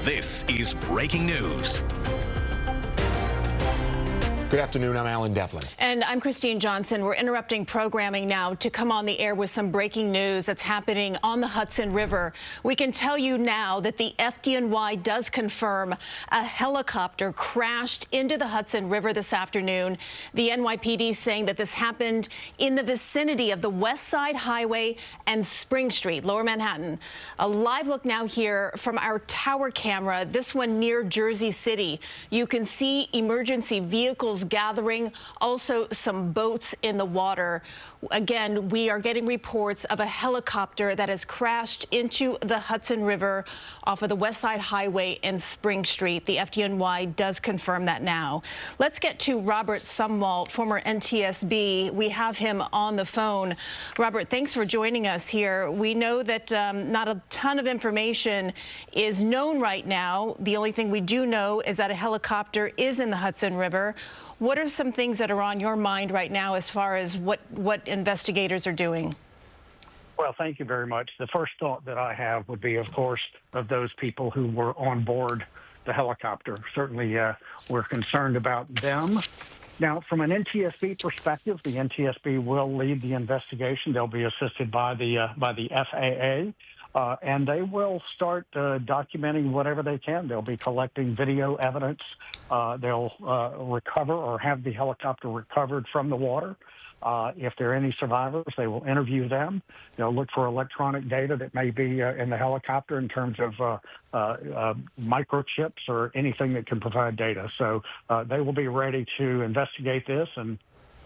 This is Breaking News. Good afternoon, I'm Alan Devlin. And I'm Christine Johnson. We're interrupting programming now to come on the air with some breaking news that's happening on the Hudson River. We can tell you now that the FDNY does confirm a helicopter crashed into the Hudson River this afternoon. The NYPD saying that this happened in the vicinity of the West Side Highway and Spring Street, Lower Manhattan. A live look now here from our tower camera, this one near Jersey City. You can see emergency vehicles gathering, also some boats in the water. Again, we are getting reports of a helicopter that has crashed into the Hudson River off of the West Side Highway and Spring Street. The FDNY does confirm that now. Let's get to Robert Sumwalt, former NTSB. We have him on the phone. Robert, thanks for joining us here. We know that not a ton of information is known right now. The only thing we do know is that a helicopter is in the Hudson River. What are some things that are on your mind right now as far as what investigators are doing? Well, thank you very much. The first thought that I have would be, of course, of those people who were on board the helicopter. Certainly, we're concerned about them. Now, from an NTSB perspective, the NTSB will lead the investigation. They'll be assisted by the FAA. And they will start documenting whatever they can. They'll be collecting video evidence. They'll recover or have the helicopter recovered from the water. If there are any survivors, they will interview them. They'll look for electronic data that may be in the helicopter in terms of microchips or anything that can provide data. So they will be ready to investigate this, and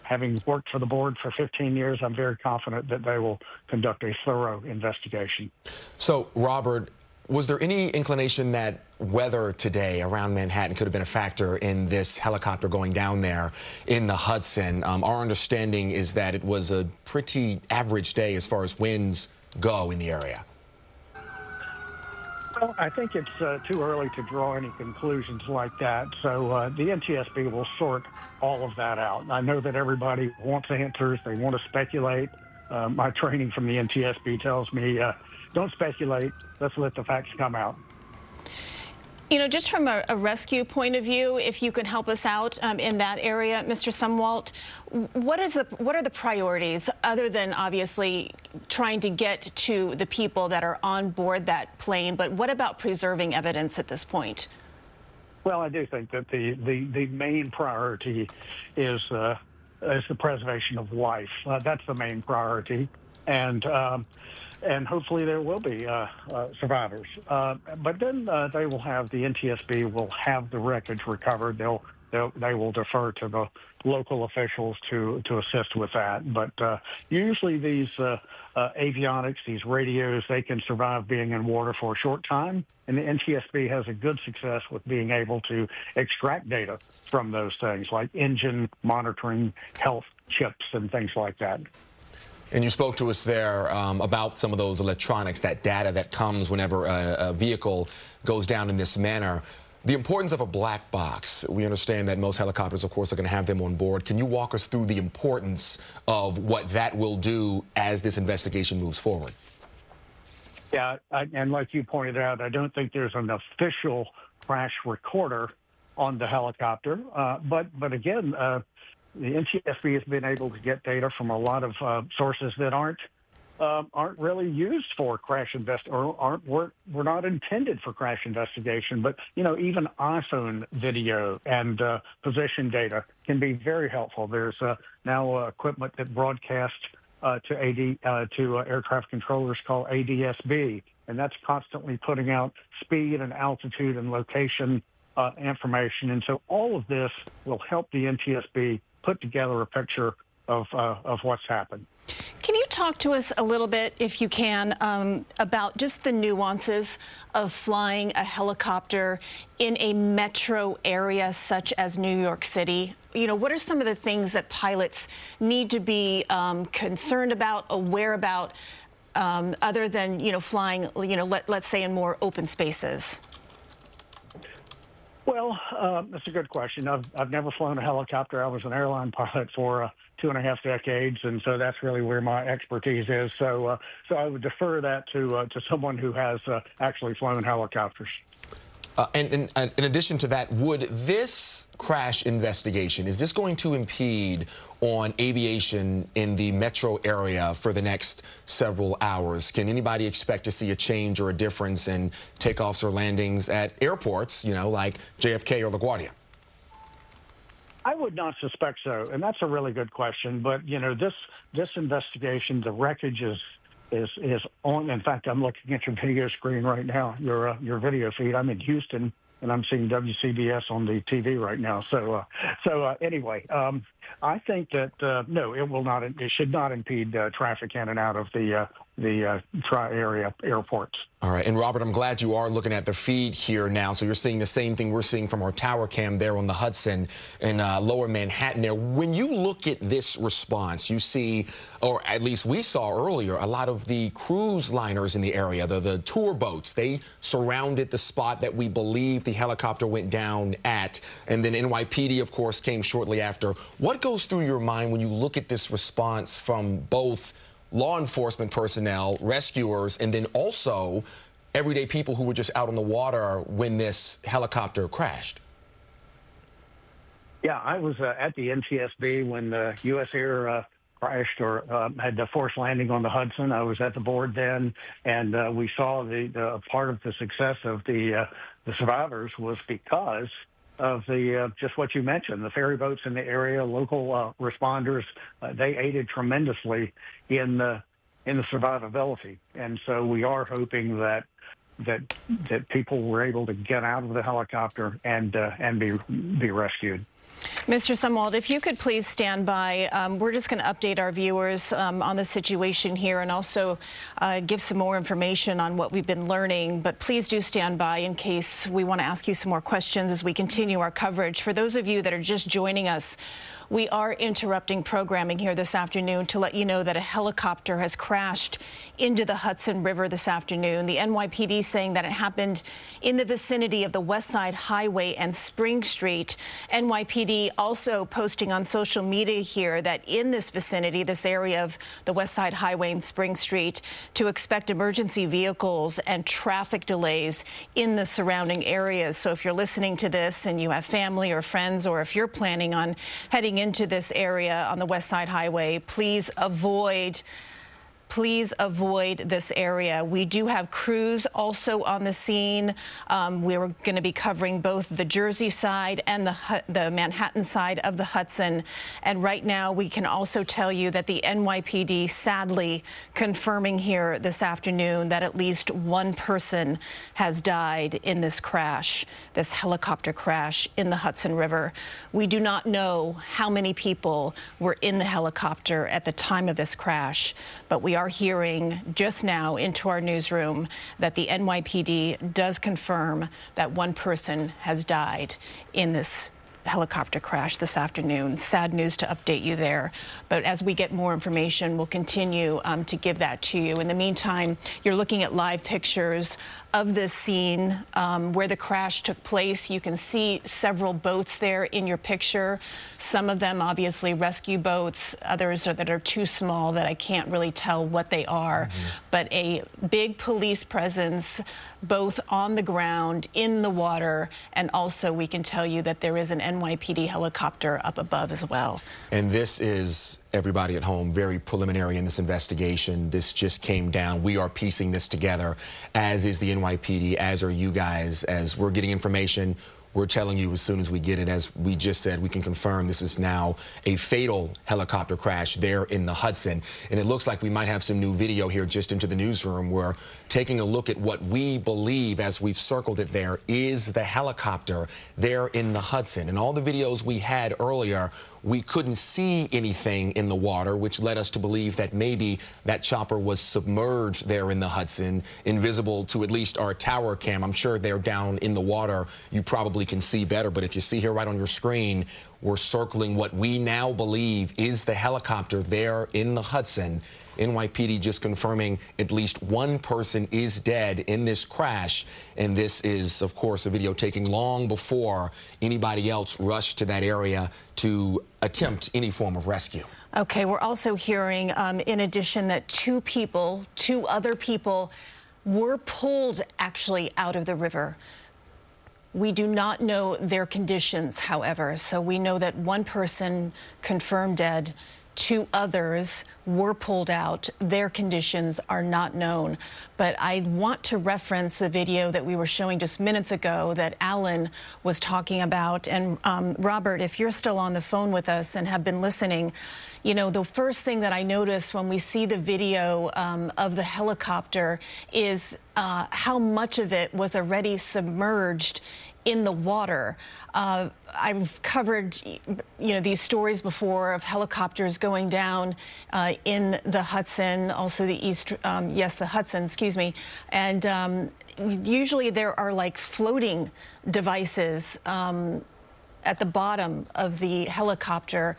having worked for the board for 15 years, I'm very confident that they will conduct a thorough investigation. So, Robert, was there any inclination that weather today around Manhattan could have been a factor in this helicopter going down there in the Hudson? Our understanding is that it was a pretty average day as far as winds go in the area. Well, I think it's too early to draw any conclusions like that. So the NTSB will sort all of that out. I know that everybody wants answers. They want to speculate. My training from the NTSB tells me, don't speculate. Let's let the facts come out. You know, just from a rescue point of view, if you can help us out in that area, Mr. Sumwalt, what are the priorities other than obviously trying to get to the people that are on board that plane? But what about preserving evidence at this point? Well, I do think that the main priority is the preservation of life. That's the main priority. And hopefully there will be survivors. But then they will have, the NTSB will have the wreckage recovered. They will defer to the local officials to assist with that. But usually these avionics, these radios, they can survive being in water for a short time. And the NTSB has a good success with being able to extract data from those things, like engine monitoring, health chips, and things like that. And you spoke to us there about some of those electronics, that data that comes whenever a vehicle goes down in this manner. The importance of a black box. We understand that most helicopters, of course, are going to have them on board. Can you walk us through the importance of what that will do as this investigation moves forward? Yeah, and like you pointed out, I don't think there's an official crash recorder on the helicopter. But again, the NTSB has been able to get data from a lot of sources that aren't really used for crash were not intended for crash investigation. But you know, even iPhone video and position data can be very helpful. There's now equipment that broadcasts to air traffic controllers called ADSB, and that's constantly putting out speed and altitude and location information. And so all of this will help the NTSB put together a picture of what's happened. Can you talk to us a little bit, if you can, about just the nuances of flying a helicopter in a metro area such as New York City? You know, what are some of the things that pilots need to be concerned about, aware about, other than, you know, flying, you know, let's say in more open spaces? Well, that's a good question. I've never flown a helicopter. I was an airline pilot for 2.5 decades, and so that's really where my expertise is. So I would defer that to someone who has actually flown helicopters. And in addition to that, would this crash investigation, is this going to impede on aviation in the metro area for the next several hours? Can anybody expect to see a change or a difference in takeoffs or landings at airports, you know, like JFK or LaGuardia? I would not suspect so, and that's a really good question. But you know, this investigation, the wreckage is on. In fact, I'm looking at your video screen right now, your video feed. I'm in Houston, and I'm seeing WCBS on the TV right now. So anyway, I think that no, it will not. It should not impede traffic in and out of the tri-area airports. All right. And Robert, I'm glad you are looking at the feed here now. So you're seeing the same thing we're seeing from our tower cam there on the Hudson in lower Manhattan there. When you look at this response, you see, or at least we saw earlier, a lot of the cruise liners in the area, the tour boats, they surrounded the spot that we believe the helicopter went down at. And then NYPD, of course, came shortly after. What goes through your mind when you look at this response from both law enforcement personnel, rescuers, and then also everyday people who were just out on the water when this helicopter crashed? Yeah, I was at the NTSB when the U.S. Air crashed or had the forced landing on the Hudson. I was at the board then, and we saw the part of the success of the survivors was because of the just what you mentioned, the ferry boats in the area, local responders. They aided tremendously in the survivability, and so we are hoping that people were able to get out of the helicopter and be rescued. Mr. Sumwalt, if you could please stand by. We're just going to update our viewers on the situation here and also give some more information on what we've been learning. But please do stand by in case we want to ask you some more questions as we continue our coverage. For those of you that are just joining us, we are interrupting programming here this afternoon to let you know that a helicopter has crashed into the Hudson River this afternoon. The NYPD saying that it happened in the vicinity of the West Side Highway and Spring Street. NYPD also posting on social media here that in this vicinity, this area of the West Side Highway and Spring Street, to expect emergency vehicles and traffic delays in the surrounding areas. So if you're listening to this and you have family or friends, or if you're planning on heading into this area on the West Side Highway, please avoid this area. We do have crews also on the scene. We're going to be covering both the Jersey side and the Manhattan side of the Hudson. And right now, we can also tell you that the NYPD sadly confirming here this afternoon that at least one person has died in this crash, this helicopter crash in the Hudson River. We do not know how many people were in the helicopter at the time of this crash, but we are hearing just now into our newsroom that the NYPD does confirm that one person has died in this helicopter crash this afternoon. Sad news to update you there. But as we get more information, we'll continue to give that to you. In the meantime, you're looking at live pictures of this scene where the crash took place. You can see several boats there in your picture. Some of them obviously rescue boats, others that are too small that I can't really tell what they are. But a big police presence both on the ground, in the water, and also we can tell you that there is an NYPD helicopter up above as well. And this is, everybody at home, very preliminary in this investigation. This just came down. We are piecing this together, as is the NYPD, as are you guys. As we're getting information, we're telling you as soon as we get it. As we just said, we can confirm this is now a fatal helicopter crash there in the Hudson. And it looks like we might have some new video here just into the newsroom. We're taking a look at what we believe, as we've circled it there, is the helicopter there in the Hudson. And all the videos we had earlier, we couldn't see anything in the water, which led us to believe that maybe that chopper was submerged there in the Hudson, invisible to at least our tower cam. I'm sure they're down in the water. You probably can see better, but if you see here right on your screen, we're circling what we now believe is the helicopter there in the Hudson. NYPD just confirming at least one person is dead in this crash. And this is, of course, a video taken long before anybody else rushed to that area to attempt any form of rescue. Okay, we're also hearing, in addition, that two other people were pulled actually out of the river. We do not know their conditions, however. So we know that one person confirmed dead, 2 others were pulled out. Their conditions are not known. But I want to reference the video that we were showing just minutes ago that Alan was talking about. And Robert, if you're still on the phone with us and have been listening, you know, the first thing that I noticed when we see the video of the helicopter is how much of it was already submerged in the water. I've covered, you know, these stories before of helicopters going down in the Hudson, also the East, the Hudson, excuse me. And usually there are like floating devices at the bottom of the helicopter.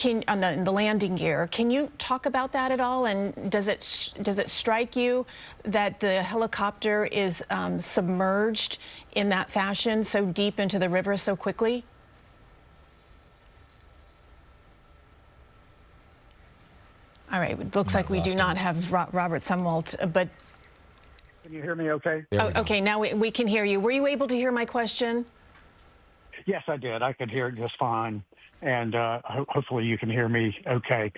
In the landing gear. Can you talk about that at all? And does it strike you that the helicopter is submerged in that fashion, so deep into the river so quickly? All right, it looks like we do not have Robert Sumwalt, but... Can you hear me okay? Oh, okay, now we can hear you. Were you able to hear my question? Yes, I did. I could hear it just fine. And hopefully you can hear me okay.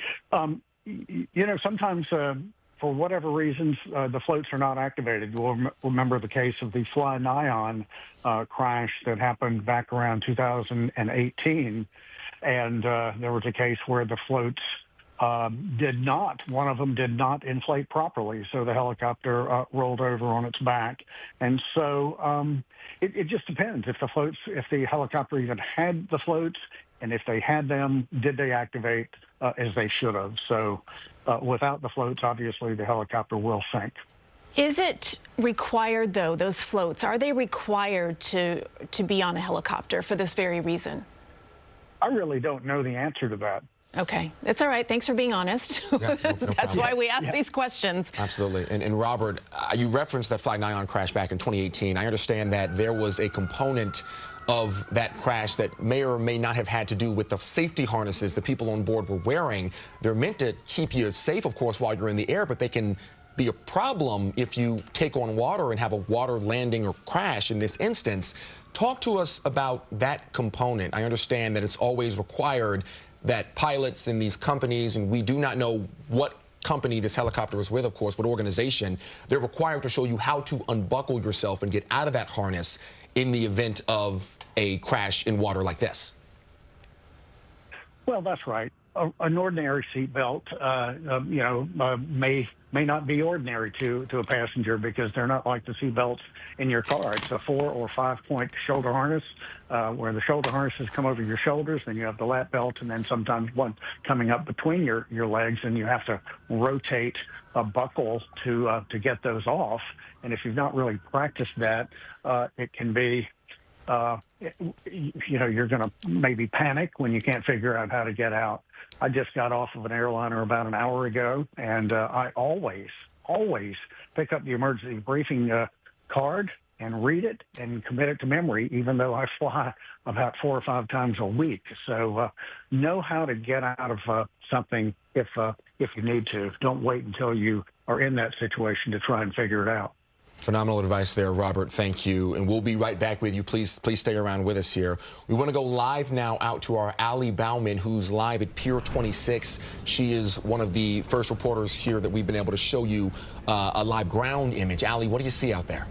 You know, sometimes for whatever reasons, the floats are not activated. You'll remember the case of the Fly Nyan crash that happened back around 2018. And there was a case where the floats one of them did not inflate properly. So the helicopter rolled over on its back. And so it just depends if the helicopter even had the floats, and if they had them, did they activate as they should have? So without the floats, obviously the helicopter will sink. Is it required, though, those floats, are they required to be on a helicopter for this very reason? I really don't know the answer to that. Okay, it's all right. Thanks for being honest. Yeah, no That's why we ask these questions. Absolutely. And Robert, you referenced that Fly Nyan crash back in 2018. I understand that there was a component of that crash that may or may not have had to do with the safety harnesses the people on board were wearing. They're meant to keep you safe, of course, while you're in the air, but they can be a problem if you take on water and have a water landing or crash in this instance. Talk to us about that component. I understand that it's always required that pilots in these companies, and we do not know what company this helicopter is with, of course, what organization, they're required to show you how to unbuckle yourself and get out of that harness in the event of a crash in water like this. Well, that's right. An ordinary seatbelt, may not be ordinary to a passenger because they're not like the seatbelts in your car. It's a 4 or 5 point shoulder harness where the shoulder harnesses come over your shoulders, then you have the lap belt, and then sometimes one coming up between your legs, and you have to rotate a buckle to get those off. And if you've not really practiced that, it can be you're going to maybe panic when you can't figure out how to get out. I just got off of an airliner about an hour ago, and I always pick up the emergency briefing card and read it and commit it to memory, even though I fly about 4 or 5 times a week. So know how to get out of something if you need to. Don't wait until you are in that situation to try and figure it out. Phenomenal advice there, Robert. Thank you. And we'll be right back with you. Please stay around with us here. We want to go live now out to our Allie Bauman, who's live at Pier 26. She is one of the first reporters here that we've been able to show you a live ground image. Allie, what do you see out there?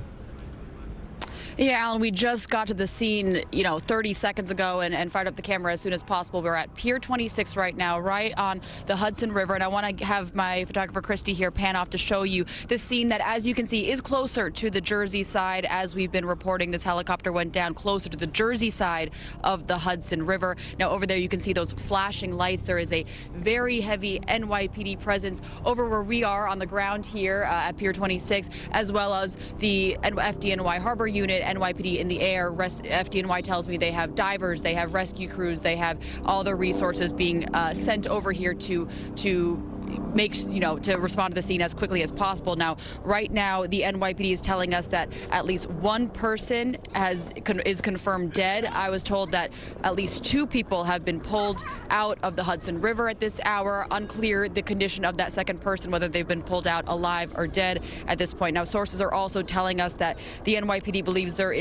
Yeah, Alan, we just got to the scene, 30 seconds ago and fired up the camera as soon as possible. We're at Pier 26 right now, right on the Hudson River. And I want to have my photographer, Christy, here pan off to show you the scene that, as you can see, is closer to the Jersey side. As we've been reporting, this helicopter went down closer to the Jersey side of the Hudson River. Now, over there, you can see those flashing lights. There is a very heavy NYPD presence over where we are on the ground here at Pier 26, as well as the FDNY Harbor Unit, NYPD in the air. FDNY tells me they have divers, they have rescue crews, they have all their resources being sent over here to to respond to the scene as quickly as possible. Now, right now, the NYPD is telling us that at least one person is confirmed dead. I was told that at least 2 people have been pulled out of the Hudson River at this hour. Unclear the condition of that second person, whether they've been pulled out alive or dead at this point. Now, sources are also telling us that the NYPD believes there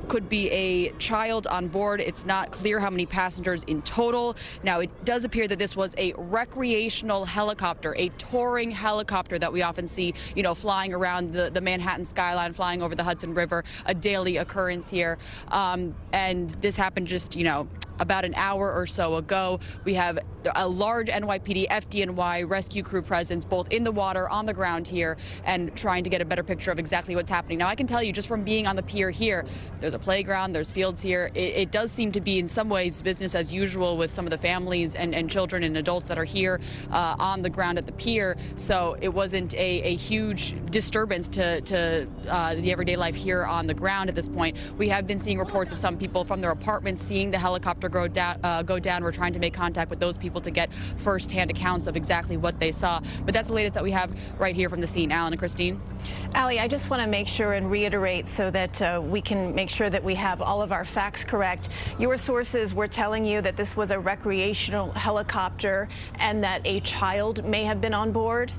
could be a child on board. It's not clear how many passengers in total. Now, it does appear that this was a recreational helicopter, a touring helicopter that we often see, flying around the Manhattan skyline, flying over the Hudson River, a daily occurrence here. And this happened just, about an hour or so ago. We have a large NYPD, FDNY rescue crew presence, both in the water, on the ground here, and trying to get a better picture of exactly what's happening. Now, I can tell you just from being on the pier here, there's a playground, there's fields here. It does seem to be in some ways business as usual with some of the families and children and adults that are here on the ground at the pier. So it wasn't a huge disturbance to the everyday life here on the ground at this point. We have been seeing reports of some people from their apartments seeing the helicopter go down. We're trying to make contact with those people to get first-hand accounts of exactly what they saw. But that's the latest that we have right here from the scene. Alan and Christine. Allie, I just want to make sure and reiterate so that we can make sure that we have all of our facts correct. Your sources were telling you that this was a recreational helicopter and that a child may have been on board?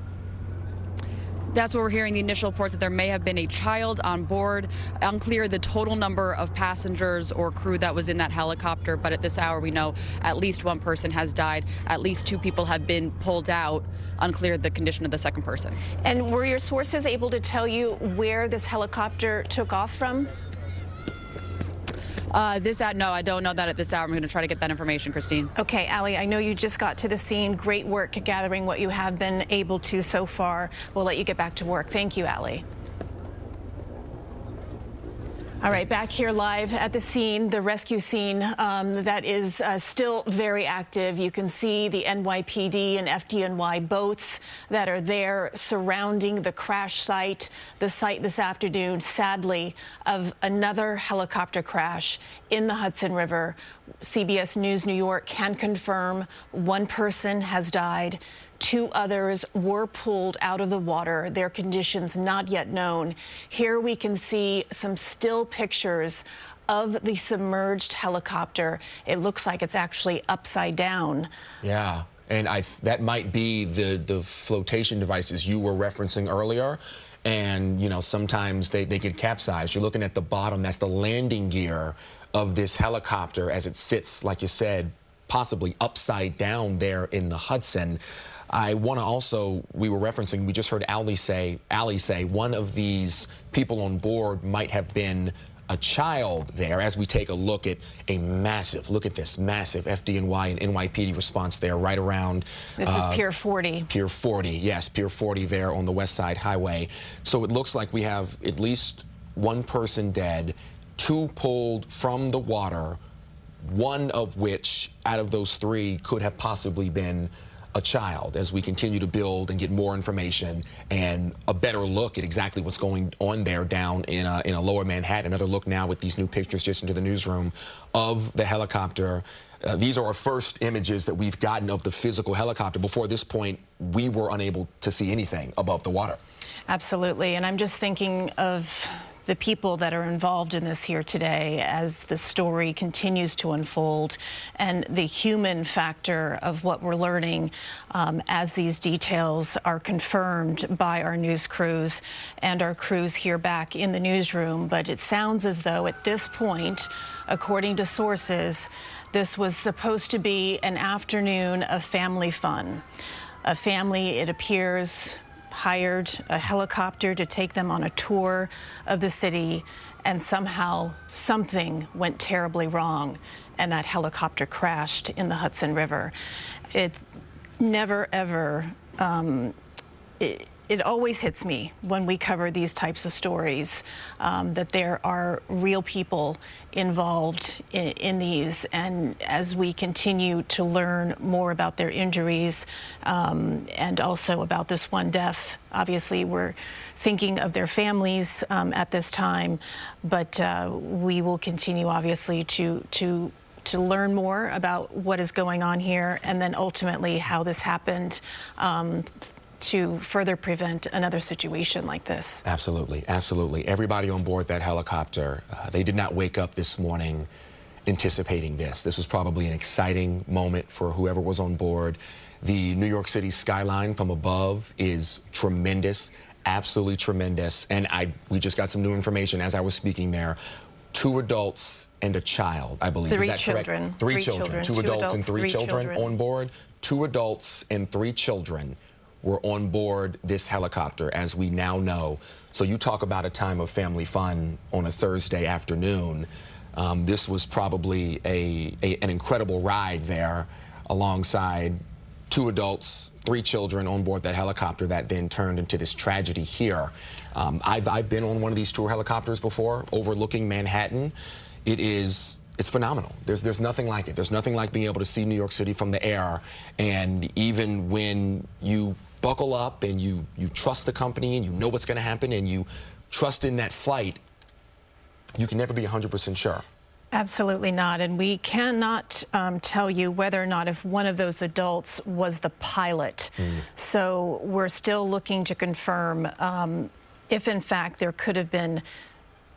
That's what we're hearing, the initial reports that there may have been a child on board. Unclear the total number of passengers or crew that was in that helicopter, but at this hour we know at least one person has died. At least 2 people have been pulled out. Unclear the condition of the second person. And were your sources able to tell you where this helicopter took off from? No, I don't know that at this hour. I'm going to try to get that information, Christine. Okay, Allie, I know you just got to the scene. Great work gathering what you have been able to so far. We'll let you get back to work. Thank you, Allie. All right, back here live at the scene, the rescue scene that is still very active. You can see the NYPD and FDNY boats that are there surrounding the crash site. The site this afternoon, sadly, of another helicopter crash in the Hudson River. CBS News New York can confirm 1 person has died. 2 others were pulled out of the water, their conditions not yet known. Here we can see some still pictures of the submerged helicopter. It looks like it's actually upside down. Yeah, and that might be the flotation devices you were referencing earlier. And, sometimes they get capsized. You're looking at the bottom. That's the landing gear of this helicopter as it sits, like you said, possibly upside down there in the Hudson. I want to also, we just heard Allie say one of these people on board might have been a child there as we take a look at look at this massive FDNY and NYPD response there right around. This is Pier 40. Pier 40, yes, Pier 40 there on the West Side Highway. So it looks like we have at least 1 person dead, 2 pulled from the water, 1 of which out of those 3 could have possibly been a child, as we continue to build and get more information and a better look at exactly what's going on there down in a lower Manhattan. Another look now with these new pictures just into the newsroom of the helicopter. These are our first images that we've gotten of the physical helicopter. Before this point, we were unable to see anything above the water. Absolutely. And I'm just thinking of the people that are involved in this here today as the story continues to unfold, and the human factor of what we're learning as these details are confirmed by our news crews and our crews here back in the newsroom. But it sounds as though at this point, according to sources, this was supposed to be an afternoon of family fun. A family, it appears, hired a helicopter to take them on a tour of the city, and somehow something went terribly wrong and that helicopter crashed in the Hudson River. It never ever, it always hits me when we cover these types of stories that there are real people involved in these, and as we continue to learn more about their injuries and also about this one death, obviously we're thinking of their families at this time, but we will continue obviously to to learn more about what is going on here and then ultimately how this happened to further prevent another situation like this. Absolutely, absolutely. Everybody on board that helicopter, they did not wake up this morning anticipating this. This was probably an exciting moment for whoever was on board. The New York City skyline from above is tremendous, absolutely tremendous. And we just got some new information as I was speaking there. 2 adults and a child, I believe. Is that correct? 3 children. 2 adults and 3 children on board. 2 adults and 3 children were on board this helicopter, as we now know. So you talk about a time of family fun on a Thursday afternoon. This was probably an incredible ride there alongside 2 adults, 3 children on board that helicopter that then turned into this tragedy here. I've been on one of these tour helicopters before, overlooking Manhattan. It's phenomenal. There's nothing like it. There's nothing like being able to see New York City from the air. And even when you buckle up and you trust the company and you know what's going to happen and you trust in that flight, you can never be 100% sure. Absolutely not. And we cannot tell you whether or not if one of those adults was the pilot. So we're still looking to confirm if, in fact, there could have been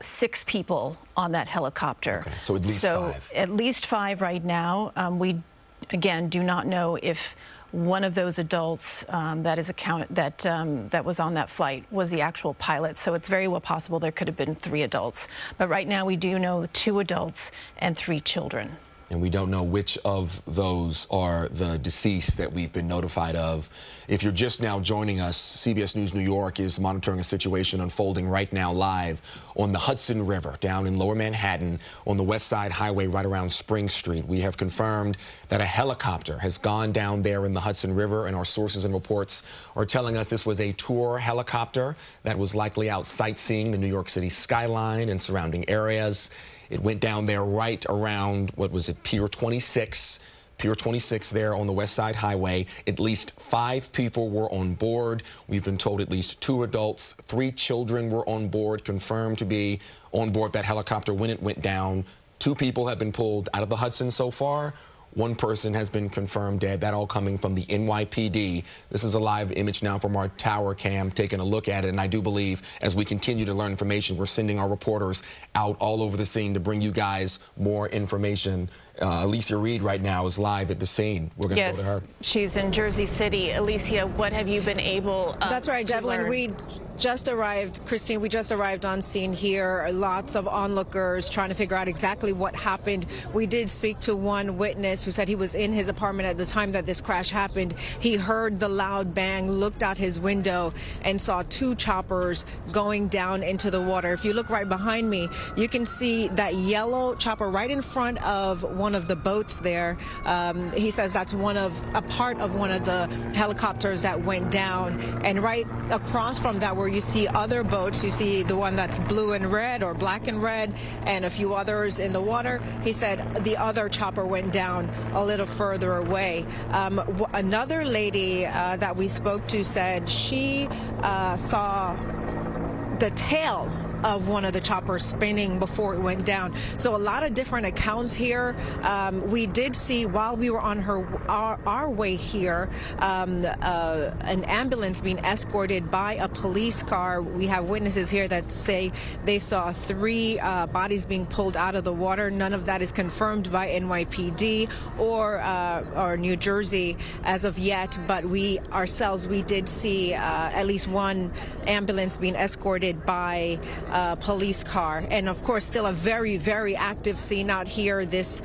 6 people on that helicopter. Okay. So at least 5. At least 5 right now. We, again, do not know if one of those adults that was on that flight was the actual pilot. So it's very well possible there could have been 3 adults. But right now we do know 2 adults and 3 children. And we don't know which of those are the deceased that we've been notified of. If you're just now joining us, CBS News New York is monitoring a situation unfolding right now live on the Hudson River down in Lower Manhattan on the West Side Highway right around Spring Street. We have confirmed that a helicopter has gone down there in the Hudson River, and our sources and reports are telling us this was a tour helicopter that was likely out sightseeing the New York City skyline and surrounding areas. It went down there right around, what was it, Pier 26 there on the West Side Highway. At least 5 people were on board. We've been told at least 2 adults, 3 children were on board, confirmed to be on board that helicopter when it went down. 2 people have been pulled out of the Hudson so far. 1 person has been confirmed dead. That all coming from the NYPD. This is a live image now from our tower cam, taking a look at it. And I do believe as we continue to learn information, we're sending our reporters out all over the scene to bring you guys more information. Alicia Reed right now is live at the scene. We're going to go to her. She's in Jersey City. Alicia, what have you been able That's right, Devlin. learn? We just arrived, Christine, we just arrived on scene here. Lots of onlookers trying to figure out exactly what happened. We did speak to one witness who said he was in his apartment at the time that this crash happened. He heard the loud bang, looked out his window, and saw 2 choppers going down into the water. If you look right behind me, you can see that yellow chopper right in front of one of the boats there. He says that's a part of one of the helicopters that went down. And right across from that, where you see other boats, you see the one that's blue and red or black and red, and a few others in the water. He said the other chopper went down a little further away. Another lady that we spoke to said she saw the tail of one of the choppers spinning before it went down. So a lot of different accounts here. We did see while we were on our way here, an ambulance being escorted by a police car. We have witnesses here that say they saw 3 bodies being pulled out of the water. None of that is confirmed by NYPD or New Jersey as of yet, but we did see at least 1 ambulance being escorted by police car. And of course, still a very, very active scene out here this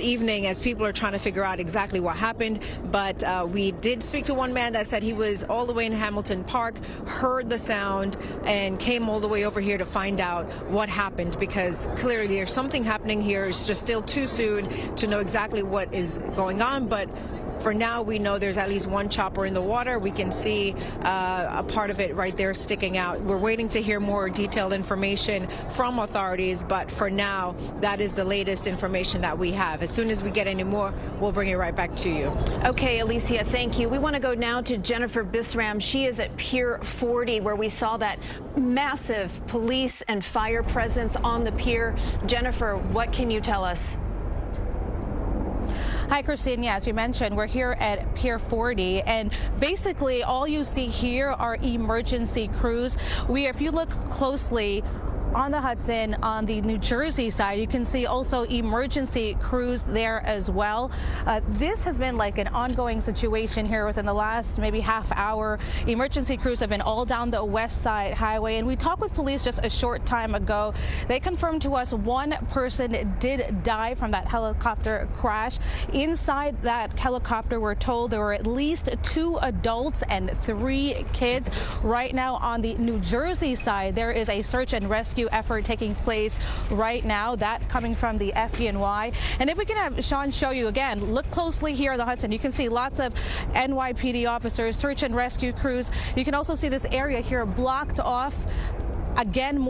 evening as people are trying to figure out exactly what happened. But we did speak to one man that said he was all the way in Hamilton Park, heard the sound, and came all the way over here to find out what happened, because clearly there's something happening here. It's just still too soon to know exactly what is going on. But for now, we know there's at least 1 chopper in the water. We can see a part of it right there sticking out. We're waiting to hear more detailed information from authorities, but for now, that is the latest information that we have. As soon as we get any more, we'll bring it right back to you. Okay, Alicia, thank you. We want to go now to Jennifer Bisram. She is at Pier 40, where we saw that massive police and fire presence on the pier. Jennifer, what can you tell us? Hi, Christine. Yeah, as you mentioned, we're here at Pier 40, and basically all you see here are emergency crews. If you look closely on the Hudson, on the New Jersey side, you can see also emergency crews there as well. This has been like an ongoing situation here within the last maybe half hour. Emergency crews have been all down the West Side Highway, and we talked with police just a short time ago. They confirmed to us one person did die from that helicopter crash. Inside that helicopter, we're told there were at least 2 adults and 3 kids. Right now on the New Jersey side, there is a search and rescue effort taking place right now, that coming from the FDNY. And if we can have Sean show you again, look closely here on the Hudson. You can see lots of NYPD officers, search and rescue crews. You can also see this area here blocked off. Again,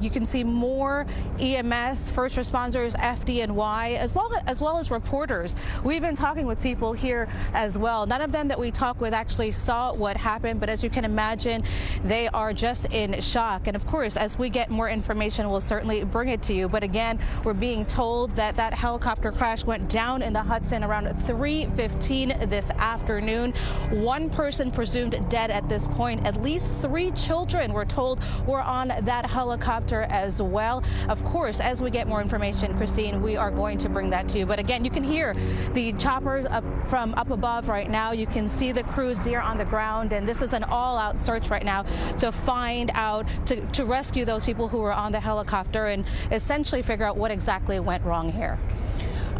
you can see more EMS, first responders, FDNY, as well as reporters. We've been talking with people here as well. None of them that we talked with actually saw what happened, but as you can imagine, they are just in shock. And of course, as we get more information, we'll certainly bring it to you. But again, we're being told that that helicopter crash went down in the Hudson around 3:15 this afternoon. One person presumed dead at this point. At least 3 children, we're told, were on that helicopter as well. Of course, as we get more information, Christine, we are going to bring that to you. But again, you can hear the choppers from up above right now. You can see the crews there on the ground, and this is an all-out search right now to find out, to rescue those people who were on the helicopter and essentially figure out what exactly went wrong here.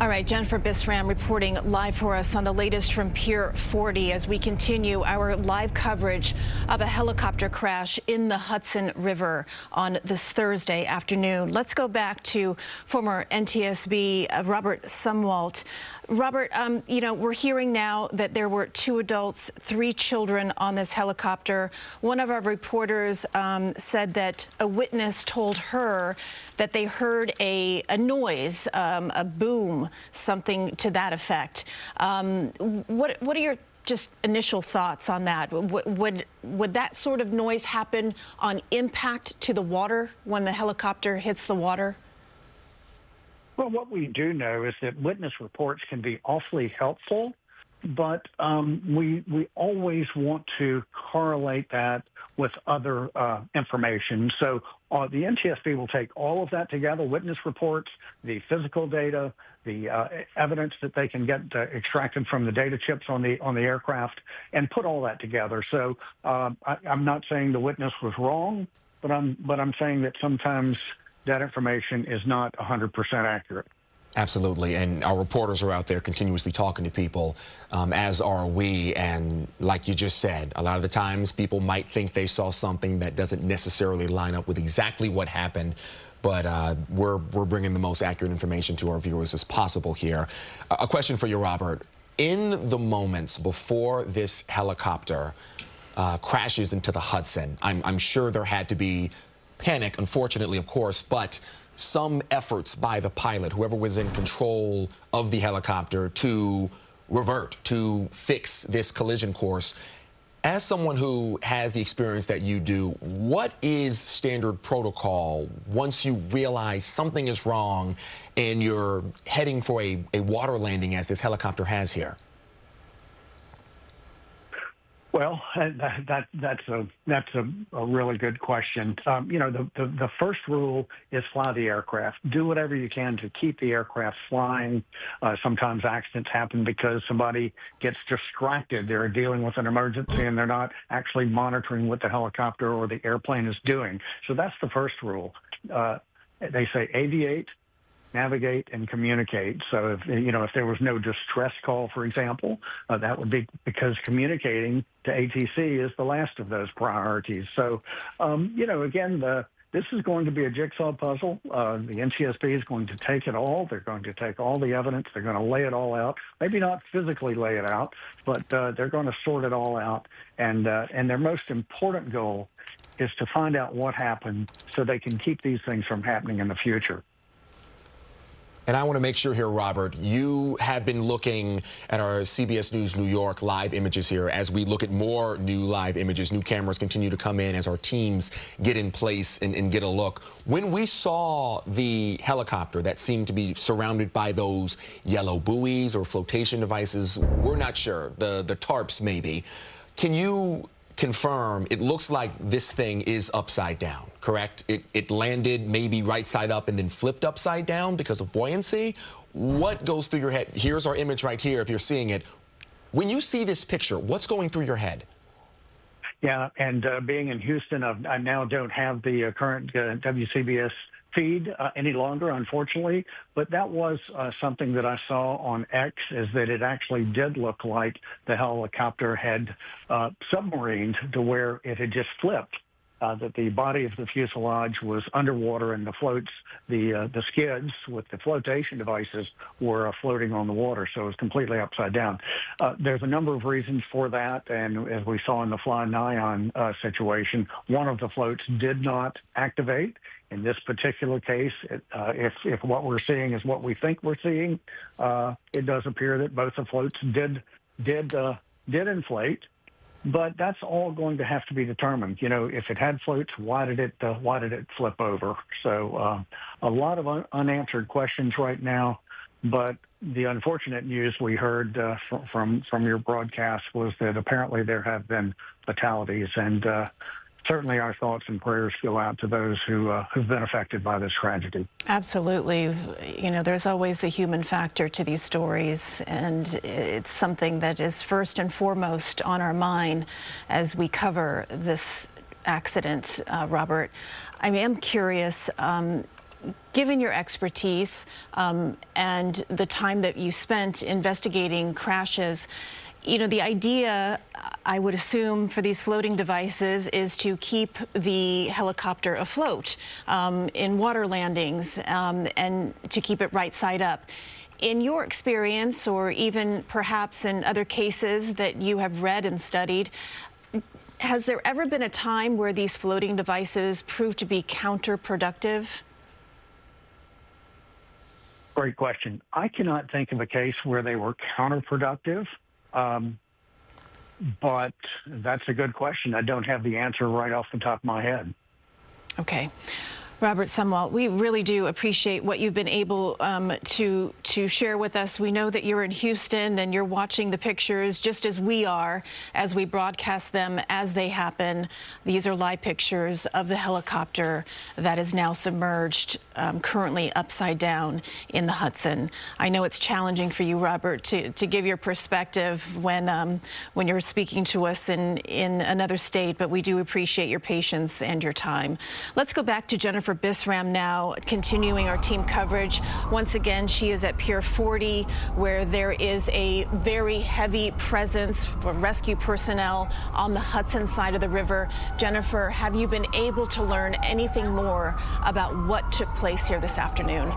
All right, Jennifer Bisram reporting live for us on the latest from Pier 40 as we continue our live coverage of a helicopter crash in the Hudson River on this Thursday afternoon. Let's go back to former NTSB Robert Sumwalt. Robert, we're hearing now that there were 2 adults, 3 children on this helicopter. One of our reporters said that a witness told her that they heard a noise, a boom, something to that effect. What are your just initial thoughts on that? Would that sort of noise happen on impact to the water when the helicopter hits the water? Well, what we do know is that witness reports can be awfully helpful, but we always want to correlate that with other information. So the NTSB will take all of that together, witness reports, the physical data, the evidence that they can get extracted from the data chips on the aircraft, and put all that together. So I'm not saying the witness was wrong, but I'm saying that sometimes that information is not 100% accurate. Absolutely, and our reporters are out there continuously talking to people, as are we, and like you just said, a lot of the times people might think they saw something that doesn't necessarily line up with exactly what happened, but we're bringing the most accurate information to our viewers as possible here. A question for you, Robert. In the moments before this helicopter crashes into the Hudson, I'm sure there had to be panic, unfortunately, of course, but some efforts by the pilot, whoever was in control of the helicopter, to revert, to fix this collision course. As someone who has the experience that you do, what is standard protocol once you realize something is wrong and you're heading for a water landing as this helicopter has here? Well, that's a really good question. The first rule is fly the aircraft. Do whatever you can to keep the aircraft flying. Sometimes accidents happen because somebody gets distracted. They're dealing with an emergency and they're not actually monitoring what the helicopter or the airplane is doing. So that's the first rule. They say aviate, navigate, and communicate. So if there was no distress call, for example, that would be because communicating to ATC is the last of those priorities. So, again, this is going to be a jigsaw puzzle. The NTSB is going to take it all. They're going to take all the evidence. They're going to lay it all out. Maybe not physically lay it out, but they're going to sort it all out. And their most important goal is to find out what happened so they can keep these things from happening in the future. And I want to make sure here, Robert, you have been looking at our CBS News New York live images here as we look at more new live images. New cameras continue to come in as our teams get in place and get a look. When we saw the helicopter that seemed to be surrounded by those yellow buoys or flotation devices, we're not sure, the tarps maybe. Can you confirm it looks like this thing is upside down, correct? It landed maybe right side up and then flipped upside down because of buoyancy? What goes through your head? Here's our image right here if you're seeing it. When you see this picture, what's going through your head? Yeah, and being in Houston, I now don't have the current WCBS feed any longer, unfortunately, but that was something that I saw on X, is that it actually did look like the helicopter had submarined to where it had just flipped, that the body of the fuselage was underwater and the floats, the skids with the flotation devices were floating on the water, so it was completely upside down. There's a number of reasons for that, and as we saw in the Fly Nyan situation, one of the floats did not activate. In this particular case, if what we're seeing is what we think we're seeing, it does appear that both the floats did inflate. But that's all going to have to be determined. You know, if it had floats, why did it flip over? So a lot of unanswered questions right now. But the unfortunate news we heard from your broadcast was that apparently there have been fatalities, and certainly our thoughts and prayers go out to those who've been affected by this tragedy. Absolutely. You know, there's always the human factor to these stories, and it's something that is first and foremost on our mind as we cover this accident, Robert. I mean, I'm curious, given your expertise and the time that you spent investigating crashes, you know, the idea, I would assume, for these floating devices is to keep the helicopter afloat in water landings and to keep it right side up. In your experience, or even perhaps in other cases that you have read and studied, has there ever been a time where these floating devices proved to be counterproductive? Great question. I cannot think of a case where they were counterproductive. But that's a good question. I don't have the answer right off the top of my head. Okay. Robert Sumwalt, we really do appreciate what you've been able to share with us. We know that you're in Houston and you're watching the pictures just as we are as we broadcast them as they happen. These are live pictures of the helicopter that is now submerged, currently upside down in the Hudson. I know it's challenging for you, Robert, to give your perspective when you're speaking to us in another state, but we do appreciate your patience and your time. Let's go back to Jennifer Bisram now, continuing our team coverage. Once again, she is at Pier 40, where there is a very heavy presence from rescue personnel on the Hudson side of the river. Jennifer, have you been able to learn anything more about what took place here this afternoon?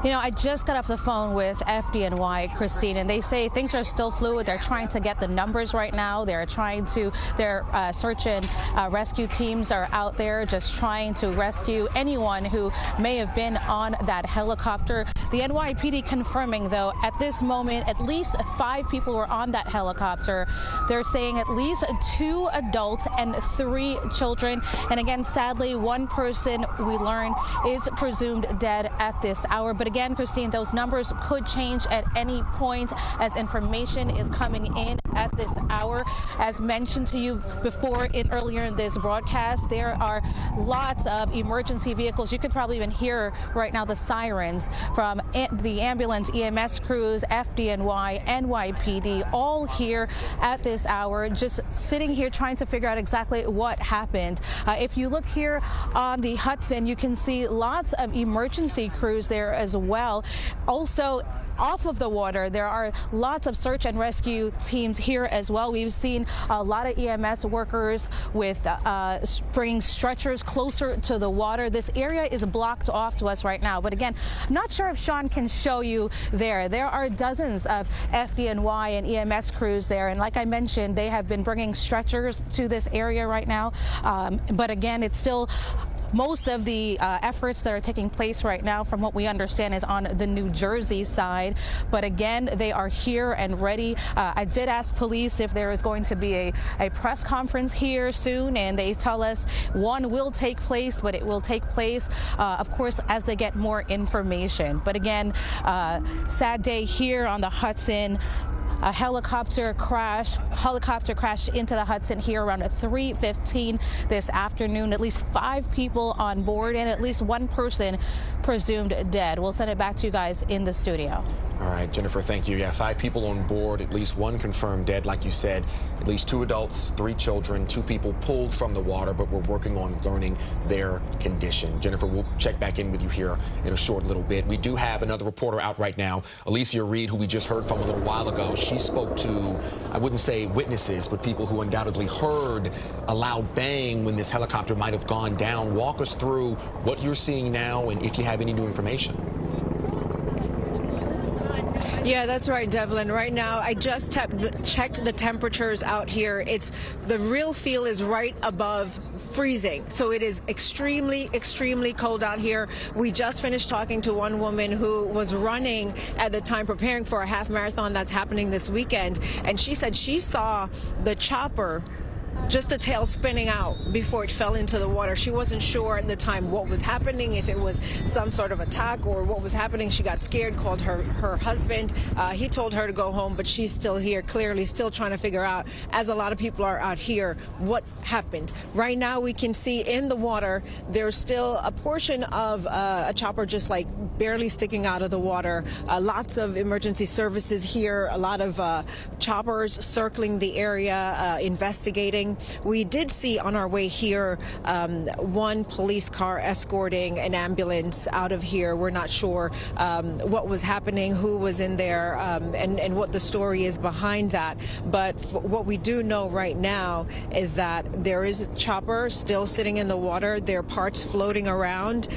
You know, I just got off the phone with FDNY, Christine, and they say things are still fluid. They're trying to get the numbers right now. They're trying to, their search and rescue teams are out there just trying to rescue anyone who may have been on that helicopter. The NYPD confirming, though, at this moment, at least 5 people were on that helicopter. They're saying at least 2 adults and 3 children. And again, sadly, 1 person we learn is presumed dead at this hour. But again, Christine, those numbers could change at any point as information is coming in at this hour. As mentioned to you before earlier in this broadcast, there are lots of emergency vehicles. You could probably even hear right now the sirens from the ambulance, EMS crews, FDNY, NYPD, all here at this hour, just sitting here trying to figure out exactly what happened. If you look here on the Hudson, you can see lots of emergency crews there as well. Also, off of the water, there are lots of search and rescue teams here as well. We've seen a lot of EMS workers with bringing stretchers closer to the water. This area is blocked off to us right now. But again, I'm not sure if Sean can show you there. There are dozens of FDNY and EMS crews there. And like I mentioned, they have been bringing stretchers to this area right now. But again, it's still most of the efforts that are taking place right now, from what we understand, is on the New Jersey side. But again, they are here and ready. I did ask police if there is going to be a press conference here soon, and they tell us one will take place, but it will take place, of course, as they get more information. But again, sad day here on the Hudson. A helicopter crashed into the Hudson here around 3:15 this afternoon. At least 5 people on board and at least 1 person presumed dead. We'll send it back to you guys in the studio. All right, Jennifer, thank you. Yeah, 5 people on board, at least 1 confirmed dead. Like you said, at least 2 adults, 3 children, 2 people pulled from the water, but we're working on learning their condition. Jennifer, we'll check back in with you here in a short little bit. We do have another reporter out right now, Alicia Reed, who we just heard from a little while ago. She spoke to, I wouldn't say witnesses, but people who undoubtedly heard a loud bang when this helicopter might have gone down. Walk us through what you're seeing now and if you have any new information. Yeah, that's right, Devlin. Right now, I just checked the temperatures out here. The real feel is right above freezing. So it is extremely, extremely cold out here. We just finished talking to one woman who was running at the time, preparing for a half marathon that's happening this weekend. And she said she saw the chopper, just the tail spinning out before it fell into the water. She wasn't sure at the time what was happening, if it was some sort of attack or what was happening. She got scared, called her husband. He told her to go home, but she's still here, clearly still trying to figure out, as a lot of people are out here, what happened. Right now we can see in the water there's still a portion of a chopper just like barely sticking out of the water. Lots of emergency services here, a lot of choppers circling the area, investigating. We did see on our way here 1 police car escorting an ambulance out of here. We're not sure what was happening, who was in there, and what the story is behind that. But what we do know right now is that there is a chopper still sitting in the water. There are parts floating around.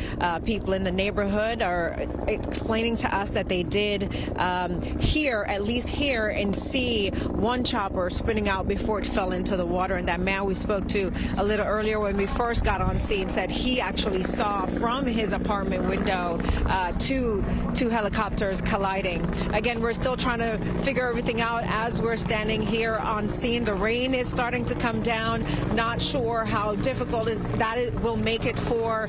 People in the neighborhood are explaining to us that they did at least hear and see 1 chopper spinning out before it fell into the water. And that man we spoke to a little earlier when we first got on scene said he actually saw from his apartment window 2 helicopters colliding. Again, we're still trying to figure everything out as we're standing here on scene. The rain is starting to come down. Not sure how difficult it will make it for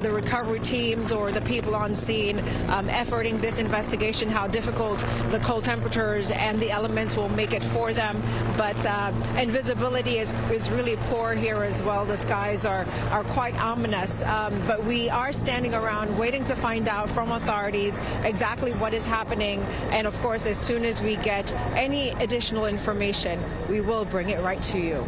the recovery teams or the people on scene efforting this investigation, how difficult the cold temperatures and the elements will make it for them. But and visibility is really poor here as well. The skies are quite ominous, but we are standing around waiting to find out from authorities exactly what is happening. And of course, as soon as we get any additional information, we will bring it right to you.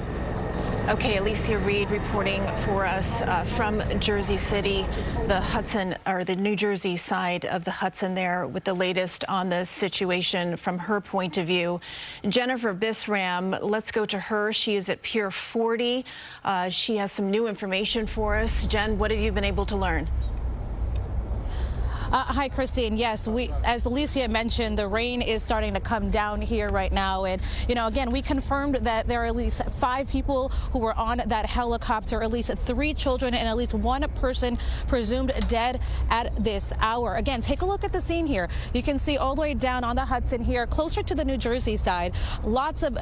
Okay, Alicia Reed reporting for us from Jersey City, the New Jersey side of the Hudson there, with the latest on the situation from her point of view. Jennifer Bisram, let's go to her. She is at Pier 40. She has some new information for us. Jen, what have you been able to learn? Hi, Christine. Yes, as Alicia mentioned, the rain is starting to come down here right now. And, again, we confirmed that there are at least 5 people who were on that helicopter, at least 3 children and at least 1 person presumed dead at this hour. Again, take a look at the scene here. You can see all the way down on the Hudson here, closer to the New Jersey side, lots of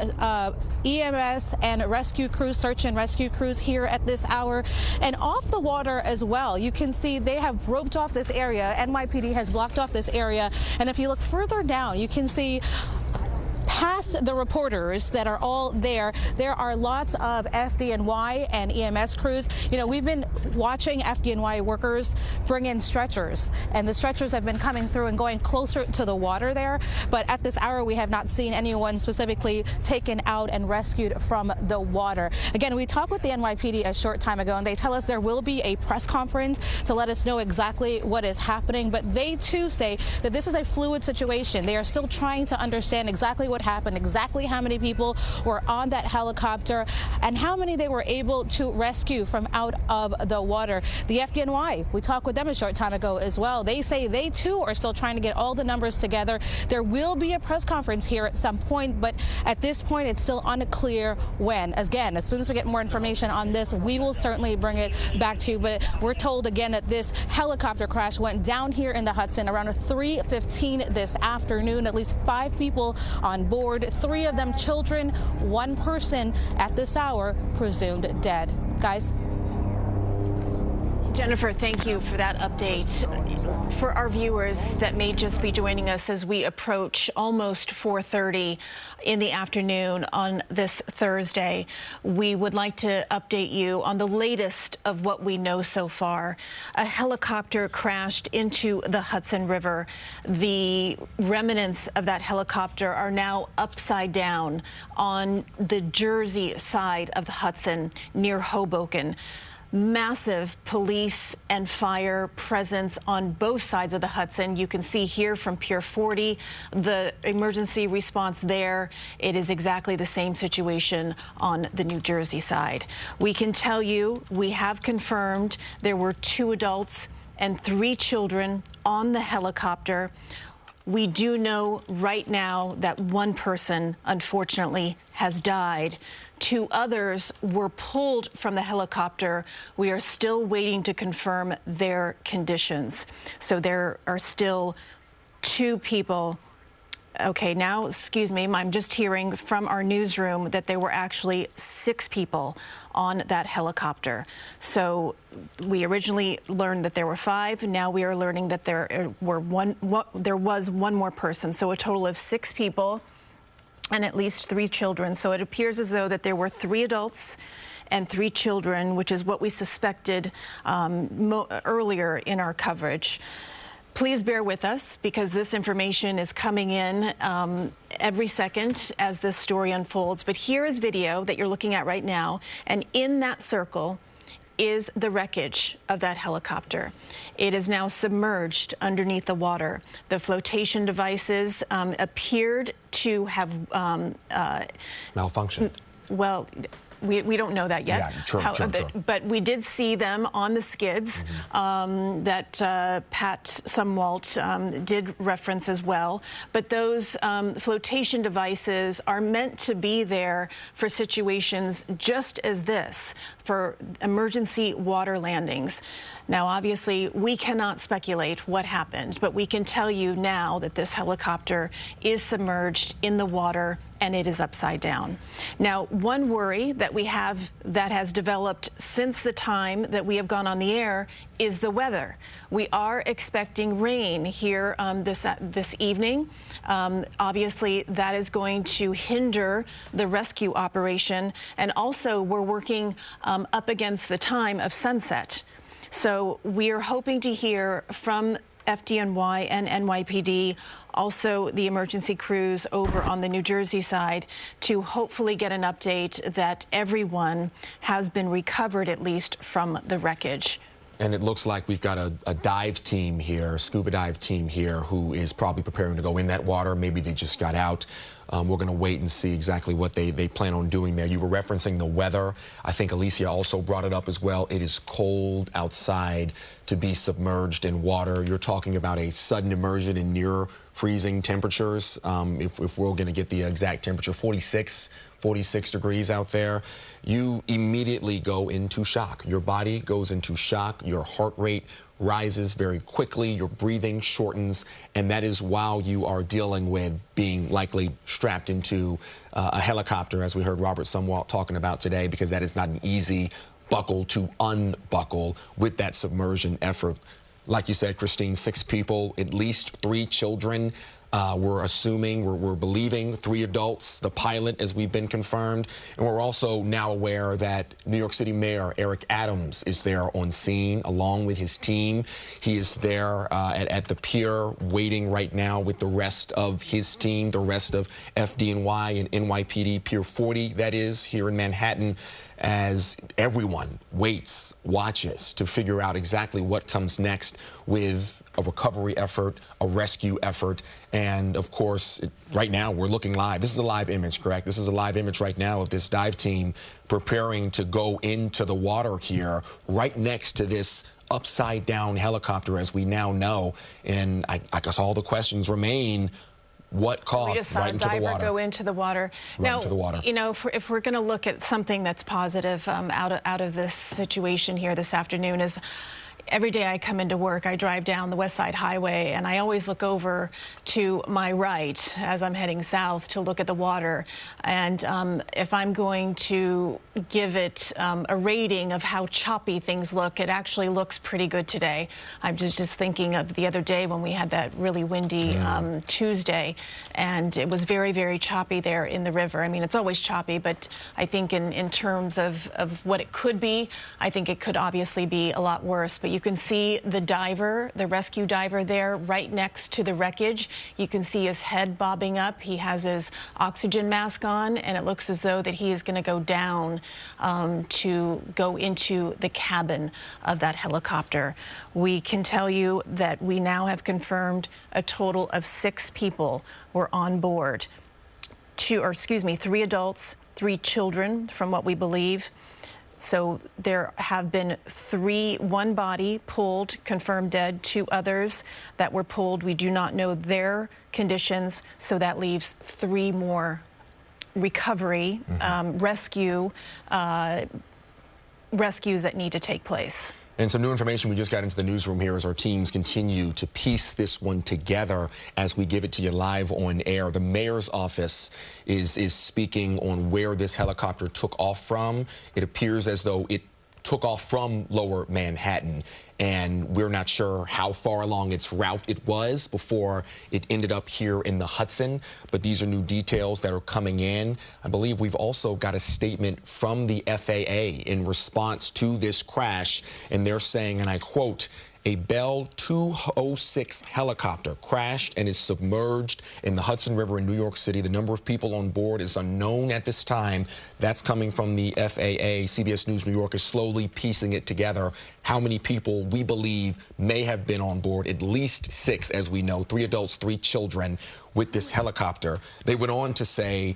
EMS and rescue crews, search and rescue crews here at this hour. And off the water as well, you can see they have roped off this area. NYPD has blocked off this area. And if you look further down, you can see past the reporters that are all there are lots of FDNY and EMS crews. We've been watching FDNY workers bring in stretchers, and the stretchers have been coming through and going closer to the water there. But at this hour, we have not seen anyone specifically taken out and rescued from the water. Again, we talked with the NYPD a short time ago, and they tell us there will be a press conference to let us know exactly what is happening. But they, too, say that this is a fluid situation. They are still trying to understand exactly what happened happened, exactly how many people were on that helicopter, and how many they were able to rescue from out of the water. The FDNY, we talked with them a short time ago as well. They say they too are still trying to get all the numbers together. There will be a press conference here at some point, but at this point it's still unclear when. Again, as soon as we get more information on this, we will certainly bring it back to you. But we're told again that this helicopter crash went down here in the Hudson around 3:15 this afternoon. At least 5 people on board, 3 of them children, 1 person at this hour presumed dead. Guys. Jennifer, thank you for that update. For our viewers that may just be joining us as we approach almost 4:30 in the afternoon on this Thursday, we would like to update you on the latest of what we know so far. A helicopter crashed into the Hudson River. The remnants of that helicopter are now upside down on the Jersey side of the Hudson near Hoboken. Massive police and fire presence on both sides of the Hudson. You can see here from Pier 40, the emergency response there. It is exactly the same situation on the New Jersey side. We can tell you, we have confirmed there were 2 adults and 3 children on the helicopter. We do know right now that 1 person, unfortunately, has died. 2 others were pulled from the helicopter. We are still waiting to confirm their conditions. So there are still 2 people. Okay, now, excuse me, I'm just hearing from our newsroom that there were actually 6 people on that helicopter. So we originally learned that there were 5. Now we are learning that there was 1 more person. So a total of 6 people and at least 3 children. So it appears as though that there were 3 adults and 3 children, which is what we suspected earlier in our coverage. Please bear with us because this information is coming in every second as this story unfolds. But here is video that you're looking at right now, and in that circle is the wreckage of that helicopter. It is now submerged underneath the water. The flotation devices appeared to have malfunctioned. Well, we don't know that yet. Yeah, true. But we did see them on the skids that Pat Sumwalt did reference as well. But those flotation devices are meant to be there for situations just as this, for emergency water landings. Now, obviously, we cannot speculate what happened, but we can tell you now that this helicopter is submerged in the water and it is upside down. Now, one worry that we have that has developed since the time that we have gone on the air is the weather. We are expecting rain here this evening. Obviously, that is going to hinder the rescue operation, and also we're working up against the time of sunset. So we are hoping to hear from FDNY and NYPD, also the emergency crews over on the New Jersey side, to hopefully get an update that everyone has been recovered, at least from the wreckage. And it looks like we've got a dive team here, scuba dive team here, who is probably preparing to go in that water. Maybe they just got out. We're going to wait and see exactly what they plan on doing there. You were referencing the weather. I think Alicia also brought it up as well. It is cold outside to be submerged in water. You're talking about a sudden immersion in near freezing temperatures. If we're going to get the exact temperature, 46 degrees out there, you immediately go into shock. Your body goes into shock. Your heart rate rises very quickly. Your breathing shortens. And that is while you are dealing with being likely strapped into a helicopter, as we heard Robert Sumwalt talking about today, because that is not an easy buckle to unbuckle with that submersion effort. Like you said, Christine, 6 people, at least 3 children. We're assuming, we're believing 3 adults, the pilot, as we've been confirmed. And we're also now aware that New York City Mayor Eric Adams is there on scene along with his team. He is there at the pier waiting right now with the rest of his team, the rest of FDNY and NYPD, Pier 40, that is, here in Manhattan. as everyone waits, watches to figure out exactly what comes next with a recovery effort, a rescue effort, and of course, right now we're looking live. This is a live image, correct? This is a live image right now of this dive team preparing to go into the water here right next to this upside down helicopter, as we now know. And I guess all the questions remain. What caused right into the water? Go into the water. Right into the water. You know, if we're going to look at something that's positive out of this situation here this afternoon, is every day I come into work, I drive down the West Side Highway, and I always look over to my right as I'm heading south to look at the water. And if I'm going to give it a rating of how choppy things look, it actually looks pretty good today. I'm just thinking of the other day when we had that really windy Tuesday, and it was very, very choppy there in the river. I mean, it's always choppy, but I think in terms of what it could be, I think it could obviously be a lot worse. But you can see the diver, the rescue diver there right next to the wreckage. You can see his head bobbing up. He has his oxygen mask on, and it looks as though that he is going to go down to go into the cabin of that helicopter. We can tell you that we now have confirmed a total of 6 people were on board. 3 adults, 3 children, from what we believe. So there have been 1 body pulled, confirmed dead, 2 others that were pulled. We do not know their conditions, so that leaves 3 more recovery, rescues that need to take place. And some new information we just got into the newsroom here as our teams continue to piece this one together as we give it to you live on air. The mayor's office is speaking on where this helicopter took off from. It appears as though it took off from Lower Manhattan, and we're not sure how far along its route it was before it ended up here in the Hudson, but these are new details that are coming in. I believe we've also got a statement from the FAA in response to this crash, and they're saying, and I quote, "A Bell 206 helicopter crashed and is submerged in the Hudson River in New York City. The number of people on board is unknown at this time." That's coming from the FAA. CBS News New York is slowly piecing it together. How many people we believe may have been on board? At least 6, as we know, 3 adults, 3 children with this helicopter. They went on to say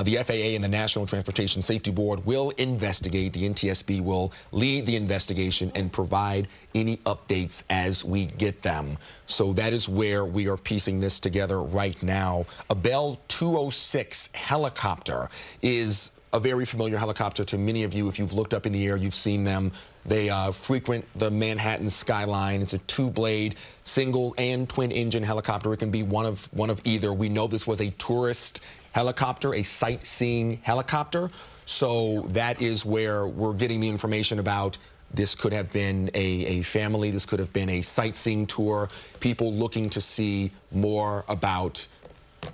the FAA and the National Transportation Safety Board will investigate. The NTSB will lead the investigation and provide any updates as we get them. So that is where we are piecing this together right now. A Bell 206 helicopter is a very familiar helicopter to many of you. If you've looked up in the air, you've seen them. They frequent the Manhattan skyline. It's a 2-blade, single and twin engine helicopter. It can be one of either. We know this was a tourist helicopter, a sightseeing helicopter. So that is where we're getting the information about. This could have been a family. This could have been a sightseeing tour. People looking to see more about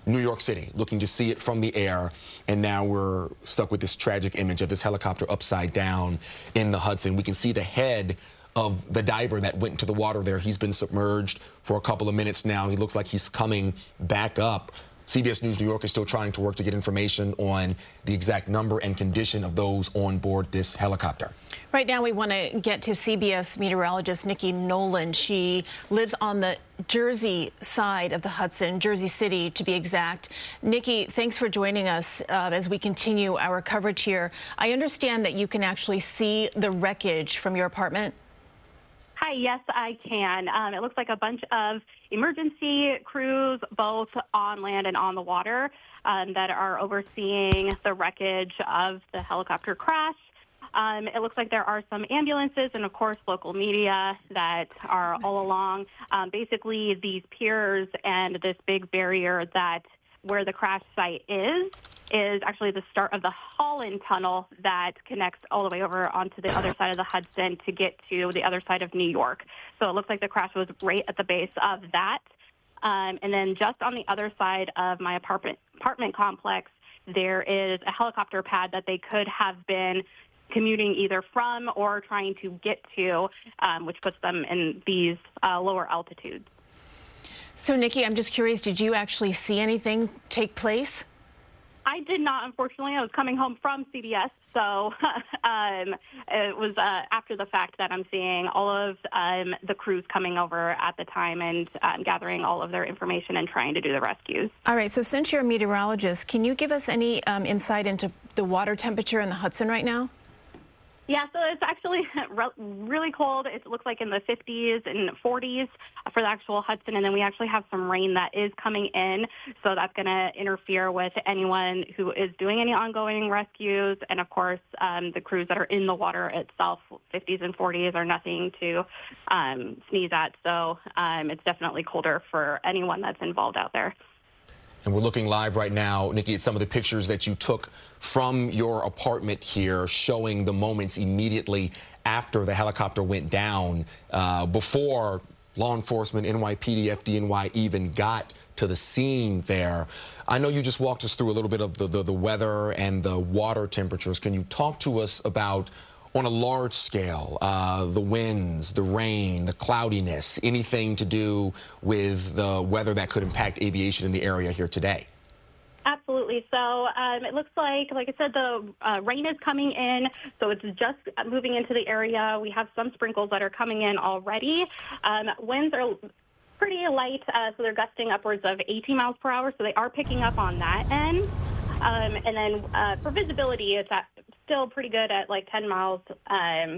New York City, looking to see it from the air, and now we're stuck with this tragic image of this helicopter upside down in the Hudson. We can see the head of the diver that went into the water there. He's been submerged for a couple of minutes now. He looks like he's coming back up. CBS News New York is still trying to work to get information on the exact number and condition of those on board this helicopter. Right now, we want to get to CBS meteorologist Nikki Nolan. She lives on the Jersey side of the Hudson, Jersey City to be exact. Nikki, thanks for joining us as we continue our coverage here. I understand that you can actually see the wreckage from your apartment. Hi, yes, I can. It looks like a bunch of emergency crews, both on land and on the water, that are overseeing the wreckage of the helicopter crash. It looks like there are some ambulances and, of course, local media that are all along. Basically, these piers and this big barrier that where the crash site is actually the start of the Holland Tunnel that connects all the way over onto the other side of the Hudson to get to the other side of New York. So it looks like the crash was right at the base of that. And then just on the other side of my apartment complex, there is a helicopter pad that they could have been commuting either from or trying to get to, which puts them in these lower altitudes. So, Nikki, I'm just curious, did you actually see anything take place? I I did not, unfortunately. I was coming home from CBS, so it was after the fact that I'm seeing all of the crews coming over at the time and gathering all of their information and trying to do the rescues. All right, so since you're a meteorologist, can you give us any insight into the water temperature in the Hudson right now? Yeah, so it's actually really cold. It looks like in the 50s and 40s for the actual Hudson, and then we actually have some rain that is coming in, so that's going to interfere with anyone who is doing any ongoing rescues, and of course the crews that are in the water itself. 50s and 40s are nothing to sneeze at, so it's definitely colder for anyone that's involved out there. And we're looking live right now, Nikki, at some of the pictures that you took from your apartment here, showing the moments immediately after the helicopter went down, before law enforcement, NYPD, FDNY even got to the scene there. I know you just walked us through a little bit of the weather and the water temperatures. Can you talk to us about, on a large scale, the winds, the rain, the cloudiness, anything to do with the weather that could impact aviation in the area here today? Absolutely. So it looks like I said, the rain is coming in, so it's just moving into the area. We have some sprinkles that are coming in already. Winds are pretty light, so they're gusting upwards of 18 miles per hour, so they are picking up on that end. And then for visibility, it's still pretty good at like 10 miles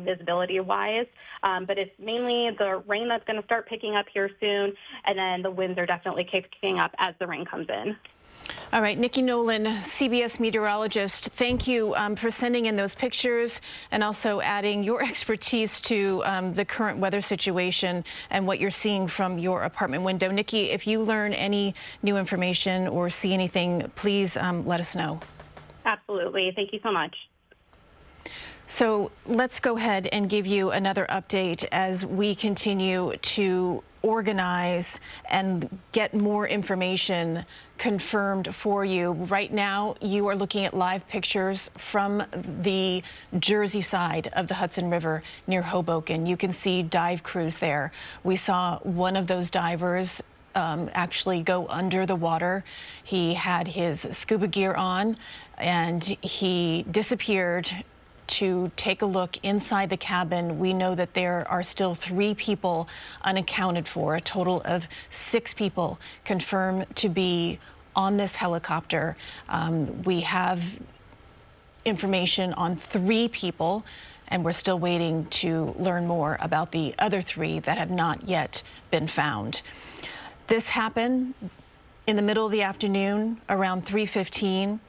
visibility-wise, but it's mainly the rain that's going to start picking up here soon, and then the winds are definitely kicking up as the rain comes in. All right, Nikki Nolan, CBS meteorologist, thank you for sending in those pictures and also adding your expertise to the current weather situation and what you're seeing from your apartment window. Nikki, if you learn any new information or see anything, please let us know. Absolutely. Thank you so much. So let's go ahead and give you another update as we continue to organize and get more information confirmed for you. Right now, you are looking at live pictures from the Jersey side of the Hudson River near Hoboken. You can see dive crews there. We saw one of those divers actually go under the water. He had his scuba gear on and he disappeared to take a look inside the cabin. We know that there are still 3 people unaccounted for, a total of 6 people confirmed to be on this helicopter. We have information on 3 people, and we're still waiting to learn more about the other 3 that have not yet been found. This happened in the middle of the afternoon around 3:15.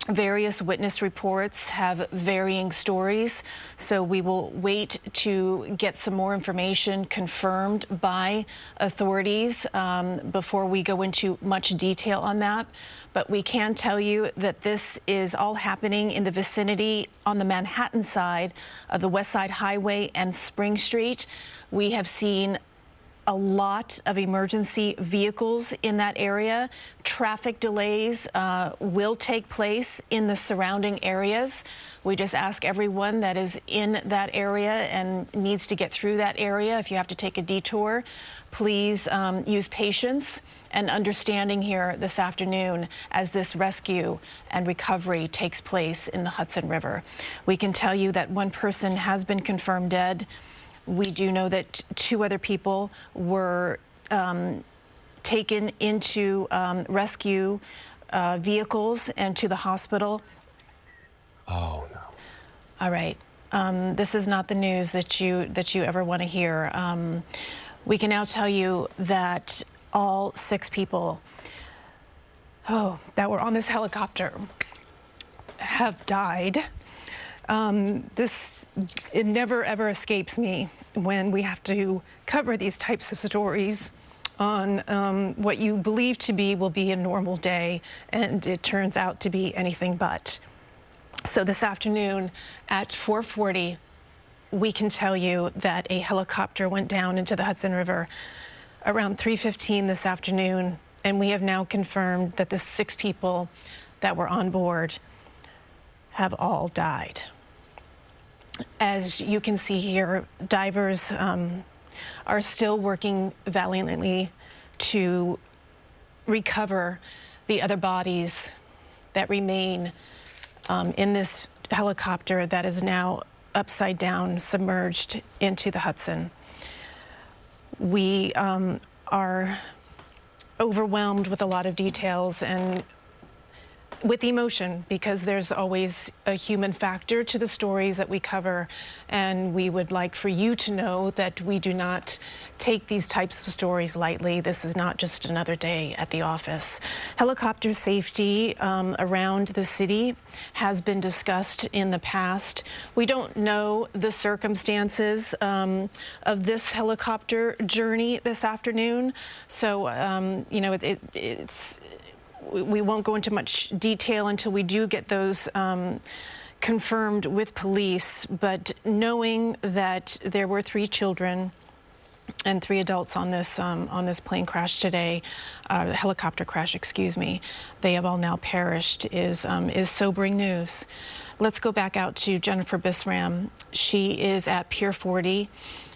Various witness reports have varying stories, so we will wait to get some more information confirmed by authorities before we go into much detail on that. But we can tell you that this is all happening in the vicinity on the Manhattan side of the West Side Highway and Spring Street. We have seen a lot of emergency vehicles in that area. Traffic delays will take place in the surrounding areas. We just ask everyone that is in that area and needs to get through that area, if you have to take a detour, please use patience and understanding here this afternoon as this rescue and recovery takes place in the Hudson River. We can tell you that 1 person has been confirmed dead. We do know that 2 other people were taken into rescue vehicles and to the hospital. Oh, no. All right. This is not the news that you ever want to hear. We can now tell you that all 6 people that were on this helicopter have died. It never ever escapes me when we have to cover these types of stories on what you believe to be will be a normal day, and it turns out to be anything but. So this afternoon at 4:40, we can tell you that a helicopter went down into the Hudson River around 3:15 this afternoon, and we have now confirmed that the 6 people that were on board have all died. As you can see here, divers are still working valiantly to recover the other bodies that remain in this helicopter that is now upside down, submerged into the Hudson. We are overwhelmed with a lot of details and with emotion, because there's always a human factor to the stories that we cover, and we would like for you to know that we do not take these types of stories lightly. This is not just another day at the office. Helicopter safety around the city has been discussed in the past. We don't know the circumstances of this helicopter journey this afternoon, so you know, we won't go into much detail until we do get those confirmed with police, but knowing that there were 3 children and 3 adults on this plane crash today, helicopter crash, excuse me, they have all now perished, is sobering news. Let's go back out to Jennifer Bisram. She is at Pier 40,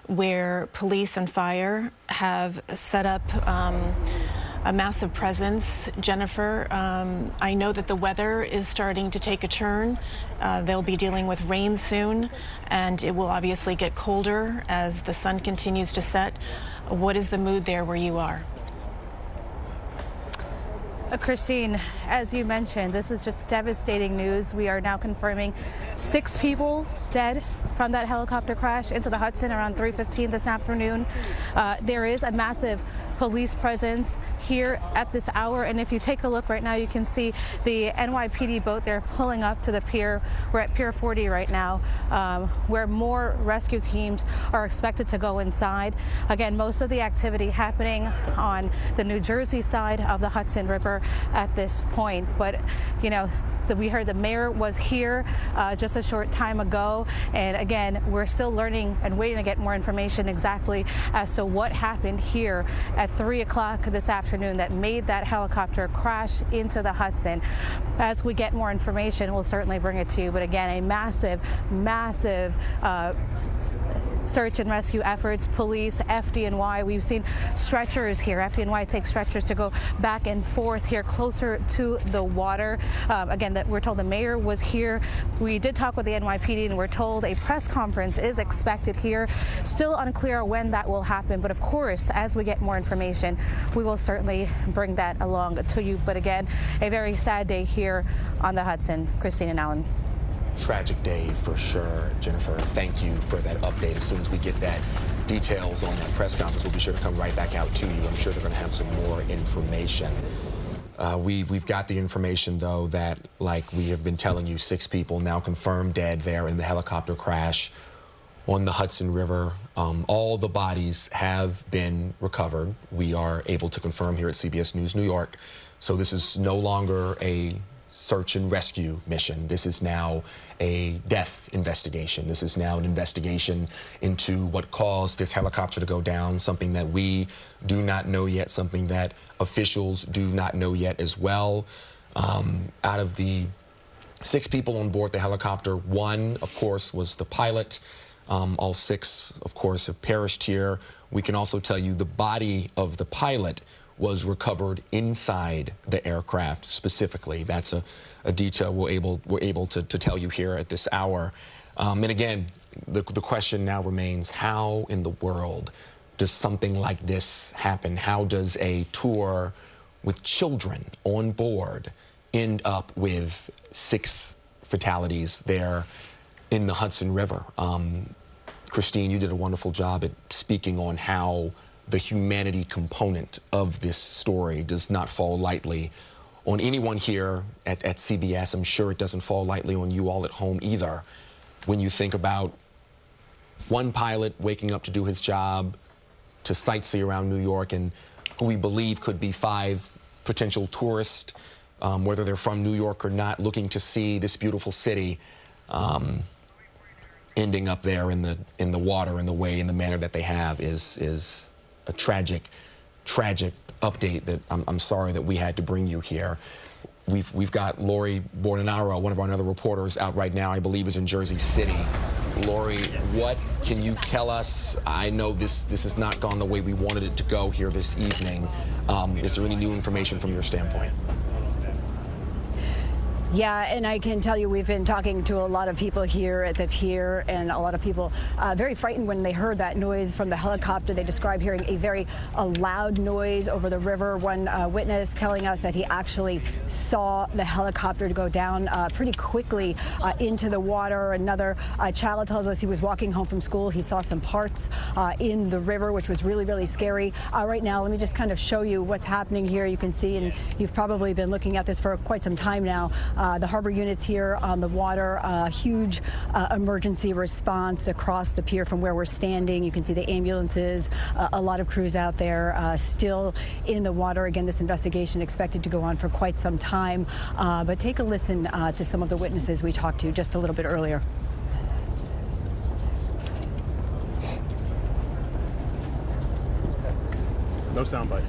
where police and fire have set up a massive presence. Jennifer, I know that the weather is starting to take a turn. They'll be dealing with rain soon, and it will obviously get colder as the sun continues to set. What is the mood there where you are? Christine, as you mentioned, this is just devastating news. We are now confirming 6 people dead from that helicopter crash into the Hudson around 3:15 this afternoon. There is a massive police presence here at this hour, and if you take a look right now, you can see the NYPD boat there pulling up to the pier. We're at Pier 40 right now, where more rescue teams are expected to go inside. Again, most of the activity happening on the New Jersey side of the Hudson River at this point, but you know, we heard the mayor was here just a short time ago, and again, we're still learning and waiting to get more information exactly as to what happened here at 3 o'clock this afternoon that made that helicopter crash into the Hudson. As we get more information, we'll certainly bring it to you, but again, a massive search and rescue efforts. Police, FDNY, we've seen stretchers here. FDNY takes stretchers to go back and forth here closer to the water. Again, that we're told the mayor was here. We did talk with the NYPD, and we're told a press conference is expected here. Still unclear when that will happen, but of course, as we get more information, we will certainly bring that along to you. But again, a very sad day here on the Hudson. Christine and Alan. Tragic day for sure, Jennifer. Thank you for that update. As soon as we get that details on that press conference, we'll be sure to come right back out to you. I'm sure they're going to have some more information. We've got the information, though, that, like we have been telling you, 6 people now confirmed dead there in the helicopter crash on the Hudson River. All the bodies have been recovered. We are able to confirm here at CBS News New York. So this is no longer a search and rescue mission. This is now a death investigation. This is now an investigation into what caused this helicopter to go down, something that we do not know yet, something that officials do not know yet as well. Out of the 6 people on board the helicopter, 1, of course, was the pilot. All 6, of course, have perished here. We can also tell you the body of the pilot was recovered inside the aircraft specifically. That's a detail we're able to tell you here at this hour. And again, the question now remains, how in the world does something like this happen? How does a tour with children on board end up with 6 fatalities there in the Hudson River? Christine, you did a wonderful job at speaking on how the humanity component of this story does not fall lightly on anyone here at CBS. I'm sure it doesn't fall lightly on you all at home either. When you think about one pilot waking up to do his job, to sightsee around New York, and who we believe could be 5 potential tourists, whether they're from New York or not, looking to see this beautiful city, ending up there in the water in the way, in the manner that they have is a tragic update that I'm sorry that we had to bring you here. We've got Lori Bordenaro, one of our other reporters, out right now, I believe is in Jersey City. Lori, what can you tell us? I know this has not gone the way we wanted it to go here this evening. Is there any new information from your standpoint? Yeah, and I can tell you we've been talking to a lot of people here at the pier, and a lot of people very frightened when they heard that noise from the helicopter. They described hearing a loud noise over the river. One witness telling us that he actually saw the helicopter go down pretty quickly into the water. Another child tells us he was walking home from school. He saw some parts in the river, which was really, really scary. Right now, let me just kind of show you what's happening here. You can see, and you've probably been looking at this for quite some time now, the harbor units here on the water, huge emergency response across the pier from where we're standing. You can see the ambulances, a lot of crews out there still in the water. Again, this investigation expected to go on for quite some time, but take a listen to some of the witnesses we talked to just a little bit earlier. No soundbite.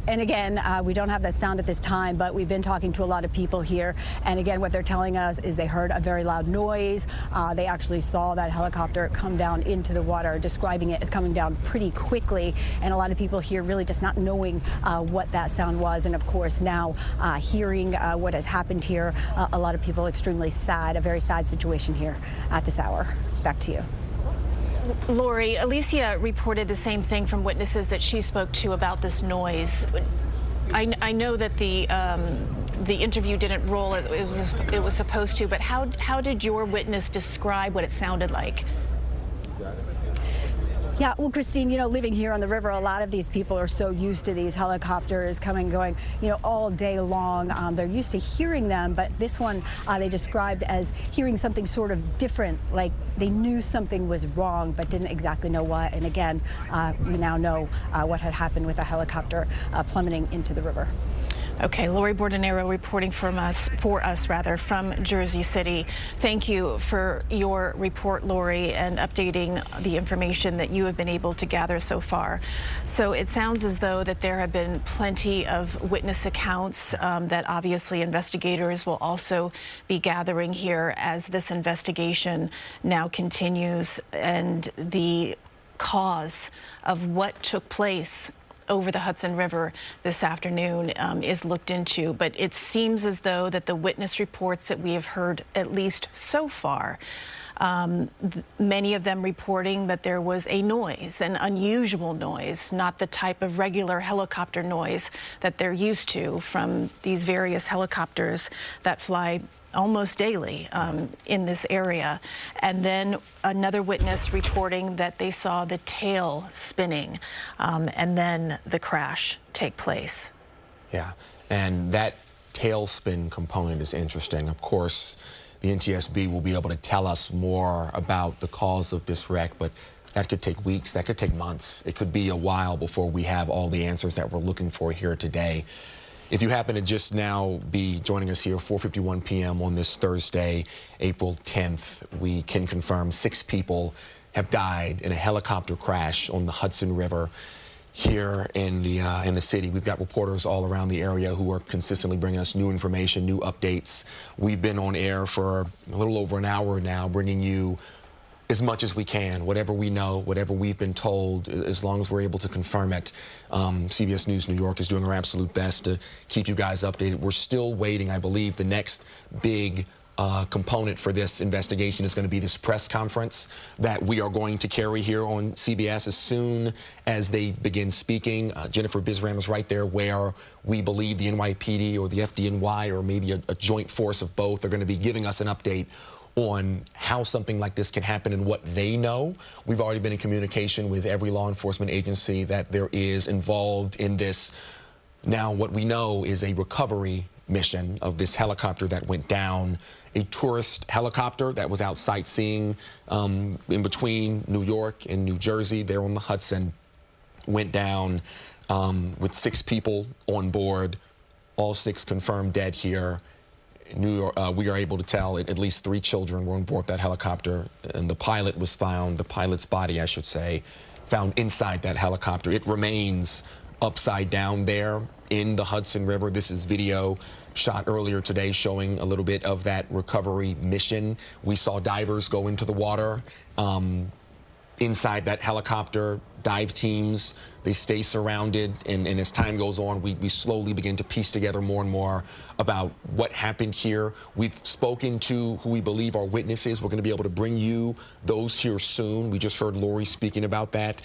And again, we don't have that sound at this time, but we've been talking to a lot of people here. And again, what they're telling us is they heard a very loud noise. They actually saw that helicopter come down into the water, describing it as coming down pretty quickly. And a lot of people here really just not knowing what that sound was. And of course, now hearing what has happened here, a lot of people extremely sad, a very sad situation here at this hour. Back to you. Lori, Alicia reported the same thing from witnesses that she spoke to about this noise. I know that the interview didn't roll as it was supposed to, but how did your witness describe what it sounded like? Yeah, well, Christine, you know, living here on the river, a lot of these people are so used to these helicopters coming, going, you know, all day long. They're used to hearing them, but this one they described as hearing something sort of different, like they knew something was wrong, but didn't exactly know what. And again, we now know what had happened with the helicopter plummeting into the river. Okay, Lori Bordenero reporting for us from Jersey City. Thank you for your report, Lori, and updating the information that you have been able to gather so far. So it sounds as though that there have been plenty of witness accounts that obviously investigators will also be gathering here as this investigation now continues, and the cause of what took place over the Hudson River this afternoon is looked into. But it seems as though that the witness reports that we have heard, at least so far, many of them reporting that there was a noise, an unusual noise, not the type of regular helicopter noise that they're used to from these various helicopters that fly almost daily in this area. And then another witness reporting that they saw the tail spinning and then the crash take place. Yeah, and that tailspin component is interesting. Of course, the NTSB will be able to tell us more about the cause of this wreck, but that could take weeks, that could take months. It could be a while before we have all the answers that we're looking for here today. If you happen to just now be joining us here, 4:51 p.m. on this Thursday, April 10th, we can confirm 6 people have died in a helicopter crash on the Hudson River here in the city. We've got reporters all around the area who are consistently bringing us new information, new updates. We've been on air for a little over an hour now, bringing you as much as we can, whatever we know, whatever we've been told, as long as we're able to confirm it. CBS News New York is doing our absolute best to keep you guys updated. We're still waiting. I believe the next big component for this investigation is going to be this press conference that we are going to carry here on CBS as soon as they begin speaking. Jennifer Bisram is right there, where we believe the NYPD or the FDNY or maybe a joint force of both are going to be giving us an update on how something like this can happen and what they know. We've already been in communication with every law enforcement agency that there is involved in this. Now, what we know is a recovery mission of this helicopter that went down, a tourist helicopter that was out sightseeing in between New York and New Jersey there on the Hudson, went down with 6 people on board, all 6 confirmed dead here. New York, we are able to tell at least 3 children were on board that helicopter, and the pilot was found, the pilot's body, I should say, found inside that helicopter. It remains upside down there in the Hudson River. This is video shot earlier today showing a little bit of that recovery mission. We saw divers go into the water inside that helicopter, dive teams, they stay surrounded, and as time goes on, we slowly begin to piece together more and more about what happened here. We've spoken to who we believe are witnesses. We're going to be able to bring you those here soon. We just heard Lori speaking about that.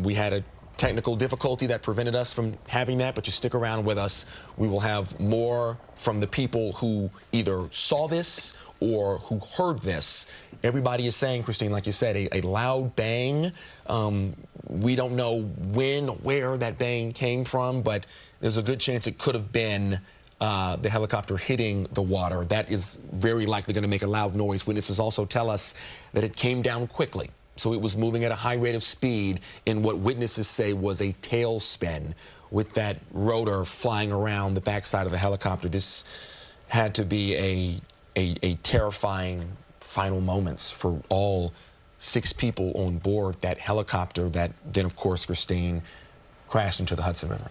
We had a technical difficulty that prevented us from having that, but you stick around with us. We will have more from the people who either saw this or who heard this. Everybody is saying, Christine, like you said, a loud bang. We don't know when, where that bang came from, but there's a good chance it could have been the helicopter hitting the water. That is very likely going to make a loud noise. Witnesses also tell us that it came down quickly. So it was moving at a high rate of speed in what witnesses say was a tailspin with that rotor flying around the backside of the helicopter. This had to be a terrifying final moments for all 6 people on board that helicopter that then, of course, Christine, crashed into the Hudson River.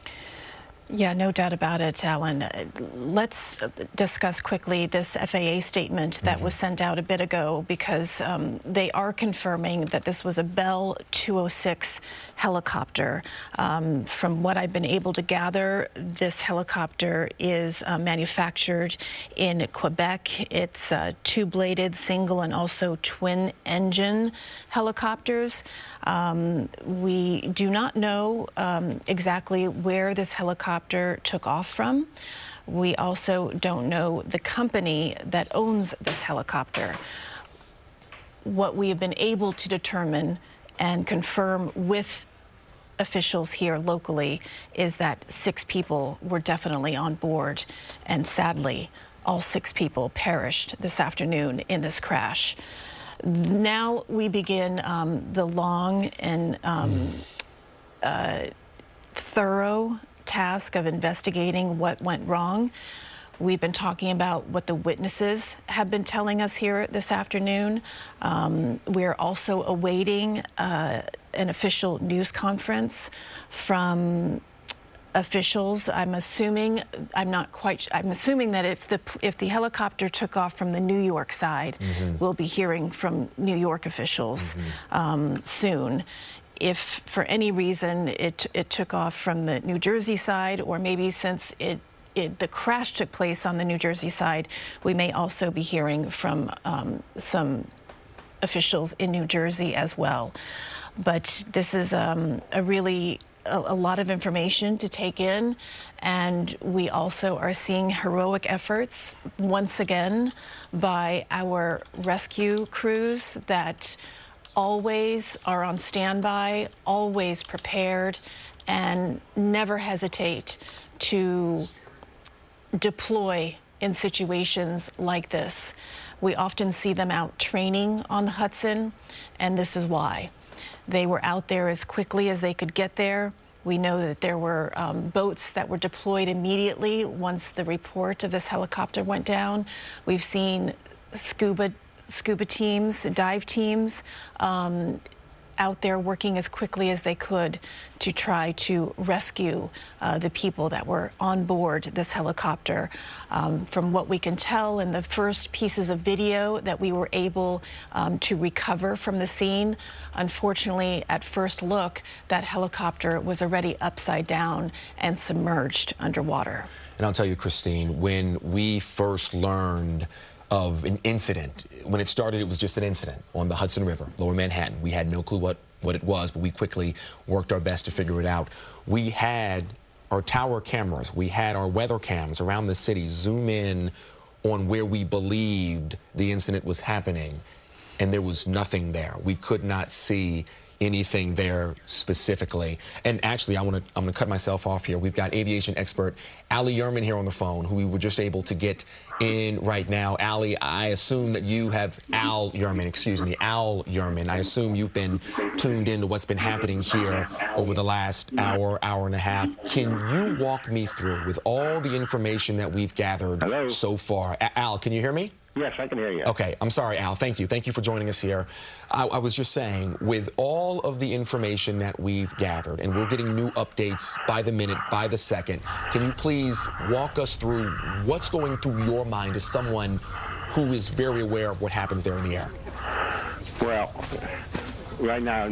Yeah, no doubt about it, Alan. Let's discuss quickly this FAA statement that was sent out a bit ago, because they are confirming that this was a Bell 206 helicopter. From what I've been able to gather, this helicopter is manufactured in Quebec. It's two-bladed, single, and also twin-engine helicopters. We do not know exactly where this helicopter took off from. We also don't know the company that owns this helicopter. What we have been able to determine and confirm with officials here locally is that 6 people were definitely on board, and sadly, all 6 people perished this afternoon in this crash. Now we begin the long and thorough task of investigating what went wrong. We've been talking about what the witnesses have been telling us here this afternoon. We're also awaiting an official news conference from officials. I'm assuming that if the helicopter took off from the New York side, we'll be hearing from New York officials soon. If for any reason it took off from the New Jersey side, or maybe since the crash took place on the New Jersey side, we may also be hearing from some officials in New Jersey as well. But this is a lot of information to take in, and we also are seeing heroic efforts once again by our rescue crews that always are on standby, always prepared, and never hesitate to deploy in situations like this. We often see them out training on the Hudson, and this is why. They were out there as quickly as they could get there. We know that there were boats that were deployed immediately once the report of this helicopter went down. We've seen scuba teams, dive teams out there working as quickly as they could to try to rescue the people that were on board this helicopter. From what we can tell in the first pieces of video that we were able to recover from the scene, unfortunately, at first look, that helicopter was already upside down and submerged underwater. And I'll tell you, Christine, when we first learned of an incident, when it started, it was just an incident on the Hudson River, Lower Manhattan. We had no clue what it was, but we quickly worked our best to figure it out. We had our tower cameras, we had our weather cams around the city zoom in on where we believed the incident was happening, and there was nothing there. We could not see anything there specifically. And actually, I'm gonna cut myself off here. We've got aviation expert Allie Yerman here on the phone, who we were just able to get in right now. Allie, I assume that you have Al Yerman. I assume you've been tuned into what's been happening here over the last hour and a half. Can you walk me through, with all the information that we've gathered so far? Al, can you hear me? Yes, I can hear you. Okay, I'm sorry, Al. Thank you. Thank you for joining us here. I was just saying, with all of the information that we've gathered, and we're getting new updates by the minute, by the second, can you please walk us through what's going through your mind as someone who is very aware of what happens there in the air? Well, right now,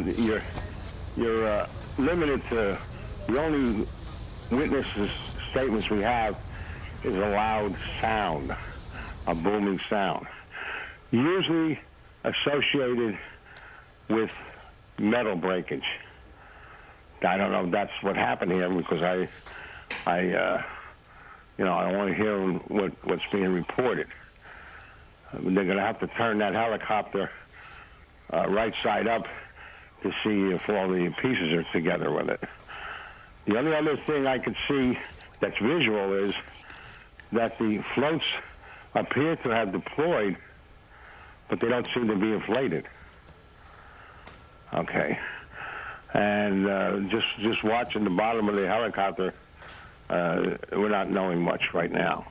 you're limited to the only witnesses' statements we have is a loud sound, a booming sound, usually associated with metal breakage. I don't know if that's what happened here because I don't want to hear what's being reported. They're going to have to turn that helicopter right side up to see if all the pieces are together with it. The only other thing I could see that's visual is that the floats appear to have deployed, but they don't seem to be inflated. Okay. And just watching the bottom of the helicopter, we're not knowing much right now.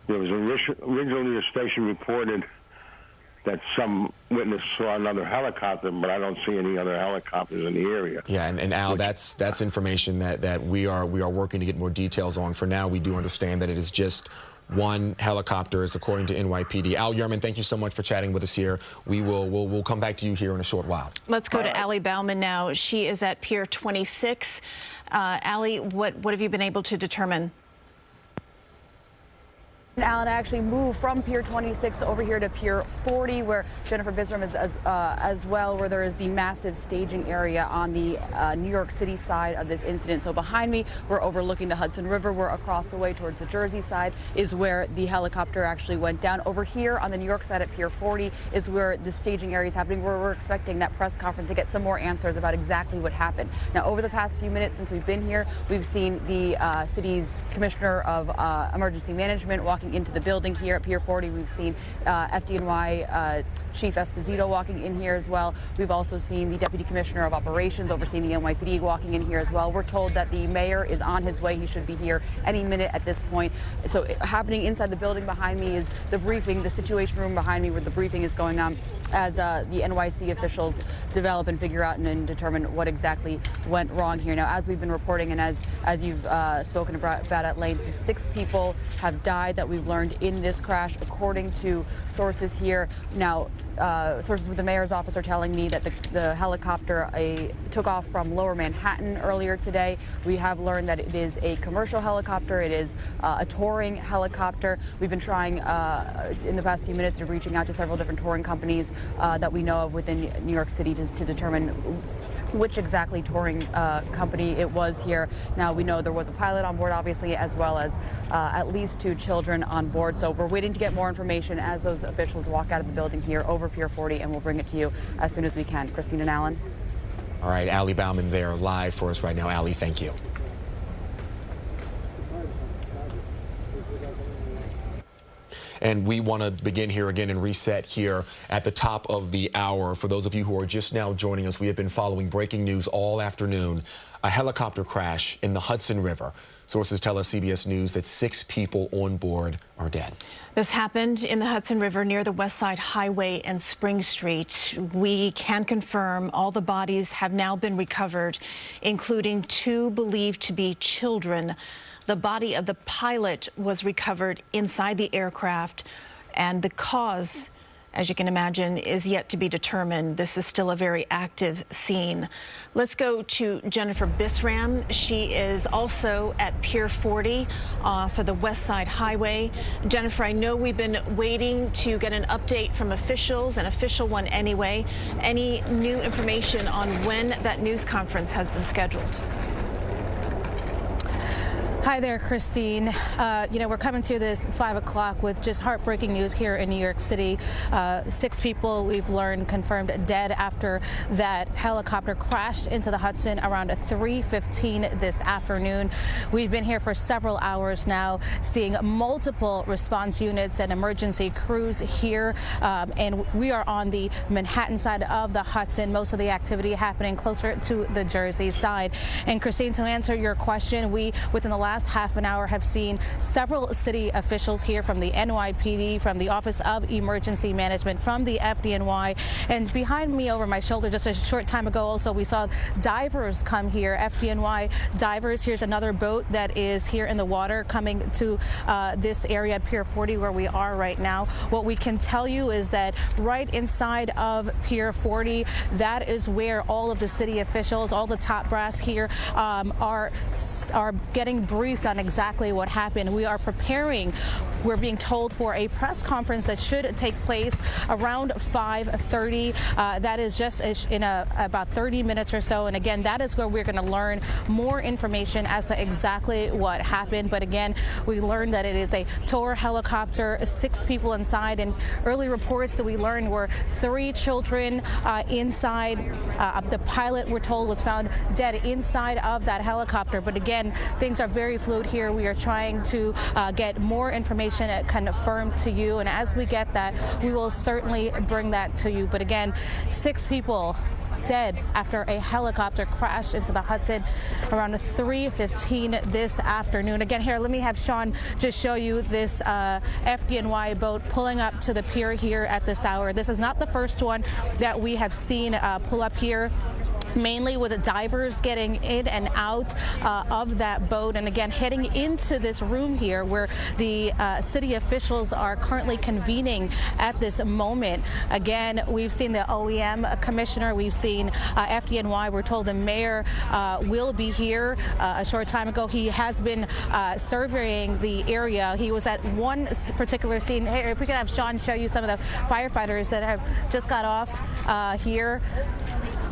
There was originally a station reported that some witness saw another helicopter, but I don't see any other helicopters in the area. Yeah, and Al, that's information that we are working to get more details on. For now, we do understand that it is just one helicopter, is according to NYPD. Al Yerman, thank you so much for chatting with us here. We'll come back to you here in a short while. Let's go to Allie Bauman now. She is at Pier 26. Allie, what have you been able to determine? Alan actually moved from Pier 26 over here to Pier 40, where Jennifer Bisram is as well, where there is the massive staging area on the New York City side of this incident. So behind me, we're overlooking the Hudson River. We're across the way towards the Jersey side is where the helicopter actually went down. Over here on the New York side at Pier 40 is where the staging area is happening, where we're expecting that press conference to get some more answers about exactly what happened. Now, over the past few minutes since we've been here, we've seen the city's Commissioner of Emergency Management walking into the building here at Pier 40. We've seen FDNY Chief Esposito walking in here as well. We've also seen the Deputy Commissioner of Operations overseeing the NYPD walking in here as well. We're told that the mayor is on his way. He should be here any minute at this point. So happening inside the building behind me is the briefing, the Situation Room behind me where the briefing is going on as the NYC officials develop and figure out and determine what exactly went wrong here. Now, as we've been reporting and as you've spoken about at length, 6 people have died that we've learned in this crash, according to sources here. Now, sources with the mayor's office are telling me that the helicopter took off from Lower Manhattan earlier today. We have learned that it is a commercial helicopter. It is a touring helicopter. We've been trying in the past few minutes to reaching out to several different touring companies that we know of within New York City to determine which exactly touring company it was here. Now, we know there was a pilot on board, obviously, as well as at least 2 children on board. So we're waiting to get more information as those officials walk out of the building here over Pier 40, and we'll bring it to you as soon as we can. Christine and Alan. All right, Allie Bauman there live for us right now. Allie, thank you. And we want to begin here again and reset here at the top of the hour. For those of you who are just now joining us, we have been following breaking news all afternoon. A helicopter crash in the Hudson River. Sources tell us CBS News that 6 people on board are dead. This happened in the Hudson River near the West Side Highway and Spring Street. We can confirm all the bodies have now been recovered, including 2 believed to be children. The body of the pilot was recovered inside the aircraft, and the cause, as you can imagine, is yet to be determined. This is still a very active scene. Let's go to Jennifer Bisram. She is also at Pier 40 for the West Side Highway. Jennifer, I know we've been waiting to get an update from officials, an official one anyway. Any new information on when that news conference has been scheduled? Hi there, Christine. We're coming to this 5 o'clock with just heartbreaking news here in New York City. 6 people we've learned confirmed dead after that helicopter crashed into the Hudson around 3:15 this afternoon. We've been here for several hours now, seeing multiple response units and emergency crews here, and we are on the Manhattan side of the Hudson. Most of the activity happening closer to the Jersey side. And Christine, to answer your question, within the last last half an hour have seen several city officials here from the NYPD, from the Office of Emergency Management, from the FDNY. And behind me over my shoulder just a short time ago also we saw divers come here, FDNY divers. Here's another boat that is here in the water coming to this area at Pier 40 where we are right now. What we can tell you is that right inside of Pier 40, that is where all of the city officials, all the top brass here are getting briefed on exactly what happened. We are preparing, we're being told, for a press conference that should take place around 5:30. That is just in about 30 minutes or so. And again, that is where we're going to learn more information as to exactly what happened. But again, we learned that it is a tow helicopter, 6 people inside, and early reports that we learned were 3 children inside. The pilot, we're told, was found dead inside of that helicopter. But again, things are very fluid here. We are trying to get more information confirmed to you, and as we get that, we will certainly bring that to you. But again, 6 people dead after a helicopter crashed into the Hudson around 3:15 this afternoon. Again, here, let me have Sean just show you this FDNY boat pulling up to the pier here at this hour. This is not the first one that we have seen pull up here, mainly with the divers getting in and out of that boat, and again heading into this room here where the city officials are currently convening at this moment. Again, we've seen the OEM commissioner, we've seen FDNY. We're told the mayor will be here a short time ago. He has been surveying the area. He was at one particular scene. Hey, if we could have Sean show you some of the firefighters that have just got off here.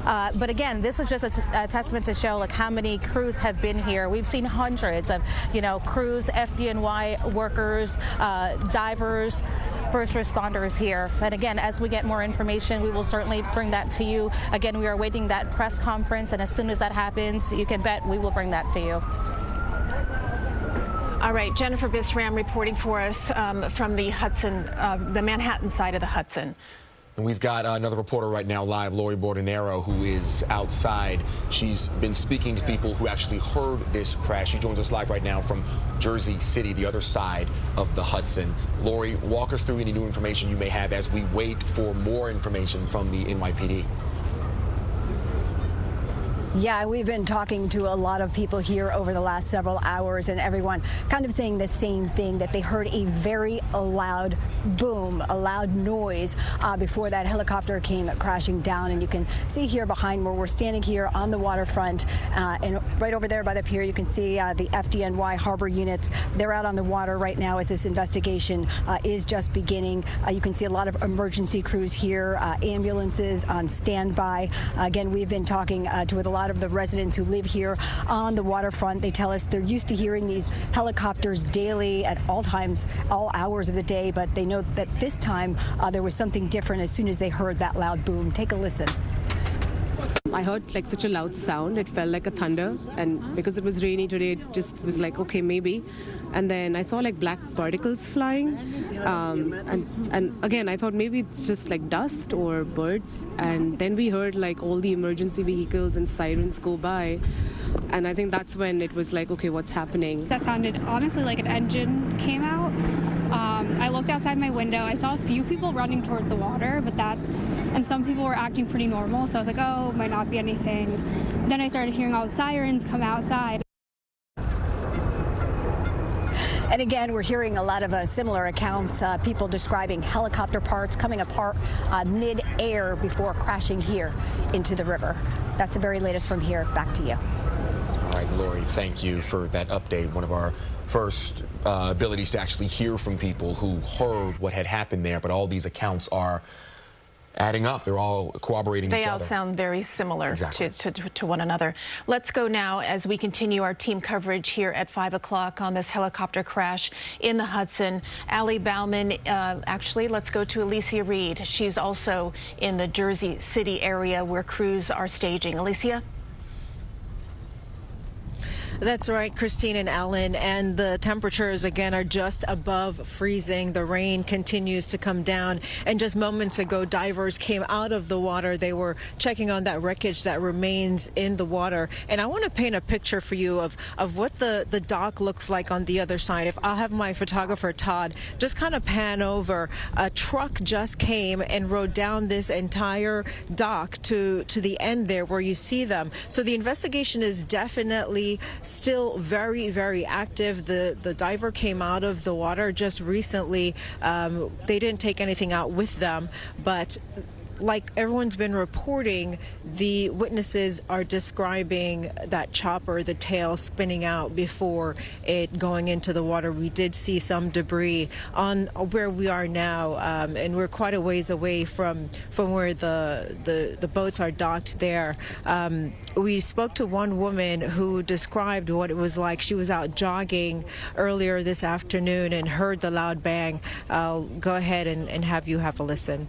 But again, this is just a testament to show like how many crews have been here. We've seen hundreds of, crews, FDNY workers, divers, first responders here. And again, as we get more information, we will certainly bring that to you. Again, we are awaiting that press conference, and as soon as that happens, you can bet we will bring that to you. All right, Jennifer Bisram reporting for us from the Hudson, the Manhattan side of the Hudson. And we've got another reporter right now live, Lori Bordenero, who is outside. She's been speaking to people who actually heard this crash. She joins us live right now from Jersey City, the other side of the Hudson. Lori, walk us through any new information you may have as we wait for more information from the NYPD. Yeah, we've been talking to a lot of people here over the last several hours, and everyone kind of saying the same thing, that they heard a very loud boom, a loud noise before that helicopter came crashing down. And you can see here behind where we're standing here on the waterfront, and right over there by the pier, you can see the FDNY harbor units. They're out on the water right now as this investigation is just beginning. You can see a lot of emergency crews here, ambulances on standby. Again, we've been talking with a lot of the residents who live here on the waterfront. They tell us they're used to hearing these helicopters daily at all times, all hours of the day, but they know that this time there was something different as soon as they heard that loud boom. Take a listen. I heard like such a loud sound. It felt like a thunder, and because it was rainy today, it just was like, okay, maybe. And then I saw like black particles flying, and again I thought maybe it's just like dust or birds. And then we heard like all the emergency vehicles and sirens go by, and I think that's when it was like, okay, what's happening? That sounded honestly like an engine came out. I looked outside my window. I saw a few people running towards the water, and some people were acting pretty normal. So I was like, oh, might not be anything. Then I started hearing all the sirens come outside. And again, we're hearing a lot of similar accounts, people describing helicopter parts coming apart mid-air before crashing here into the river. That's the very latest from here. Back to you. All right, Lori, thank you for that update. One of our first abilities to actually hear from people who heard what had happened there, but all these accounts are adding up. They're all corroborating each other. They all sound very similar to one another. Let's go now as we continue our team coverage here at 5 o'clock on this helicopter crash in the Hudson. Allie Bauman, actually, let's go to Alicia Reed. She's also in the Jersey City area where crews are staging. Alicia? That's right, Christine and Alan, and the temperatures again are just above freezing. The rain continues to come down, and just moments ago divers came out of the water. They were checking on that wreckage that remains in the water, and I want to paint a picture for you of what the dock looks like on the other side. If I'll have my photographer Todd just kind of pan over, a truck just came and rode down this entire dock to the end there where you see them. So the investigation is definitely still very, very active. The diver came out of the water just recently. They didn't take anything out with them, but like everyone's been reporting, the witnesses are describing that chopper, the tail spinning out before it going into the water. We did see some debris on where we are now, and we're quite a ways away from where the boats are docked there. We spoke to one woman who described what it was like. She was out jogging earlier this afternoon and heard the loud bang. I'll go ahead and have you have a listen.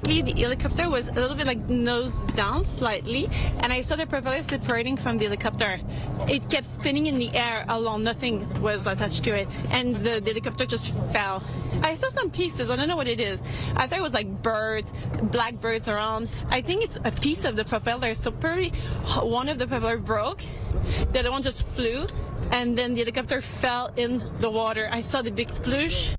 The helicopter was a little bit like nose down slightly, and I saw the propeller separating from the helicopter. It kept spinning in the air alone, nothing was attached to it, and the helicopter just fell. I saw some pieces, I don't know what it is. I thought it was like birds, black birds around. I think it's a piece of the propeller, so probably one of the propeller broke, the other one just flew, and then the helicopter fell in the water. I saw the big sploosh.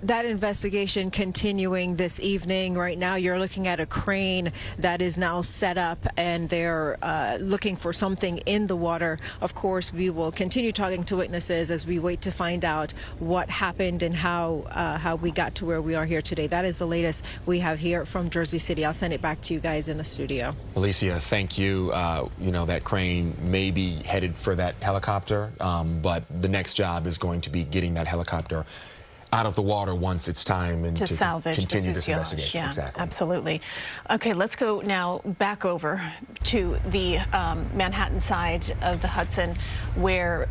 That investigation continuing this evening. Right now you're looking at a crane that is now set up, and they're looking for something in the water. Of course, we will continue talking to witnesses as we wait to find out what happened and how we got to where we are here today. That is the latest we have here from Jersey City. I'll send it back to you guys in the studio. Alicia, thank you. You know, that crane may be headed for that helicopter, but the next job is going to be getting that helicopter out of the water once it's time and to salvage continue this investigation. Yeah, exactly. Absolutely. Okay, let's go now back over to the Manhattan side of the Hudson, where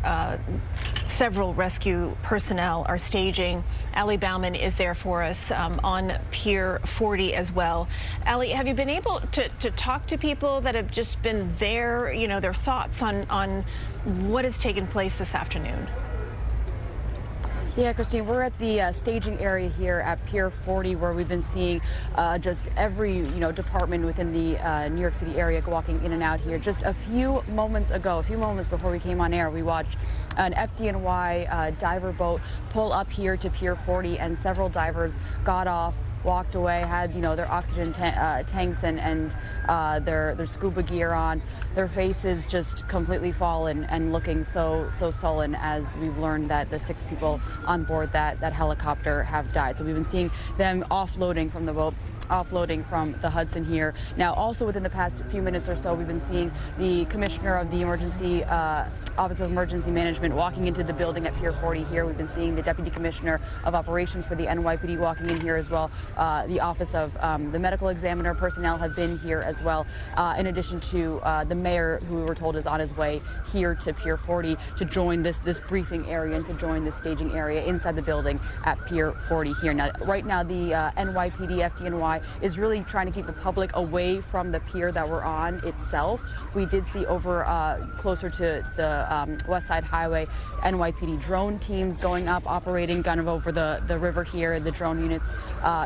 several rescue personnel are staging. Allie Bauman is there for us on Pier 40 as well. Allie, have you been able to talk to people that have just been there, you know, their thoughts on what has taken place this afternoon? Yeah, Christine, we're at the staging area here at Pier 40, where we've been seeing just every, department within the New York City area walking in and out here. Just a few moments before we came on air, we watched an FDNY diver boat pull up here to Pier 40, and several divers got off, walked away, had their oxygen tanks and their scuba gear on, their faces just completely fallen and looking so sullen, as we've learned that the 6 people on board that helicopter have died. So we've been seeing them offloading from the boat, offloading from the Hudson here. Now, also within the past few minutes or so, we've been seeing the commissioner of the Office of Emergency Management walking into the building at Pier 40 here. We've been seeing the deputy commissioner of operations for the NYPD walking in here as well. The office of the medical examiner personnel have been here as well, in addition to the mayor, who we were told is on his way here to Pier 40 to join this briefing area and to join this staging area inside the building at Pier 40 here. Now, right now, the NYPD, FDNY, is really trying to keep the public away from the pier that we're on itself. We did see over closer to the West Side Highway, NYPD drone teams going up, operating kind of over the river here, the drone units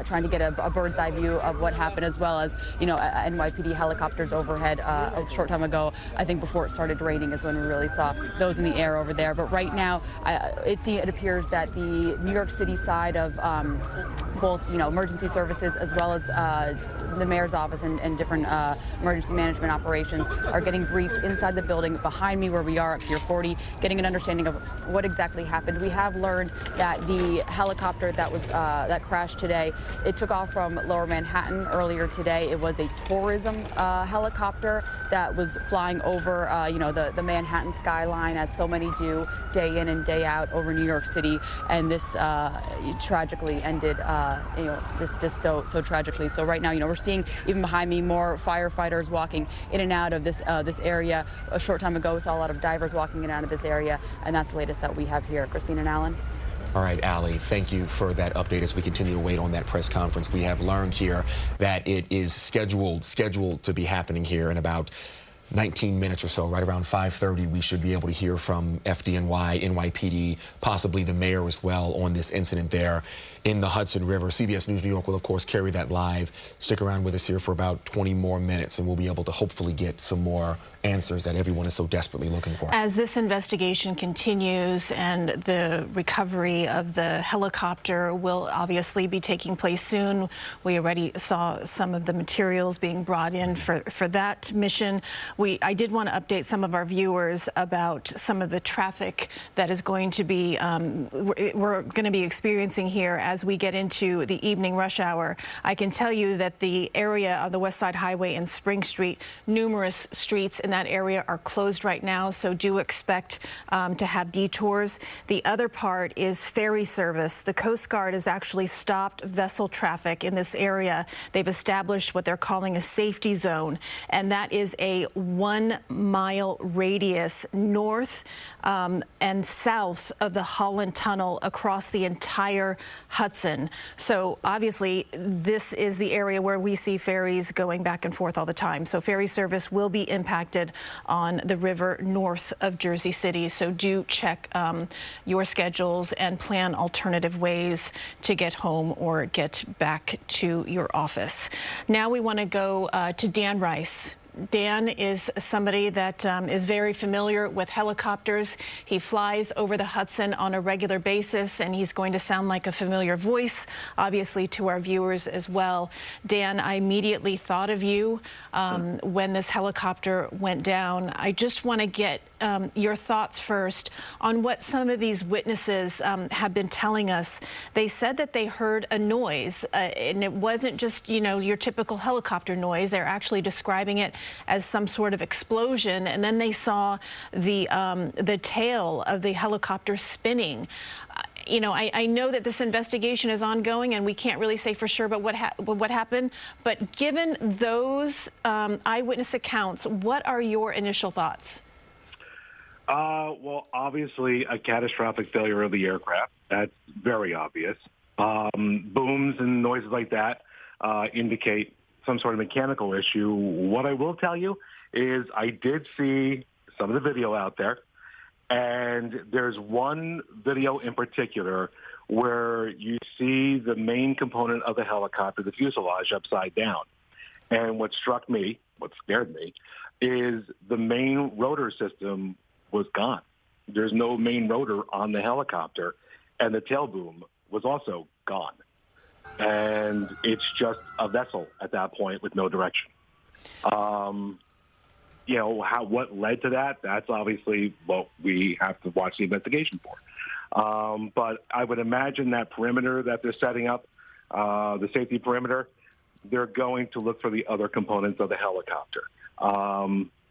trying to get a bird's eye view of what happened, as well as, NYPD helicopters overhead a short time ago. I think before it started raining is when we really saw those in the air over there. But right now, it appears that the New York City side of both, emergency services as well as the mayor's office and different emergency management operations are getting briefed inside the building behind me, where we are at Pier 40, getting an understanding of what exactly happened. We have learned that the helicopter that crashed today, it took off from Lower Manhattan earlier today. It was a tourism helicopter that was flying over the Manhattan skyline, as so many do day in and day out over New York City, and this tragically ended just so tragically. So right now, we're seeing, even behind me, more firefighters walking in and out of this area. A short time ago, we saw a lot of divers walking in and out of this area, and that's the latest that we have here. Christine and Alan. All right, Allie, thank you for that update as we continue to wait on that press conference. We have learned here that it is scheduled to be happening here in about 19 minutes or so, right around 5:30, we should be able to hear from FDNY, NYPD, possibly the mayor as well on this incident there in the Hudson River. CBS News New York will, of course, carry that live. Stick around with us here for about 20 more minutes, and we'll be able to hopefully get some more answers that everyone is so desperately looking for. As this investigation continues and the recovery of the helicopter will obviously be taking place soon, we already saw some of the materials being brought in for that mission. I did want to update some of our viewers about some of the traffic that is going to be, we're going to be experiencing here as we get into the evening rush hour. I can tell you that the area of the West Side Highway and Spring Street, numerous streets in that area are closed right now, so do expect to have detours. The other part is ferry service. The Coast Guard has actually stopped vessel traffic in this area. They've established what they're calling a safety zone, and that is a 1-mile radius north and south of the Holland Tunnel across the entire Hudson. So obviously this is the area where we see ferries going back and forth all the time. So ferry service will be impacted on the river north of Jersey City. So do check your schedules and plan alternative ways to get home or get back to your office. Now we want to go to Dan Rice. Dan is somebody that is very familiar with helicopters. He flies over the Hudson on a regular basis, and he's going to sound like a familiar voice, obviously, to our viewers as well. Dan, I immediately thought of you when this helicopter went down. I just want to get your thoughts first on what some of these witnesses have been telling us. They said that they heard a noise, and it wasn't just, you know, your typical helicopter noise. They're actually describing it as some sort of explosion, and then they saw the tail of the helicopter spinning. You know, I know that this investigation is ongoing, and we can't really say for sure about what happened. But given those eyewitness accounts, what are your initial thoughts? Well, obviously, a catastrophic failure of the aircraft. That's very obvious. Booms and noises like that indicate some sort of mechanical issue. What I will tell you is I did see some of the video out there, and there's one video in particular where you see the main component of the helicopter, the fuselage, upside down. And what struck me, what scared me, is the main rotor system was gone. There's no main rotor on the helicopter, and the tail boom was also gone. And it's just a vessel at that point with no direction. You know, what led to that? That's obviously what we have to watch the investigation for. But I would imagine that perimeter that they're setting up, the safety perimeter, they're going to look for the other components of the helicopter.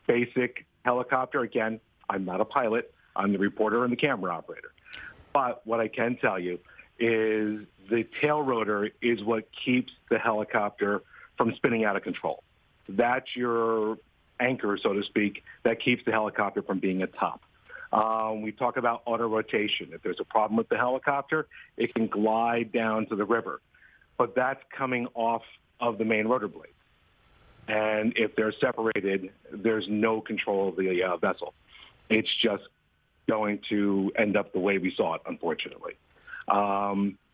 Basic helicopter, again, I'm not a pilot. I'm the reporter and the camera operator. But what I can tell you is the tail rotor is what keeps the helicopter from spinning out of control. That's your anchor, so to speak, that keeps the helicopter from being atop. We talk about auto rotation. If there's a problem with the helicopter, it can glide down to the river. But that's coming off of the main rotor blade. And if they're separated, there's no control of the vessel. It's just going to end up the way we saw it, unfortunately.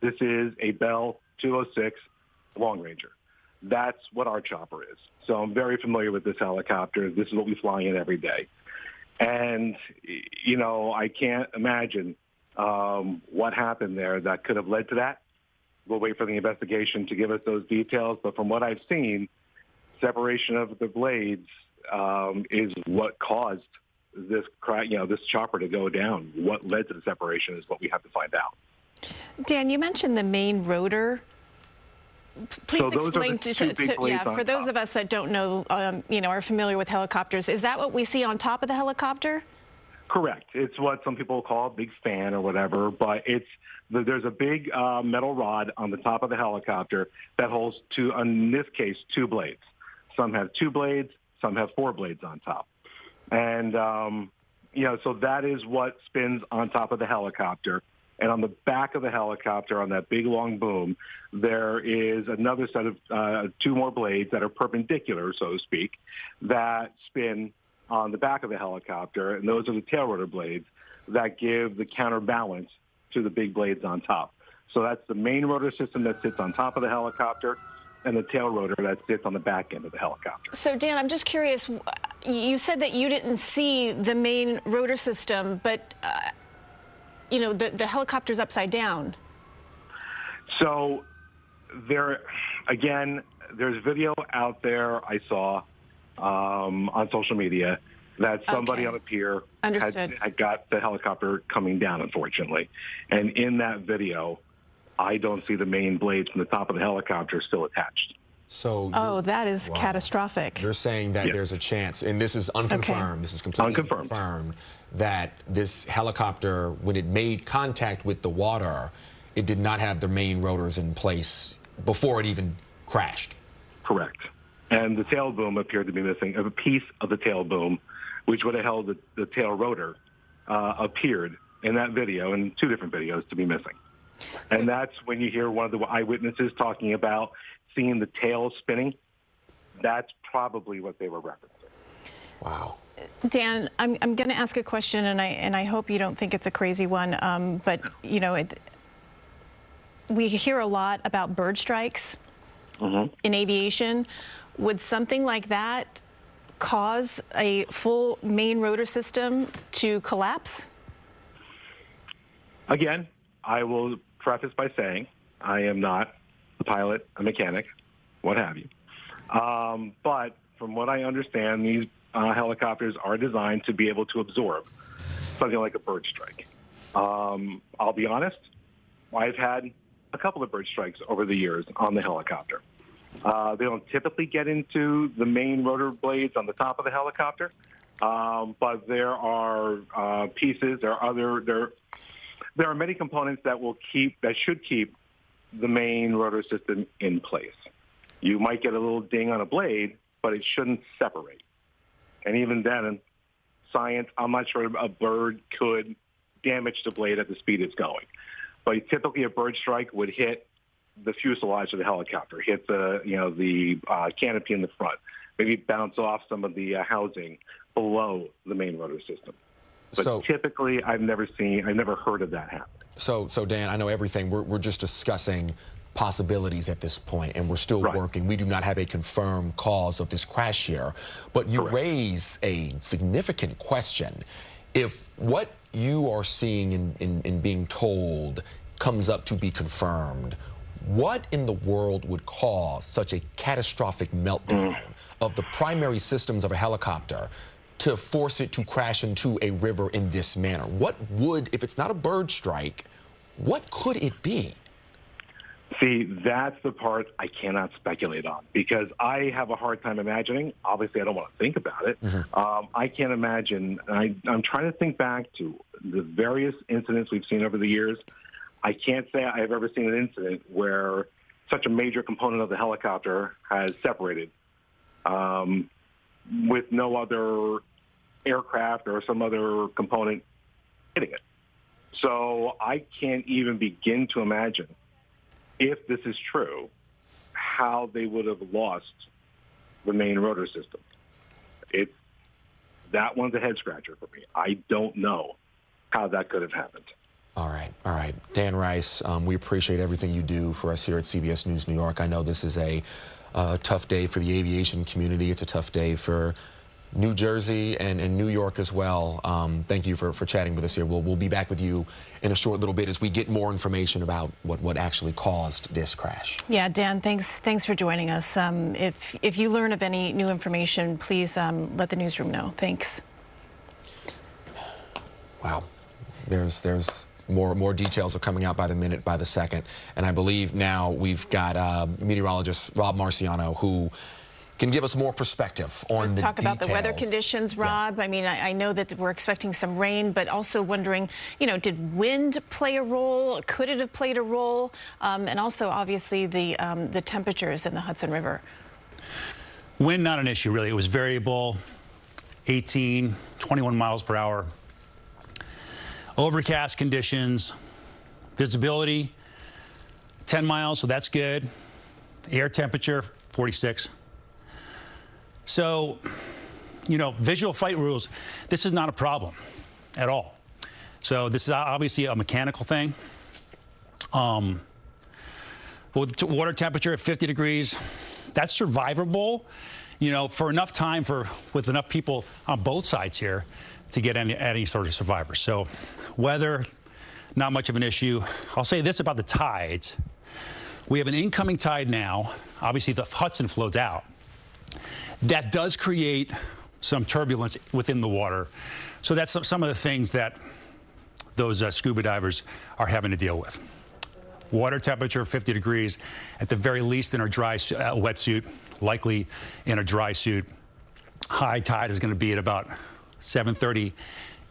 This is a Bell 206 Long Ranger. That's what our chopper is. So I'm very familiar with this helicopter. This is what we fly in every day. And, you know, I can't imagine what happened there that could have led to that. We'll wait for the investigation to give us those details. But from what I've seen, separation of the blades is what caused this chopper to go down. What led to the separation is what we have to find out. Dan, you mentioned the main rotor. Please explain for those of us that don't know, are familiar with helicopters. Is that what we see on top of the helicopter? Correct. It's what some people call a big fan or whatever, but there's a big metal rod on the top of the helicopter that holds in this case, two blades. Some have two blades, some have four blades on top. And, so that is what spins on top of the helicopter. And on the back of the helicopter, on that big long boom, there is another set of two more blades that are perpendicular, so to speak, that spin on the back of the helicopter, and those are the tail rotor blades that give the counterbalance to the big blades on top. So that's the main rotor system that sits on top of the helicopter and the tail rotor that sits on the back end of the helicopter. So, Dan, I'm just curious. You said that you didn't see the main rotor system, but, you know, the helicopter's upside down. So there, again, there's video out there I saw on social media that somebody on a pier had got the helicopter coming down, unfortunately. And in that video, I don't see the main blades from the top of the helicopter still attached. So that is catastrophic. You're saying that there's a chance, and this is unconfirmed, this is completely unconfirmed, that this helicopter, when it made contact with the water, it did not have the main rotors in place before it even crashed. Correct. And the tail boom appeared to be missing. A piece of the tail boom, which would have held the tail rotor, appeared in that video, in 2 different videos, to be missing. And that's when you hear one of the eyewitnesses talking about seeing the tail spinning. That's probably what they were referencing. Wow. Dan, I'm going to ask a question, and I hope you don't think it's a crazy one, but, you know, we hear a lot about bird strikes in aviation. Would something like that cause a full main rotor system to collapse? Again, I will preface by saying I am not a pilot, a mechanic, what have you. But from what I understand, these helicopters are designed to be able to absorb something like a bird strike. I'll be honest, I've had a couple of bird strikes over the years on the helicopter. They don't typically get into the main rotor blades on the top of the helicopter, but there are pieces, there are many components that should keep the main rotor system in place. You might get a little ding on a blade, but it shouldn't separate. And even then, in science, I'm not sure a bird could damage the blade at the speed it's going. But typically a bird strike would hit the fuselage of the helicopter, hit the canopy in the front, maybe bounce off some of the housing below the main rotor system. But typically, I've never heard of that happen. So Dan, I know everything. We're just discussing possibilities at this point, and we're still working. We do not have a confirmed cause of this crash here, but you raise a significant question. If what you are seeing and being told comes up to be confirmed, what in the world would cause such a catastrophic meltdown of the primary systems of a helicopter to force it to crash into a river in this manner? What would, if it's not a bird strike, what could it be? See, that's the part I cannot speculate on, because I have a hard time imagining. Obviously, I don't want to think about it. I can't imagine. I'm trying to think back to the various incidents we've seen over the years. I can't say I've ever seen an incident where such a major component of the helicopter has separated with no other aircraft or some other component hitting it. So I can't even begin to imagine, if this is true, how they would have lost the main rotor system. That one's a head scratcher for me. I don't know how that could have happened. All right. Dan Rice, we appreciate everything you do for us here at CBS News New York. I know this is a tough day for the aviation community. It's a tough day for New Jersey and New York as well. Thank you for chatting with us here. We'll be back with you in a short little bit as we get more information about what actually caused this crash. Yeah, Dan, thanks for joining us. If you learn of any new information, please let the newsroom know. Thanks. Wow. There's more details are coming out by the minute, by the second. And I believe now we've got meteorologist Rob Marciano, who can give us more perspective on the talk details. about the weather conditions, Rob. I mean, I know that we're expecting some rain, but also wondering, did wind play a role? Could it have played a role? And also, obviously, the temperatures in the Hudson River. Wind, not an issue, really. It was variable, 18, 21 miles per hour. Overcast conditions, visibility, 10 miles, so that's good. Air temperature, 46. So you know, visual flight rules, this is not a problem at all. So this is obviously a mechanical thing. With water temperature at 50 degrees, that's survivable, you know, for enough time with enough people on both sides here to get any sort of survivors. So weather, not much of an issue. I'll say this about the tides. We have an incoming tide now. Obviously, the Hudson flows out. That does create some turbulence within the water. So that's some of the things that those scuba divers are having to deal with. Water temperature 50 degrees, at the very least in our dry wetsuit, likely in a dry suit. High tide is going to be at about 7:30,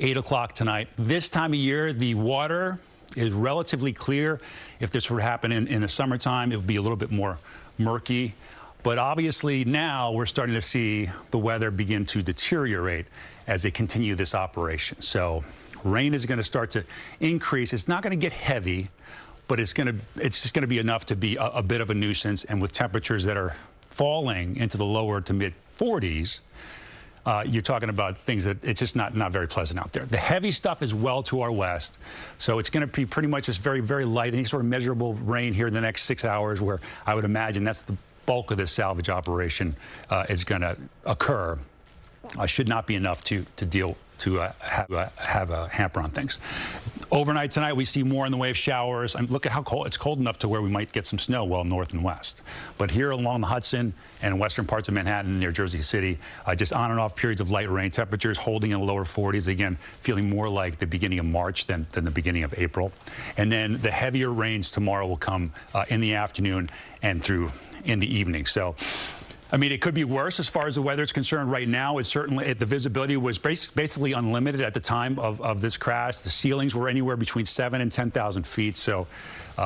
8 o'clock tonight. This time of year, the water is relatively clear. If this were to happen in the summertime, it would be a little bit more murky. But obviously now we're starting to see the weather begin to deteriorate as they continue this operation. So rain is going to start to increase. It's not going to get heavy, but it's just going to be enough to be a bit of a nuisance. And with temperatures that are falling into the lower to mid 40s, you're talking about things that it's just not very pleasant out there. The heavy stuff is well to our west, so it's going to be pretty much just very, very light. Any sort of measurable rain here in the next 6 hours, where I would imagine that's the bulk of this salvage operation is going to occur, should not be enough to have a hamper on things. Overnight tonight, we see more in the way of showers. And look at how cold. It's cold enough to where we might get some snow well north and west. But here along the Hudson and western parts of Manhattan near Jersey City, just on and off periods of light rain. Temperatures holding in the lower 40s. Again, feeling more like the beginning of March than the beginning of April. And then the heavier rains tomorrow will come in the afternoon and through in the evening. So, I mean, it could be worse as far as the weather is concerned. Right now, it's certainly the visibility was basically unlimited at the time of this crash. The ceilings were anywhere between 7,000 and 10,000 feet. So,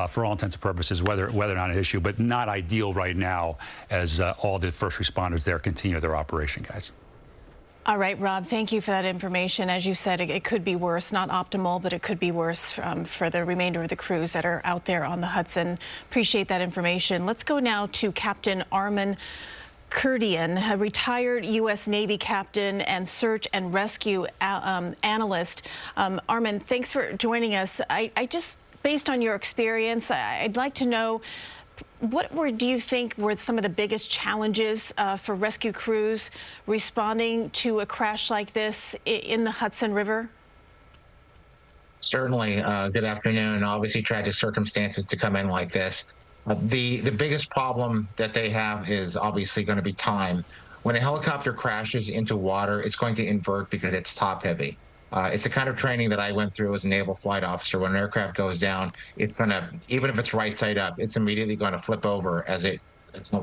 for all intents and purposes, weather not an issue, but not ideal right now as all the first responders there continue their operation, guys. All right, Rob, thank you for that information. As you said, it could be worse, not optimal, but it could be worse for the remainder of the crews that are out there on the Hudson. Appreciate that information. Let's go now to Captain Armin Kurdian, a retired U.S. Navy captain and search and rescue analyst. Armin, thanks for joining us. I just, based on your experience, I'd like to know, do you think were some of the biggest challenges for rescue crews responding to a crash like this in the Hudson River? Certainly. Good afternoon. Obviously, tragic circumstances to come in like this. The biggest problem that they have is obviously going to be time. When a helicopter crashes into water, it's going to invert because it's top heavy. It's the kind of training that I went through as a naval flight officer. When an aircraft goes down, it's going to, even if it's right side up, it's immediately going to flip over as it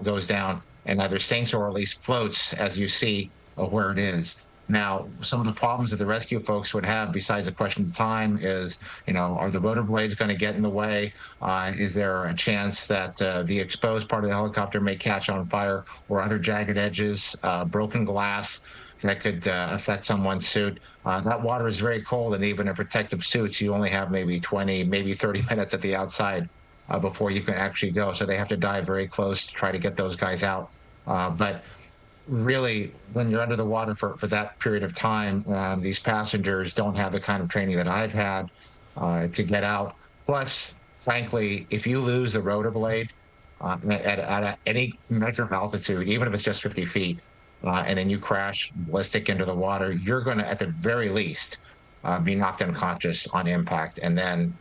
goes down and either sinks or at least floats as you see where it is. Now, some of the problems that the rescue folks would have, besides the question of time, is, you know, are the rotor blades going to get in the way? Is there a chance that the exposed part of the helicopter may catch on fire, or other jagged edges, broken glass that could affect someone's suit? That water is very cold, and even in protective suits, you only have maybe 20, maybe 30 minutes at the outside before you can actually go. So they have to dive very close to try to get those guys out. But really, when you're under the water for that period of time, these passengers don't have the kind of training that I've had to get out. Plus, frankly, if you lose the rotor blade at any measure of altitude, even if it's just 50 feet, and then you crash ballistic into the water, you're going to, at the very least, be knocked unconscious on impact. And then,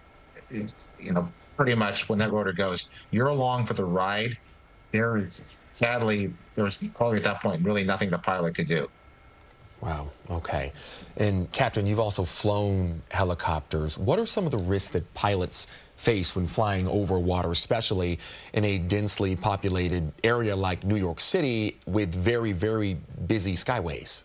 you know, pretty much when that rotor goes, you're along for the ride. Sadly, there was probably at that point really nothing the pilot could do. Wow. Okay. And Captain, you've also flown helicopters. What are some of the risks that pilots face when flying over water, especially in a densely populated area like New York City with very, very busy skyways?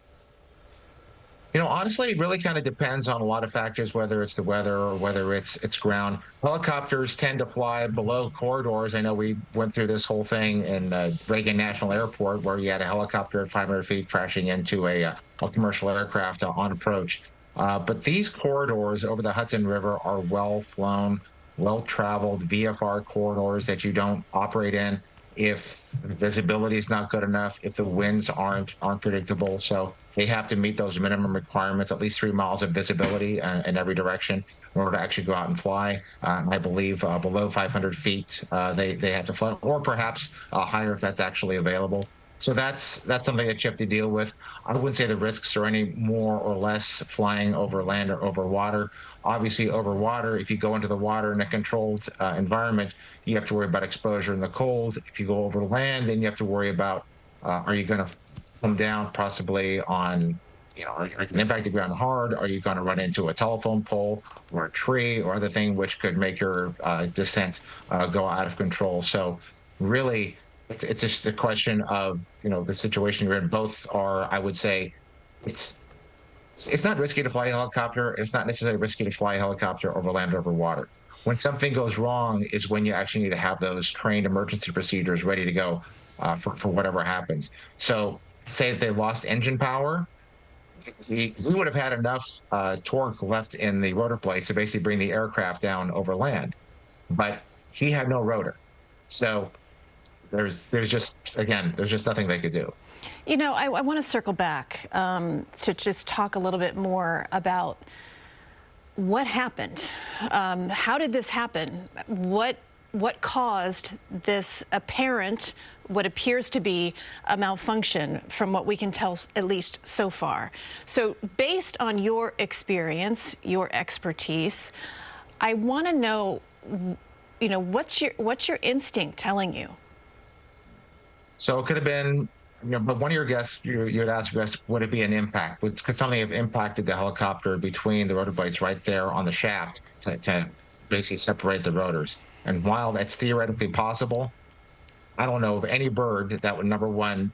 You know, honestly, it really kind of depends on a lot of factors, whether it's the weather or whether it's ground. Helicopters tend to fly below corridors. I know we went through this whole thing in Reagan National Airport, where you had a helicopter at 500 feet crashing into a commercial aircraft on approach. But these corridors over the Hudson River are well-flown, well-traveled VFR corridors that you don't operate in if visibility is not good enough, if the winds aren't predictable. So they have to meet those minimum requirements, at least 3 miles of visibility in every direction in order to actually go out and fly. I believe below 500 feet, they have to fly, or perhaps higher if that's actually available. So that's something that you have to deal with. I wouldn't say the risks are any more or less flying over land or over water. Obviously, over water, if you go into the water in a controlled environment, you have to worry about exposure in the cold. If you go over land, then you have to worry about are you going to come down possibly on, are you going to impact the ground hard? Are you going to run into a telephone pole or a tree or other thing which could make your descent go out of control? So really, it's just a question of, the situation you're in. Both are, I would say, it's not risky to fly a helicopter. It's not necessarily risky to fly a helicopter over land or over water. When something goes wrong is when you actually need to have those trained emergency procedures ready to go for whatever happens. So say if they lost engine power, we would have had enough torque left in the rotor blades to basically bring the aircraft down over land. But he had no rotor. So there's just nothing they could do. I want to circle back to just talk a little bit more about what happened. How did this happen? What caused this apparent, what appears to be a malfunction from what we can tell, at least so far? So based on your experience, your expertise, I want to know, what's your instinct telling you? So it could have been, but one of your guests, you had asked your guest, would it be an impact? Could something have impacted the helicopter between the rotor blades right there on the shaft to basically separate the rotors? And while that's theoretically possible, I don't know of any bird that would, number one,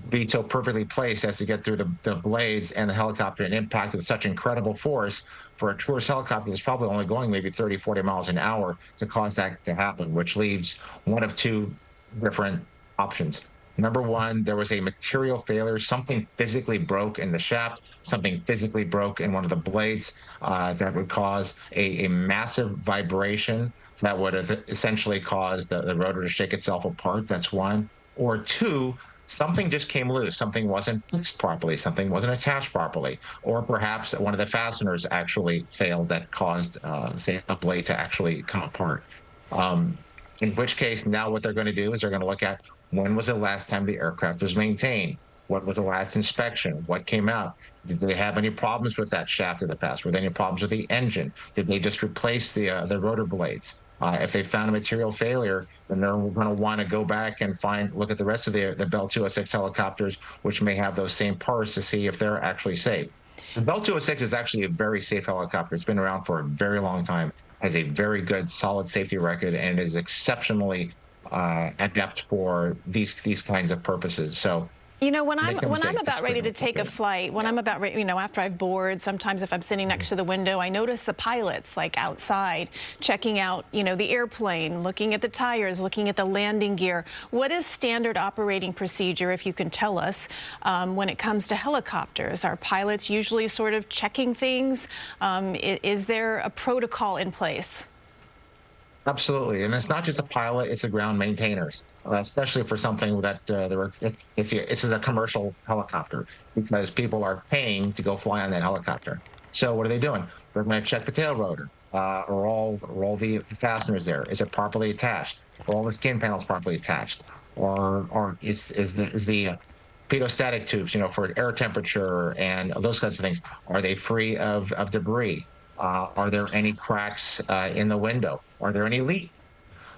be so perfectly placed as to get through the blades and the helicopter and impact with such incredible force for a tourist helicopter that's probably only going maybe 30, 40 miles an hour to cause that to happen, which leaves one of two different options. Number one, there was a material failure. Something physically broke in the shaft, something physically broke in one of the blades that would cause a massive vibration that would have essentially caused the rotor to shake itself apart. That's one. Or two, something just came loose. Something wasn't fixed properly. Something wasn't attached properly. Or perhaps one of the fasteners actually failed that caused, say, a blade to actually come apart. In which case, now what they're going to do is they're going to look at when was the last time the aircraft was maintained? What was the last inspection? What came out? Did they have any problems with that shaft in the past? Were there any problems with the engine? Did they just replace the rotor blades? If they found a material failure, then they're going to want to go back and look at the rest of the Bell 206 helicopters, which may have those same parts, to see if they're actually safe. The Bell 206 is actually a very safe helicopter. It's been around for a very long time, has a very good, solid safety record, and is exceptionally adept for these kinds of purposes. So, when I'm about ready to take a flight, when I'm about ready, after I've boarded, sometimes if I'm sitting next to the window, I notice the pilots outside checking out, the airplane, looking at the tires, looking at the landing gear. What is standard operating procedure, if you can tell us, when it comes to helicopters? Are pilots usually sort of checking things? Is there a protocol in place? Absolutely, and it's not just the pilot; it's the ground maintainers, especially for something that this is a commercial helicopter, because people are paying to go fly on that helicopter. So what are they doing? They're going to check the tail rotor. Are all the fasteners there? Is it properly attached? Are all the skin panels properly attached? Or is the pedostatic tubes, for air temperature and those kinds of things, are they free of debris? Are there any cracks in the window? Are there any leaks?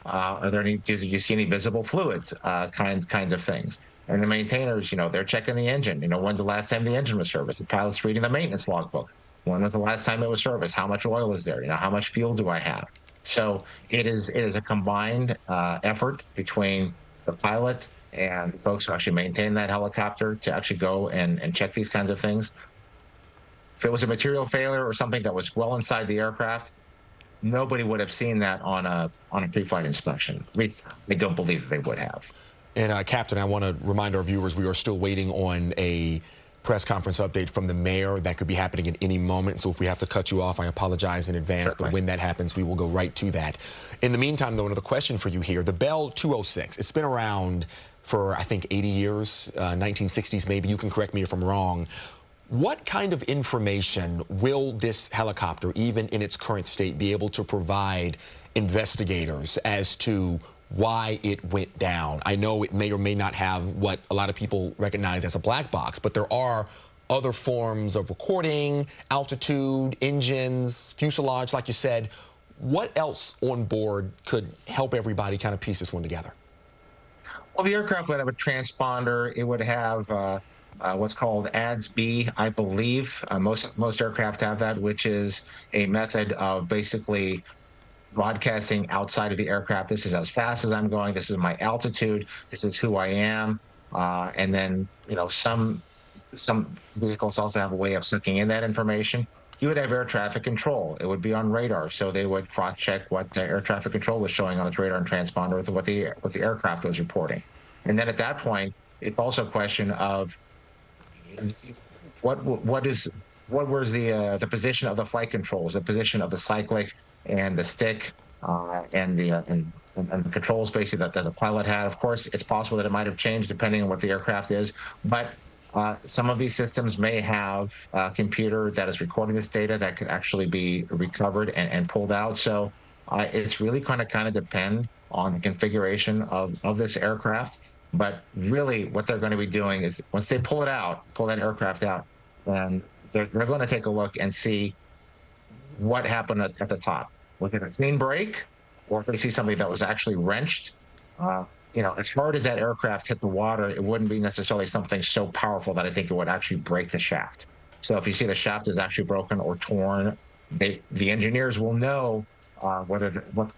Do you see any visible fluids? Kinds of things. And the maintainers, they're checking the engine. When's the last time the engine was serviced? The pilot's reading the maintenance logbook. When was the last time it was serviced? How much oil is there? How much fuel do I have? So it is a combined effort between the pilot and the folks who actually maintain that helicopter to actually go and check these kinds of things. If it was a material failure or something that was well inside the aircraft, nobody would have seen that on a pre-flight inspection. I don't believe that they would have. And Captain, I want to remind our viewers we are still waiting on a press conference update from the mayor. That could be happening at any moment. So if we have to cut you off, I apologize in advance. Certainly. But when that happens, we will go right to that. In the meantime, though, another question for you here. The Bell 206, it's been around for, I think, 80 years, 1960s maybe. You can correct me if I'm wrong. What kind of information will this helicopter, even in its current state, be able to provide investigators as to why it went down? I know it may or may not have what a lot of people recognize as a black box, but there are other forms of recording, altitude, engines, fuselage, like you said. What else on board could help everybody kind of piece this one together? Well, the aircraft would have a transponder. It would have what's called ADS-B, I believe. Most aircraft have that, which is a method of basically broadcasting outside of the aircraft. This is as fast as I'm going. This is my altitude. This is who I am. And then, you know, some vehicles also have a way of sucking in that information. You would have air traffic control. It would be on radar, so they would cross-check what the air traffic control was showing on its radar and transponder with what the aircraft was reporting. And then at that point, it's also a question of what was the position of the flight controls, the position of the cyclic and the stick and the controls basically that the pilot had. Of course, it's possible that it might have changed depending on what the aircraft is, but some of these systems may have a computer that is recording this data that could actually be recovered and pulled out. So it's really kind of depend on the configuration of this aircraft. But really what they're going to be doing is once they pull that aircraft out, then they're going to take a look and see what happened at the top. Look at a clean break, or if they see something that was actually wrenched. You know, as hard as that aircraft hit the water, it wouldn't be necessarily something so powerful that I think it would actually break the shaft. So if you see the shaft is actually broken or torn, the engineers will know what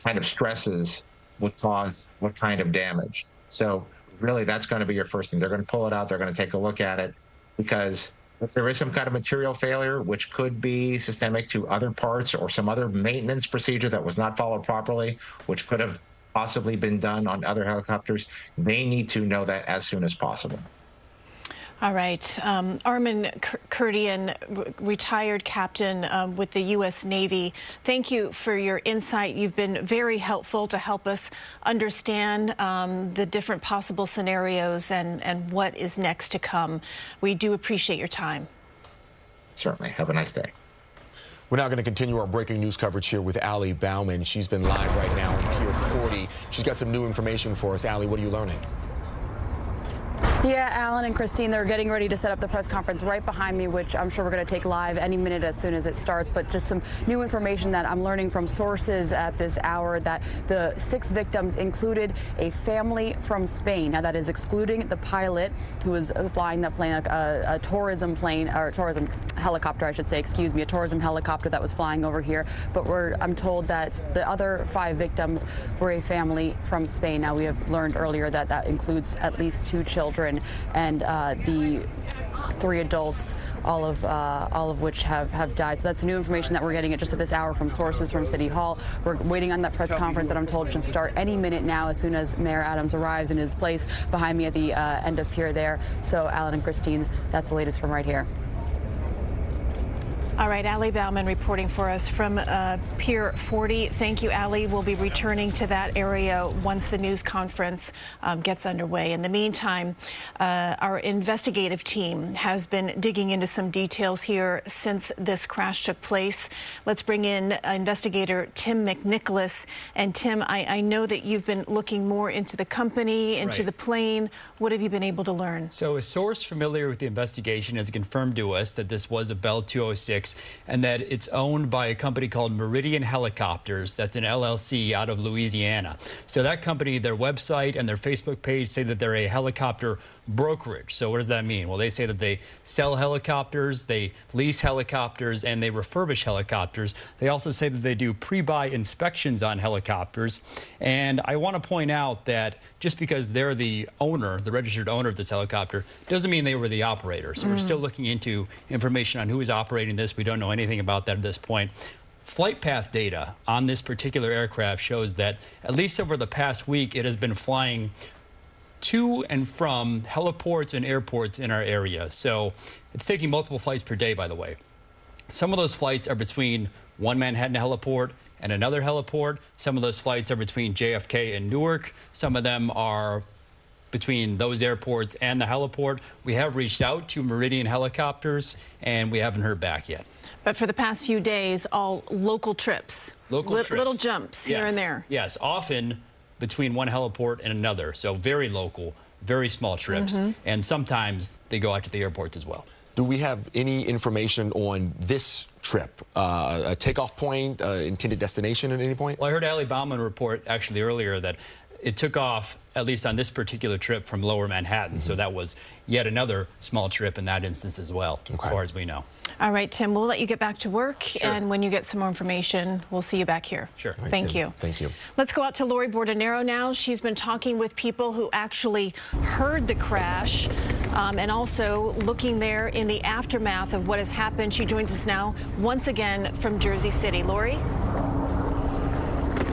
kind of stresses would cause what kind of damage. So really, that's going to be your first thing. They're going to pull it out. They're going to take a look at it, because if there is some kind of material failure, which could be systemic to other parts or some other maintenance procedure that was not followed properly, which could have possibly been done on other helicopters, they need to know that as soon as possible. All right. Armin Kurdian, retired captain with the U.S. Navy. Thank you for your insight. You've been very helpful to help us understand the different possible scenarios and what is next to come. We do appreciate your time. Certainly. Have a nice day. We're now going to continue our breaking news coverage here with Allie Bauman. She's been live right now on Pier 40. She's got some new information for us. Allie, what are you learning? Yeah, Alan and Christine, they're getting ready to set up the press conference right behind me, which I'm sure we're going to take live any minute as soon as it starts. But just some new information that I'm learning from sources at this hour, that the 6 victims included a family from Spain. Now, that is excluding the pilot who was flying that plane, a tourism plane, or tourism helicopter, I should say, excuse me, a tourism helicopter that was flying over here. But I'm told that the other 5 victims were a family from Spain. Now, we have learned earlier that that includes at least 2 children and the 3 adults, all of which have died. So that's new information that we're getting just at this hour from sources from City Hall. We're waiting on that press conference that I'm told should start any minute now as soon as Mayor Adams arrives in his place behind me at the end of pier there. So Alan and Christine, that's the latest from right here. All right, Allie Bauman reporting for us from Pier 40. Thank you, Allie. We'll be returning to that area once the news conference gets underway. In the meantime, our investigative team has been digging into some details here since this crash took place. Let's bring in investigator Tim McNicholas. And Tim, I know that you've been looking more into the company, into the plane. What have you been able to learn? So a source familiar with the investigation has confirmed to us that this was a Bell 206 and that it's owned by a company called Meridian Helicopters. That's an LLC out of Louisiana. So that company, their website and their Facebook page say that they're a helicopter brokerage. So what does that mean? Well, they say that they sell helicopters, they lease helicopters, and they refurbish helicopters. They also say that they do pre-buy inspections on helicopters. And I want to point out that just because they're the owner, the registered owner of this helicopter, doesn't mean they were the operator. So we're still looking into information on who is operating this. We don't know anything about that at this point. Flight path data on this particular aircraft shows that at least over the past week, it has been flying to and from heliports and airports in our area. So it's taking multiple flights per day, by the way. Some of those flights are between one Manhattan heliport and another heliport. Some of those flights are between JFK and Newark. Some of them are between those airports and the heliport. We have reached out to Meridian helicopters, and we haven't heard back yet. But for the past few days, all local trips. Trips. Little jumps here and there. Yes, often between one heliport and another. So very local, very small trips. And sometimes they go out to the airports as well. Do we have any information on this trip? A takeoff point, intended destination at any point? Well, I heard Ali Bauman report actually earlier that it took off, at least on this particular trip, from Lower Manhattan. So that was yet another small trip in that instance as well, as far as we know. All right, Tim, we'll let you get back to work. Sure. And when you get some more information, we'll see you back here. Sure. Right, Thank Tim. you. Thank you. Let's go out to Lori Bordenero now. She's been talking with people who actually heard the crash and also looking there in the aftermath of what has happened. She joins us now once again from Jersey City. Lori?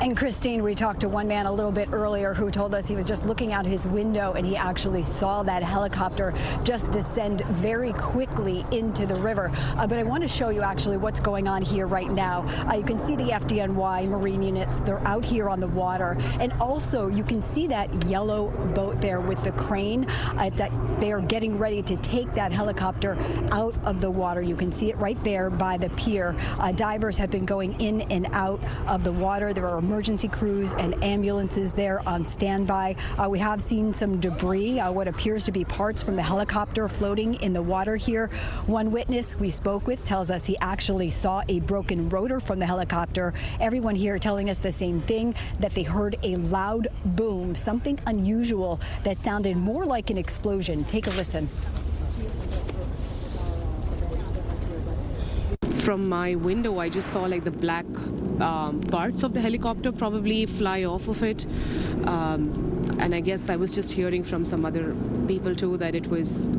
And Christine, we talked to one man a little bit earlier who told us he was just looking out his window and he actually saw that helicopter just descend very quickly into the river. But I want to show you actually what's going on here right now. You can see the FDNY Marine units. They're out here on the water. And also you can see that yellow boat there with the crane that they are getting ready to take that helicopter out of the water. You can see it right there by the pier. Divers have been going in and out of the water. There are emergency crews and ambulances there on standby. We have seen some debris, what appears to be parts from the helicopter floating in the water here. One witness we spoke with tells us he actually saw a broken rotor from the helicopter. Everyone here telling us the same thing, that they heard a loud boom, something unusual that sounded more like an explosion. Take a listen. From my window, I just saw like the black parts of the helicopter probably fly off of it. And I guess I was just hearing from some other people too that it was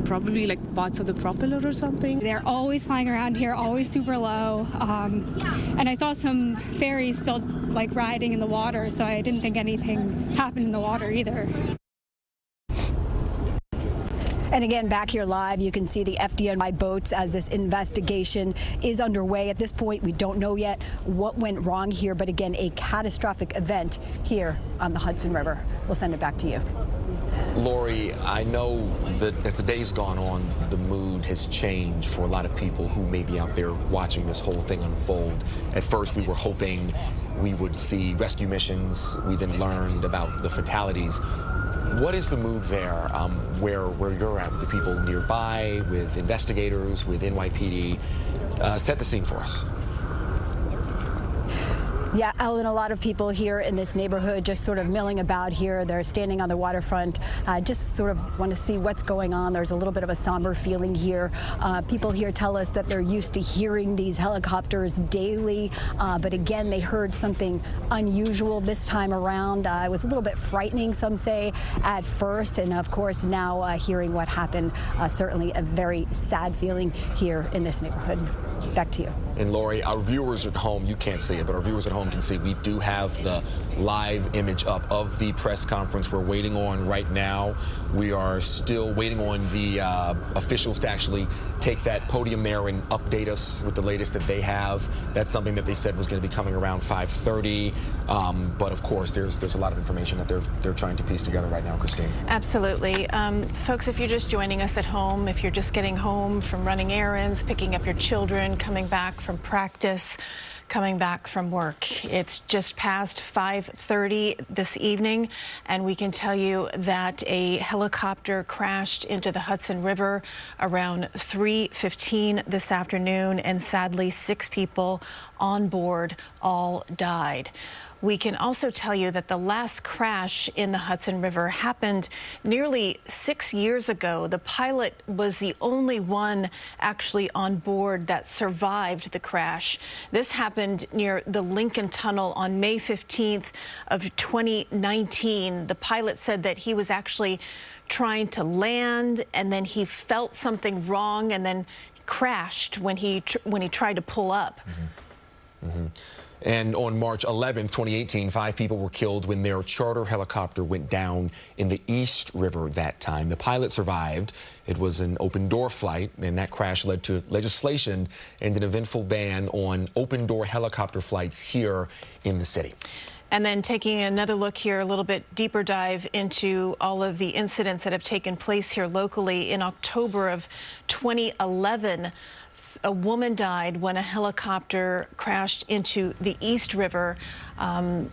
probably like parts of the propeller or something. They're always flying around here, always super low. And I saw some ferries still like riding in the water, so I didn't think anything happened in the water either. And again, back here live, you can see the FDNY boats as this investigation is underway. At this point, we don't know yet what went wrong here, but again, a catastrophic event here on the Hudson River. We'll send it back to you. Lori, I know that as the day's gone on, the mood has changed for a lot of people who may be out there watching this whole thing unfold. At first, we were hoping we would see rescue missions. We then learned about the fatalities. What is the mood there where you're at with the people nearby, with investigators, with NYPD? Set the scene for us. Yeah, Ellen, a lot of people here in this neighborhood just sort of milling about here. They're standing on the waterfront, just sort of want to see what's going on. There's a little bit of a somber feeling here. People here tell us that they're used to hearing these helicopters daily, but again, they heard something unusual this time around. It was a little bit frightening, some say, at first, and of course, now hearing what happened, certainly a very sad feeling here in this neighborhood. Back to you. And Lori, our viewers at home, you can't see it, but our viewers at home can see we do have the live image up of the press conference we're waiting on right now. We are still waiting on the officials to actually take that podium there and update us with the latest that they have. That's something that they said was going to be coming around 5:30. But of course, there's a lot of information that they're trying to piece together right now, Christine. Absolutely. Folks, if you're just joining us at home, if you're just getting home from running errands, picking up your children, coming back from practice, coming back from work. It's just past 5:30 this evening, and we can tell you that a helicopter crashed into the Hudson River around 3:15 this afternoon, and sadly, 6 people on board all died. We can also tell you that the last crash in the Hudson River happened nearly 6 years ago. The pilot was the only one actually on board that survived the crash. This happened near the Lincoln Tunnel on May 15th of 2019. The pilot said that he was actually trying to land, and then he felt something wrong and then crashed when he tried to pull up. And on March 11th, 2018, 5 people were killed when their charter helicopter went down in the East River that time. The pilot survived. It was an open-door flight, and that crash led to legislation and an eventful ban on open-door helicopter flights here in the city. And then taking another look here, a little bit deeper dive into all of the incidents that have taken place here locally. In October of 2011, a woman died when a helicopter crashed into the East River.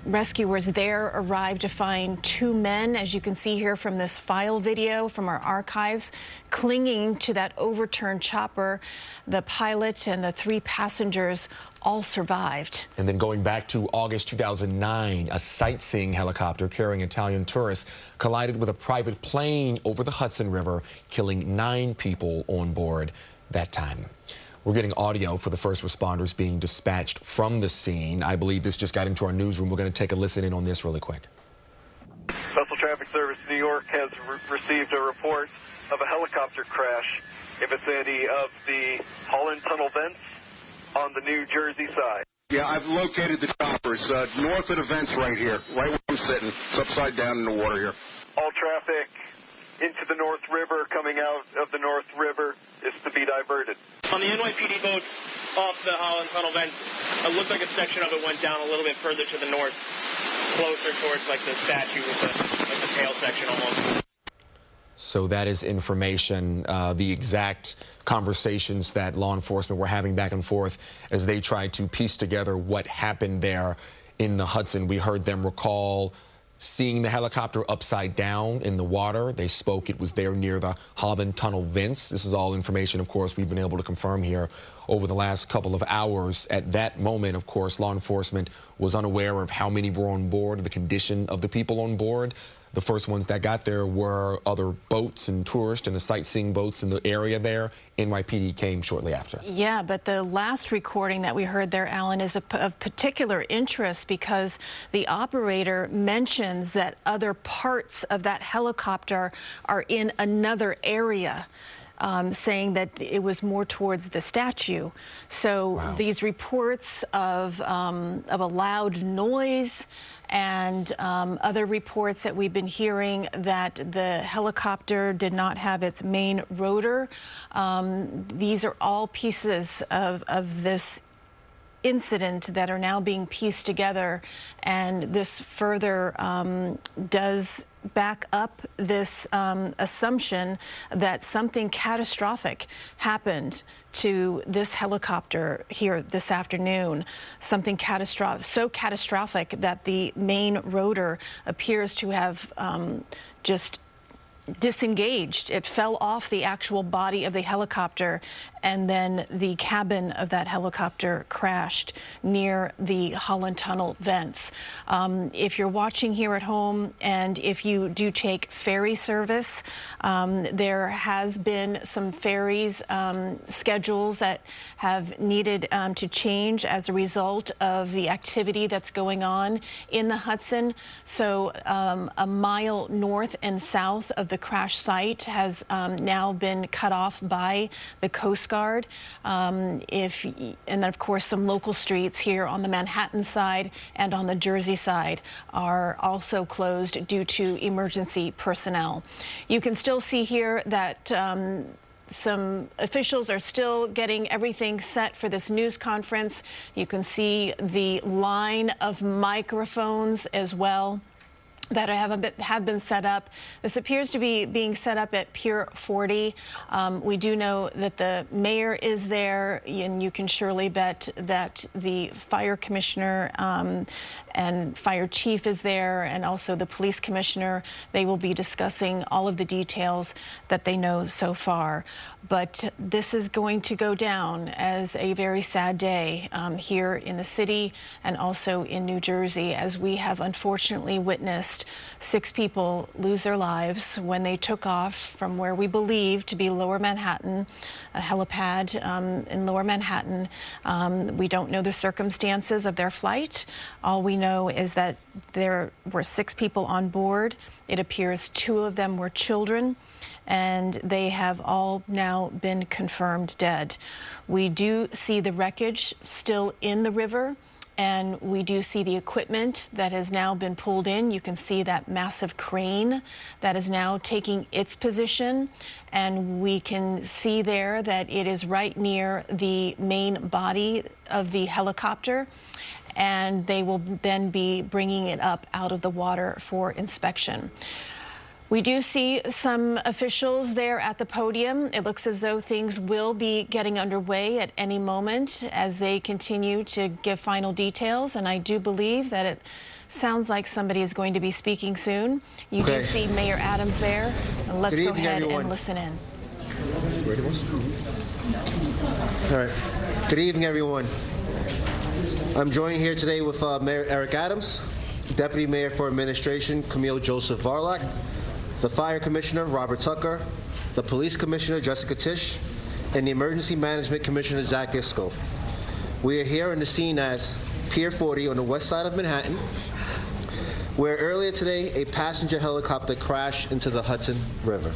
Rescuers there arrived to find 2 men, as you can see here from this file video from our archives, clinging to that overturned chopper. The pilot and the 3 passengers all survived. And then going back to August 2009, a sightseeing helicopter carrying Italian tourists collided with a private plane over the Hudson River, killing 9 people on board that time. We're getting audio for the first responders being dispatched from the scene. I believe this just got into our newsroom. We're going to take a listen in on this really quick. Special Traffic Service New York has received a report of a helicopter crash in vicinity of the Holland Tunnel vents on the New Jersey side. Yeah, I've located the chopper. It's north of the vents right here, right where I'm sitting. It's upside down in the water here. All traffic into the North River, coming out of the North River, is to be diverted. On the NYPD boat off the Holland Tunnel vents, it looked like a section of it went down a little bit further to the north, closer towards like the statue with the tail section almost. So that is information, the exact conversations that law enforcement were having back and forth as they tried to piece together what happened there in the Hudson. We heard them recall seeing the helicopter upside down in the water. They spoke it was there near the Holland Tunnel vents. This is all information, of course, we've been able to confirm here over the last couple of hours. At that moment, of course, law enforcement was unaware of how many were on board, the condition of the people on board. The first ones that got there were other boats and tourists and the sightseeing boats in the area there. NYPD came shortly after. Yeah, but the last recording that we heard there, Alan, is of particular interest because the operator mentions that other parts of that helicopter are in another area. Saying that it was more towards the statue. So these reports of a loud noise and other reports that we've been hearing that the helicopter did not have its main rotor. These are all pieces of this incident that are now being pieced together, and this further does back up this assumption that something catastrophic happened to this helicopter here this afternoon. Something so catastrophic that the main rotor appears to have just disengaged. It fell off the actual body of the helicopter, and then the cabin of that helicopter crashed near the Holland Tunnel vents. If you're watching here at home and if you do take ferry service, there has been some ferries schedules that have needed to change as a result of the activity that's going on in the Hudson. So a mile north and south of the crash site has now been cut off by the Coast Guard. And then, of course, some local streets here on the Manhattan side and on the Jersey side are also closed due to emergency personnel. You can still see here that some officials are still getting everything set for this news conference. You can see the line of microphones as well that have been set up. This appears to be being set up at Pier 40. We do know that the mayor is there, and you can surely bet that the fire commissioner and fire chief is there, and also the police commissioner. They will be discussing all of the details that they know so far. But this is going to go down as a very sad day here in the city and also in New Jersey, as we have unfortunately witnessed 6 people lose their lives when they took off from where we believe to be Lower Manhattan, a helipad in Lower Manhattan. We don't know the circumstances of their flight. All we know know is that there were 6 people on board. It appears 2 of them were children, and they have all now been confirmed dead. We do see the wreckage still in the river, and we do see the equipment that has now been pulled in. You can see that massive crane that is now taking its position, and we can see there that it is right near the main body of the helicopter, and they will then be bringing it up out of the water for inspection. We do see some officials there at the podium. It looks as though things will be getting underway at any moment as they continue to give final details, and I do believe that it sounds like somebody is going to be speaking soon. You do see Mayor Adams there, and let's go ahead and listen in. All right. Good evening, everyone. I'm joined here today with Mayor Eric Adams, Deputy Mayor for Administration Camille Joseph Varlock, the Fire Commissioner Robert Tucker, the Police Commissioner Jessica Tisch, and the Emergency Management Commissioner Zach Isco. We are here on the scene at Pier 40 on the west side of Manhattan, where earlier today a passenger helicopter crashed into the Hudson River.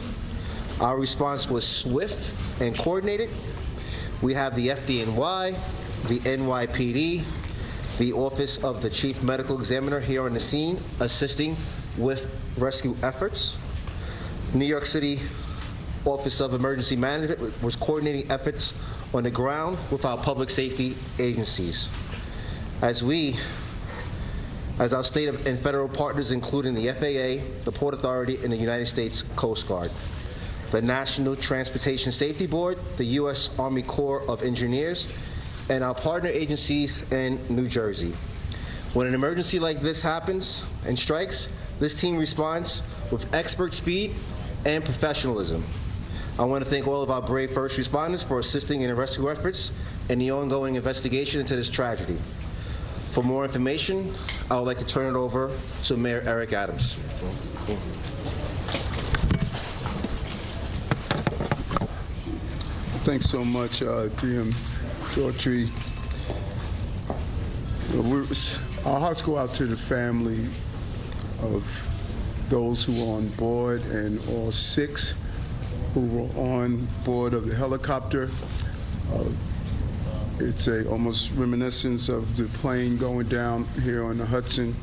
Our response was swift and coordinated. We have the FDNY, the NYPD, the Office of the Chief Medical Examiner here on the scene assisting with rescue efforts. New York City Office of Emergency Management was coordinating efforts on the ground with our public safety agencies. As our state and federal partners, including the FAA, the Port Authority, and the United States Coast Guard, the National Transportation Safety Board, the U.S. Army Corps of Engineers, and our partner agencies in New Jersey. When an emergency like this happens and strikes, this team responds with expert speed and professionalism. I want to thank all of our brave first responders for assisting in the rescue efforts and the ongoing investigation into this tragedy. For more information, I would like to turn it over to Mayor Eric Adams. Thanks so much, DM Daughtry. Our hearts go out to the family of those who were on board and all 6 who were on board of the helicopter. It's almost reminiscence of the plane going down here on the Hudson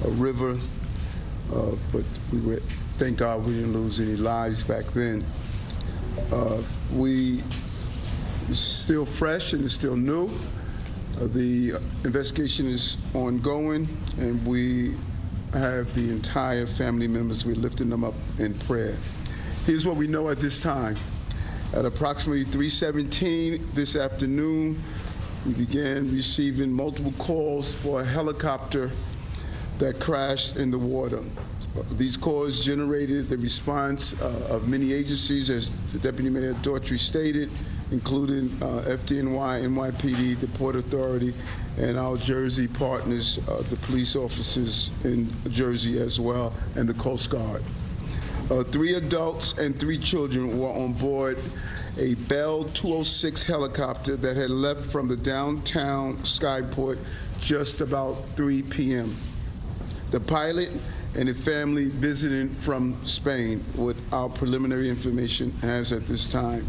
River, but thank God we didn't lose any lives back then. It's still fresh and it's still new. The investigation is ongoing, and we have the entire family members. We're lifting them up in prayer. Here's what we know at this time. At approximately 3:17 this afternoon, we began receiving multiple calls for a helicopter that crashed in the water. These calls generated the response of many agencies, as Deputy Mayor Daughtry stated, including FDNY, NYPD, the Port Authority, and our Jersey partners, the police officers in Jersey as well, and the Coast Guard. 3 adults and 3 children were on board a Bell 206 helicopter that had left from the downtown Skyport just about 3 p.m. The pilot and the family visiting from Spain, what our preliminary information has at this time.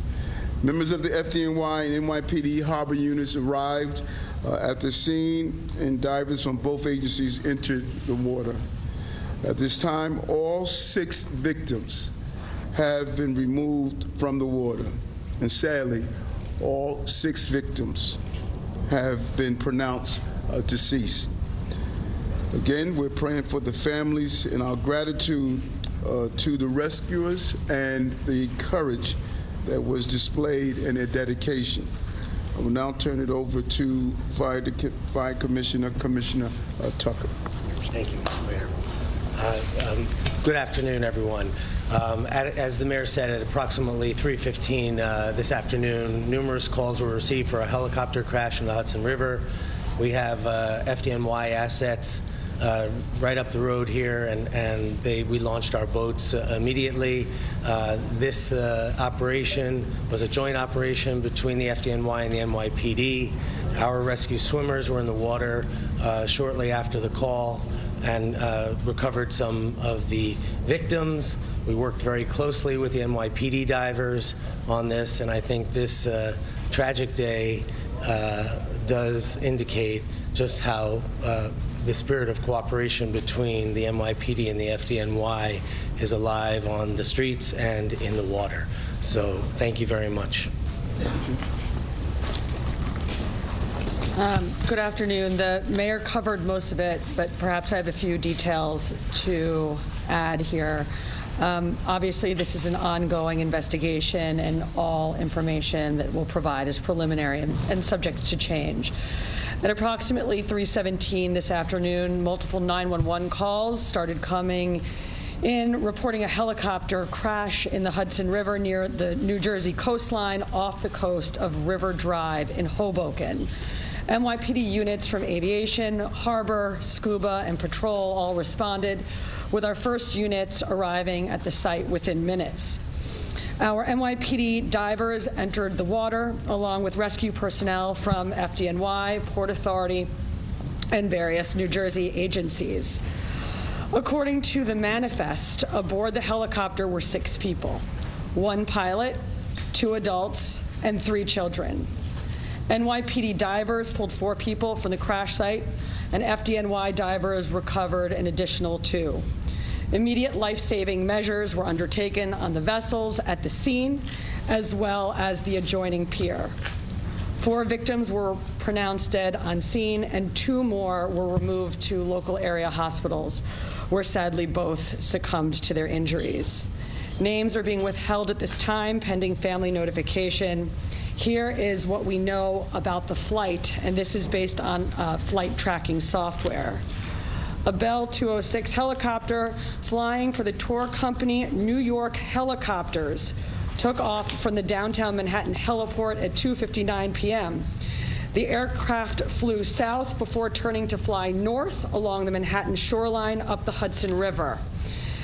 Members of the FDNY and NYPD harbor units arrived at the scene, and divers from both agencies entered the water. At this time, all 6 victims have been removed from the water, and sadly, all 6 victims have been pronounced deceased. Again, we're praying for the families and our gratitude to the rescuers and the courage that was displayed in their dedication. I will now turn it over to Fire Commissioner Tucker. Thank you, Mr. Mayor. Good afternoon, everyone. As the mayor said, at approximately 3:15 this afternoon, numerous calls were received for a helicopter crash in the Hudson River. We have FDNY assets right up the road here, and we launched our boats immediately. This operation was a joint operation between the FDNY and the NYPD. Our rescue swimmers were in the water shortly after the call and recovered some of the victims. We worked very closely with the NYPD divers on this, and I think this tragic day does indicate just how the spirit of cooperation between the NYPD and the FDNY is alive on the streets and in the water. So thank you very much. Good afternoon. The mayor covered most of it, but perhaps I have a few details to add here. Obviously, this is an ongoing investigation, and all information that we'll provide is preliminary and subject to change. At approximately 3:17 this afternoon, multiple 911 calls started coming in reporting a helicopter crash in the Hudson River near the New Jersey coastline off the coast of River Drive in Hoboken. NYPD units from aviation, harbor, scuba, and patrol all responded, with our first units arriving at the site within minutes. Our NYPD divers entered the water along with rescue personnel from FDNY, Port Authority, and various New Jersey agencies. According to the manifest, aboard the helicopter were 6 people, 1 pilot, 2 adults, and 3 children. NYPD divers pulled 4 people from the crash site, and FDNY divers recovered an additional 2. Immediate life-saving measures were undertaken on the vessels at the scene, as well as the adjoining pier. 4 victims were pronounced dead on scene, and 2 more were removed to local area hospitals, where sadly both succumbed to their injuries. Names are being withheld at this time, pending family notification. Here is what we know about the flight, and this is based on flight tracking software. A Bell 206 helicopter flying for the tour company New York Helicopters took off from the downtown Manhattan heliport at 2:59 p.m. The aircraft flew south before turning to fly north along the Manhattan shoreline up the Hudson River.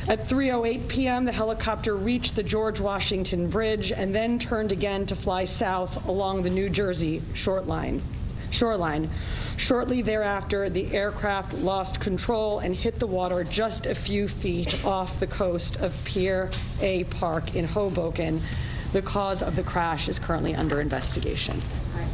At 3:08 p.m., the helicopter reached the George Washington Bridge and then turned again to fly south along the New Jersey shoreline. Shortly thereafter, the aircraft lost control and hit the water just a few feet off the coast of Pier A Park in Hoboken. The cause of the crash is currently under investigation. All right.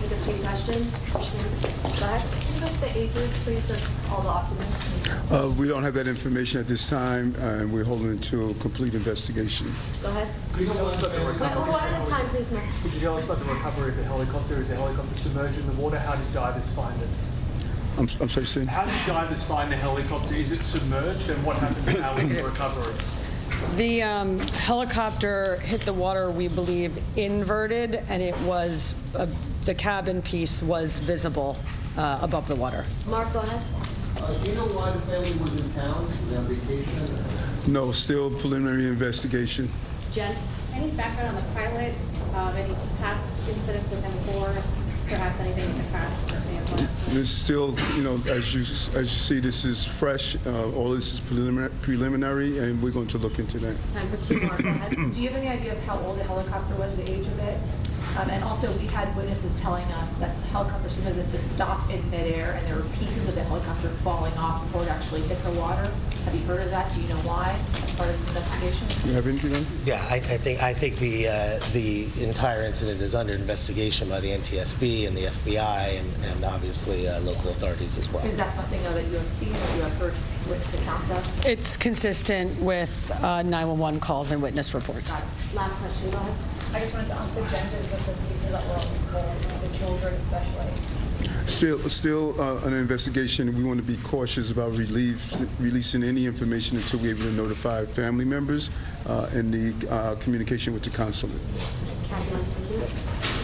Take a few questions. Go ahead. Can you give us the ages, please, of all the occupants? We don't have that information at this time, and we're holding it to a complete investigation. Go ahead. Could you tell us about the recovery? One at a time, please, ma'am. Could you tell us about the recovery of the helicopter? Is the helicopter submerged in the water? How did divers find it? I'm sorry, Sam? How did divers find the helicopter? Is it submerged, and what happened now with the recovery? The helicopter hit the water, we believe, inverted, and it was the cabin piece was visible above the water. Mark, go ahead. Do you know why the family was in town? Were they on vacation? No, still preliminary investigation. Jen? Any background on the pilot? Any past incidents with him before? Perhaps anything in the crash, for example? This is still, as you see, this is fresh. All this is preliminary, and we're going to look into that. Time for 2 more. Go ahead. Do you have any idea of how old the helicopter was, the age of it? And also, we had witnesses telling us that the helicopter sometimes had to stop in midair, and there were pieces of the helicopter falling off before it actually hit the water. Have you heard of that? Do you know why? As part of this investigation? You have anything on? Yeah, I think the entire incident is under investigation by the NTSB and the FBI and obviously local authorities as well. Is that something though that you have seen or you have heard witness accounts of? It's consistent with 911 calls and witness reports. Last question. Go ahead. I just wanted to ask the genders of the people that were on board, the children especially. Still an investigation. We want to be cautious about releasing any information until we're able to notify family members and the communication with the consulate.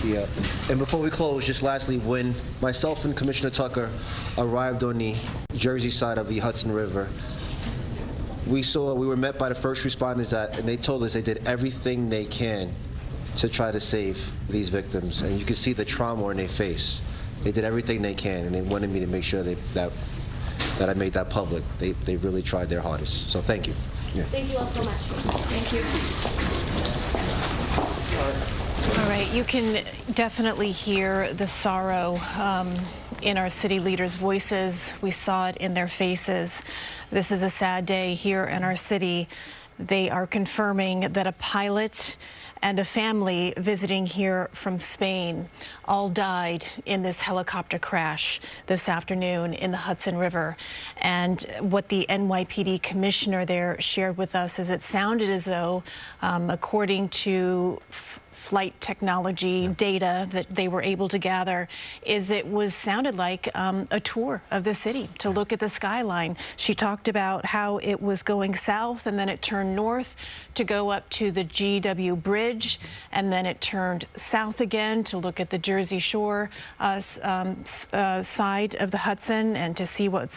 Yeah. And before we close, just lastly, when myself and Commissioner Tucker arrived on the Jersey side of the Hudson River, we were met by the first responders, and they told us they did everything they can to try to save these victims. And you can see the trauma in their face. They did everything they can, and they wanted me to make sure that that I made that public. They really tried their hardest. So thank you. Yeah. Thank you all so much. Thank you. All right, you can definitely hear the sorrow in our city leaders' voices. We saw it in their faces. This is a sad day here in our city. They are confirming that a pilot and a family visiting here from Spain all died in this helicopter crash this afternoon in the Hudson River. And what the NYPD commissioner there shared with us is it sounded as though, according to flight technology data that they were able to gather, is it was sounded like a tour of the city to look at the skyline. She talked about how it was going south and then it turned north to go up to the GW Bridge, and then it turned south again to look at the Jersey Shore side of the Hudson and to see what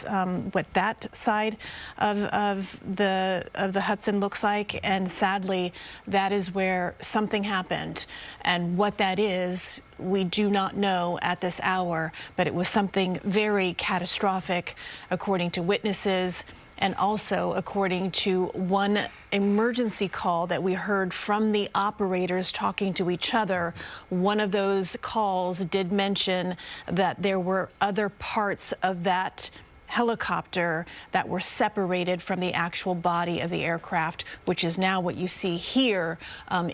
that side of the Hudson looks like. And sadly, that is where something happened. And what that is, we do not know at this hour, but it was something very catastrophic, according to witnesses, and also according to one emergency call that we heard from the operators talking to each other. One of those calls did mention that there were other parts of that helicopter that were separated from the actual body of the aircraft, which is now what you see here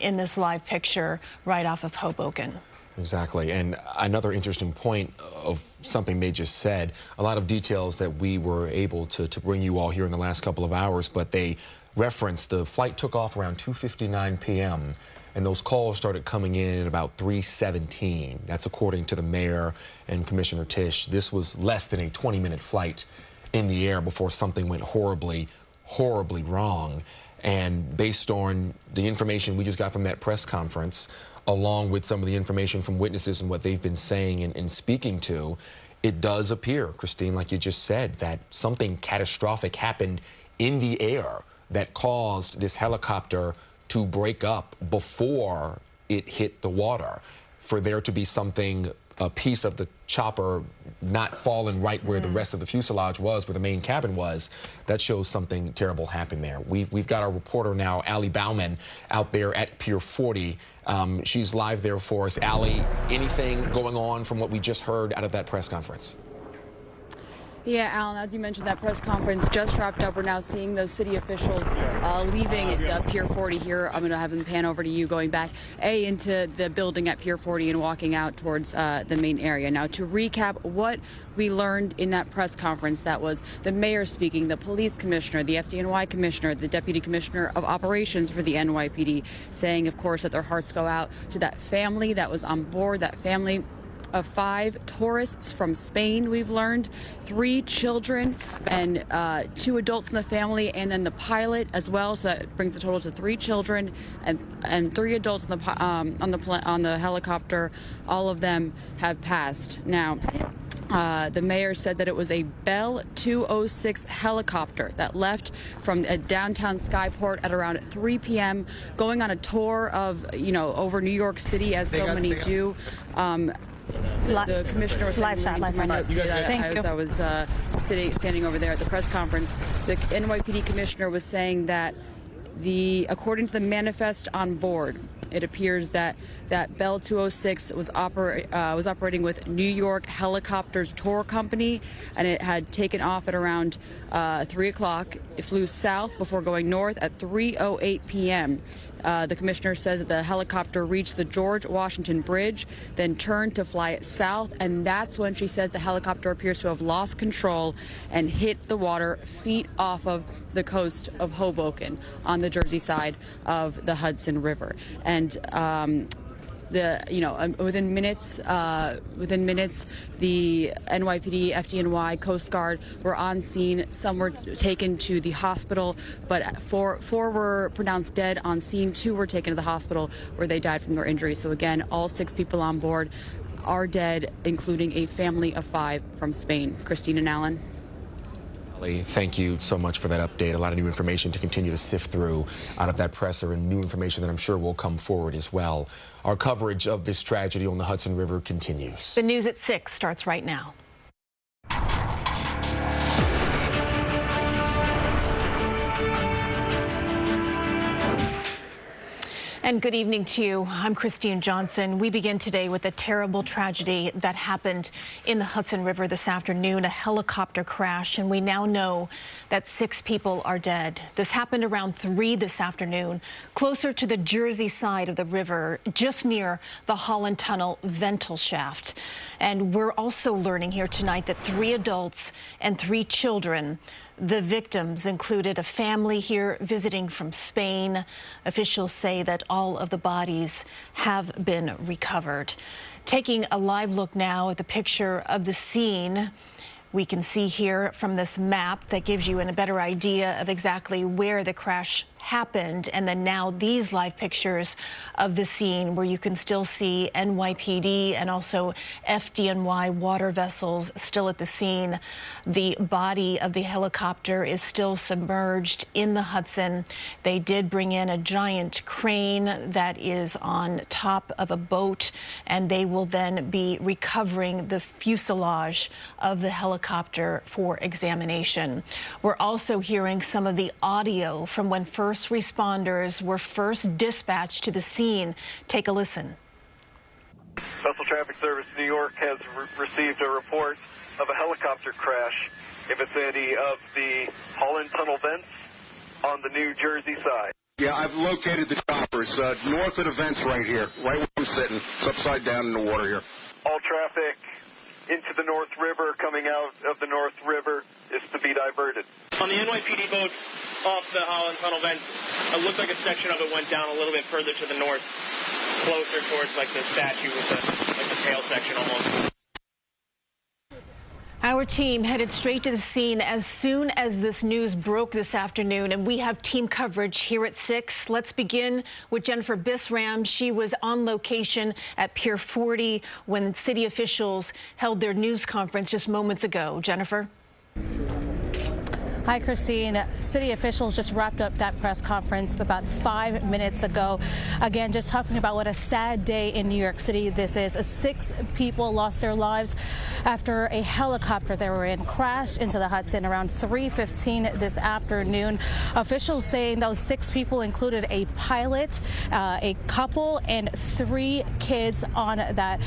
in this live picture right off of Hoboken. Exactly. And another interesting point of something they just said, a lot of details that we were able to bring you all here in the last couple of hours, but they referenced the flight took off around 2:59 p.m. and those calls started coming in at about 3:17. That's according to the mayor and Commissioner Tisch. This was less than a 20-minute flight in the air before something went horribly, horribly wrong. And based on the information we just got from that press conference, along with some of the information from witnesses and what they've been saying and speaking to, it does appear, Christine, like you just said, that something catastrophic happened in the air that caused this helicopter to break up before it hit the water. For there to be something, a piece of the chopper not falling right where the rest of the fuselage was, where the main cabin was, that shows something terrible happened there. We've got our reporter now, Allie Bauman, out there at Pier 40. She's live there for us. Allie, anything going on from what we just heard out of that press conference? Yeah, Alan, as you mentioned, that press conference just wrapped up. We're now seeing those city officials leaving Pier 40 here. I'm going to have them pan over to you, going back into the building at Pier 40 and walking out towards the main area. Now, to recap what we learned in that press conference, that was the mayor speaking, the police commissioner, the FDNY commissioner, the deputy commissioner of operations for the NYPD, saying, of course, that their hearts go out to that family that was on board, that family of 5 tourists from Spain, we've learned, 3 children and 2 adults in the family, and then the pilot as well. So that brings the total to 3 children and 3 adults on the helicopter. All of them have passed. Now, the mayor said that it was a Bell 206 helicopter that left from a downtown Skyport at around 3 p.m. going on a tour of, over New York City, as so many do. The commissioner was saying, my notes as I was standing over there at the press conference, the NYPD commissioner was saying that according to the manifest on board, it appears that Bell 206 was operating with New York Helicopters Tour Company, and it had taken off at around 3 o'clock. It flew south before going north at 3:08 p.m. The commissioner says that the helicopter reached the George Washington Bridge, then turned to fly south, and that's when she said the helicopter appears to have lost control and hit the water feet off of the coast of Hoboken on the Jersey side of the Hudson River. And within minutes, the NYPD, FDNY, Coast Guard were on scene. Some were taken to the hospital, but four were pronounced dead on scene. 2 were taken to the hospital where they died from their injuries. So again, all 6 people on board are dead, including a family of 5 from Spain. Christine and Alan. Thank you so much for that update. A lot of new information to continue to sift through out of that presser, and new information that I'm sure will come forward as well. Our coverage of this tragedy on the Hudson River continues. The news at 6 starts right now. And good evening to you. I'm Christine Johnson. We begin today with a terrible tragedy that happened in the Hudson River this afternoon, a helicopter crash, and we now know that 6 people are dead. This happened around 3 this afternoon, closer to the Jersey side of the river, just near the Holland Tunnel ventil shaft. And we're also learning here tonight that 3 adults and 3 children. The victims included a family here visiting from Spain. Officials say that all of the bodies have been recovered. Taking a live look now at the picture of the scene, we can see here from this map that gives you a better idea of exactly where the crash happened, and then now these live pictures of the scene where you can still see NYPD and also FDNY water vessels still at the scene. The body of the helicopter is still submerged in the Hudson. They did bring in a giant crane that is on top of a boat, and they will then be recovering the fuselage of the helicopter for examination. We're also hearing some of the audio from when first responders were first dispatched to the scene. Take a listen. Vessel Traffic Service New York has received a report of a helicopter crash in vicinity of the Holland Tunnel vents on the New Jersey side. Yeah, I've located the choppers north of the vents right here, right where I'm sitting. It's upside down in the water here. All traffic into the North River, coming out of the North River, is to be diverted. On the NYPD boat off the Holland Tunnel vents, it looked like a section of it went down a little bit further to the north, closer towards like the statue with the tail section almost. Our team headed straight to the scene as soon as this news broke this afternoon, and we have team coverage here at 6. Let's begin with Jennifer Bisram. She was on location at Pier 40 when city officials held their news conference just moments ago. Jennifer. Hi, Christine. City officials just wrapped up that press conference about 5 minutes ago. Again, just talking about what a sad day in New York City this is. 6 people lost their lives after a helicopter they were in crashed into the Hudson around 3:15 this afternoon. Officials saying those 6 people included a pilot, a couple, and 3 kids on that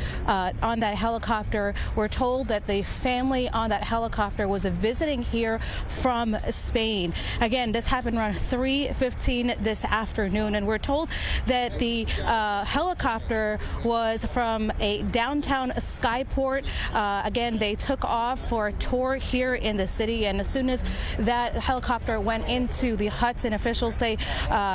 helicopter. We're told that the family on that helicopter was visiting here from Spain. Again, this happened around 3:15 this afternoon, and we're told that the helicopter was from a downtown skyport. Again, they took off for a tour here in the city, and as soon as that helicopter went into the Hudson, officials say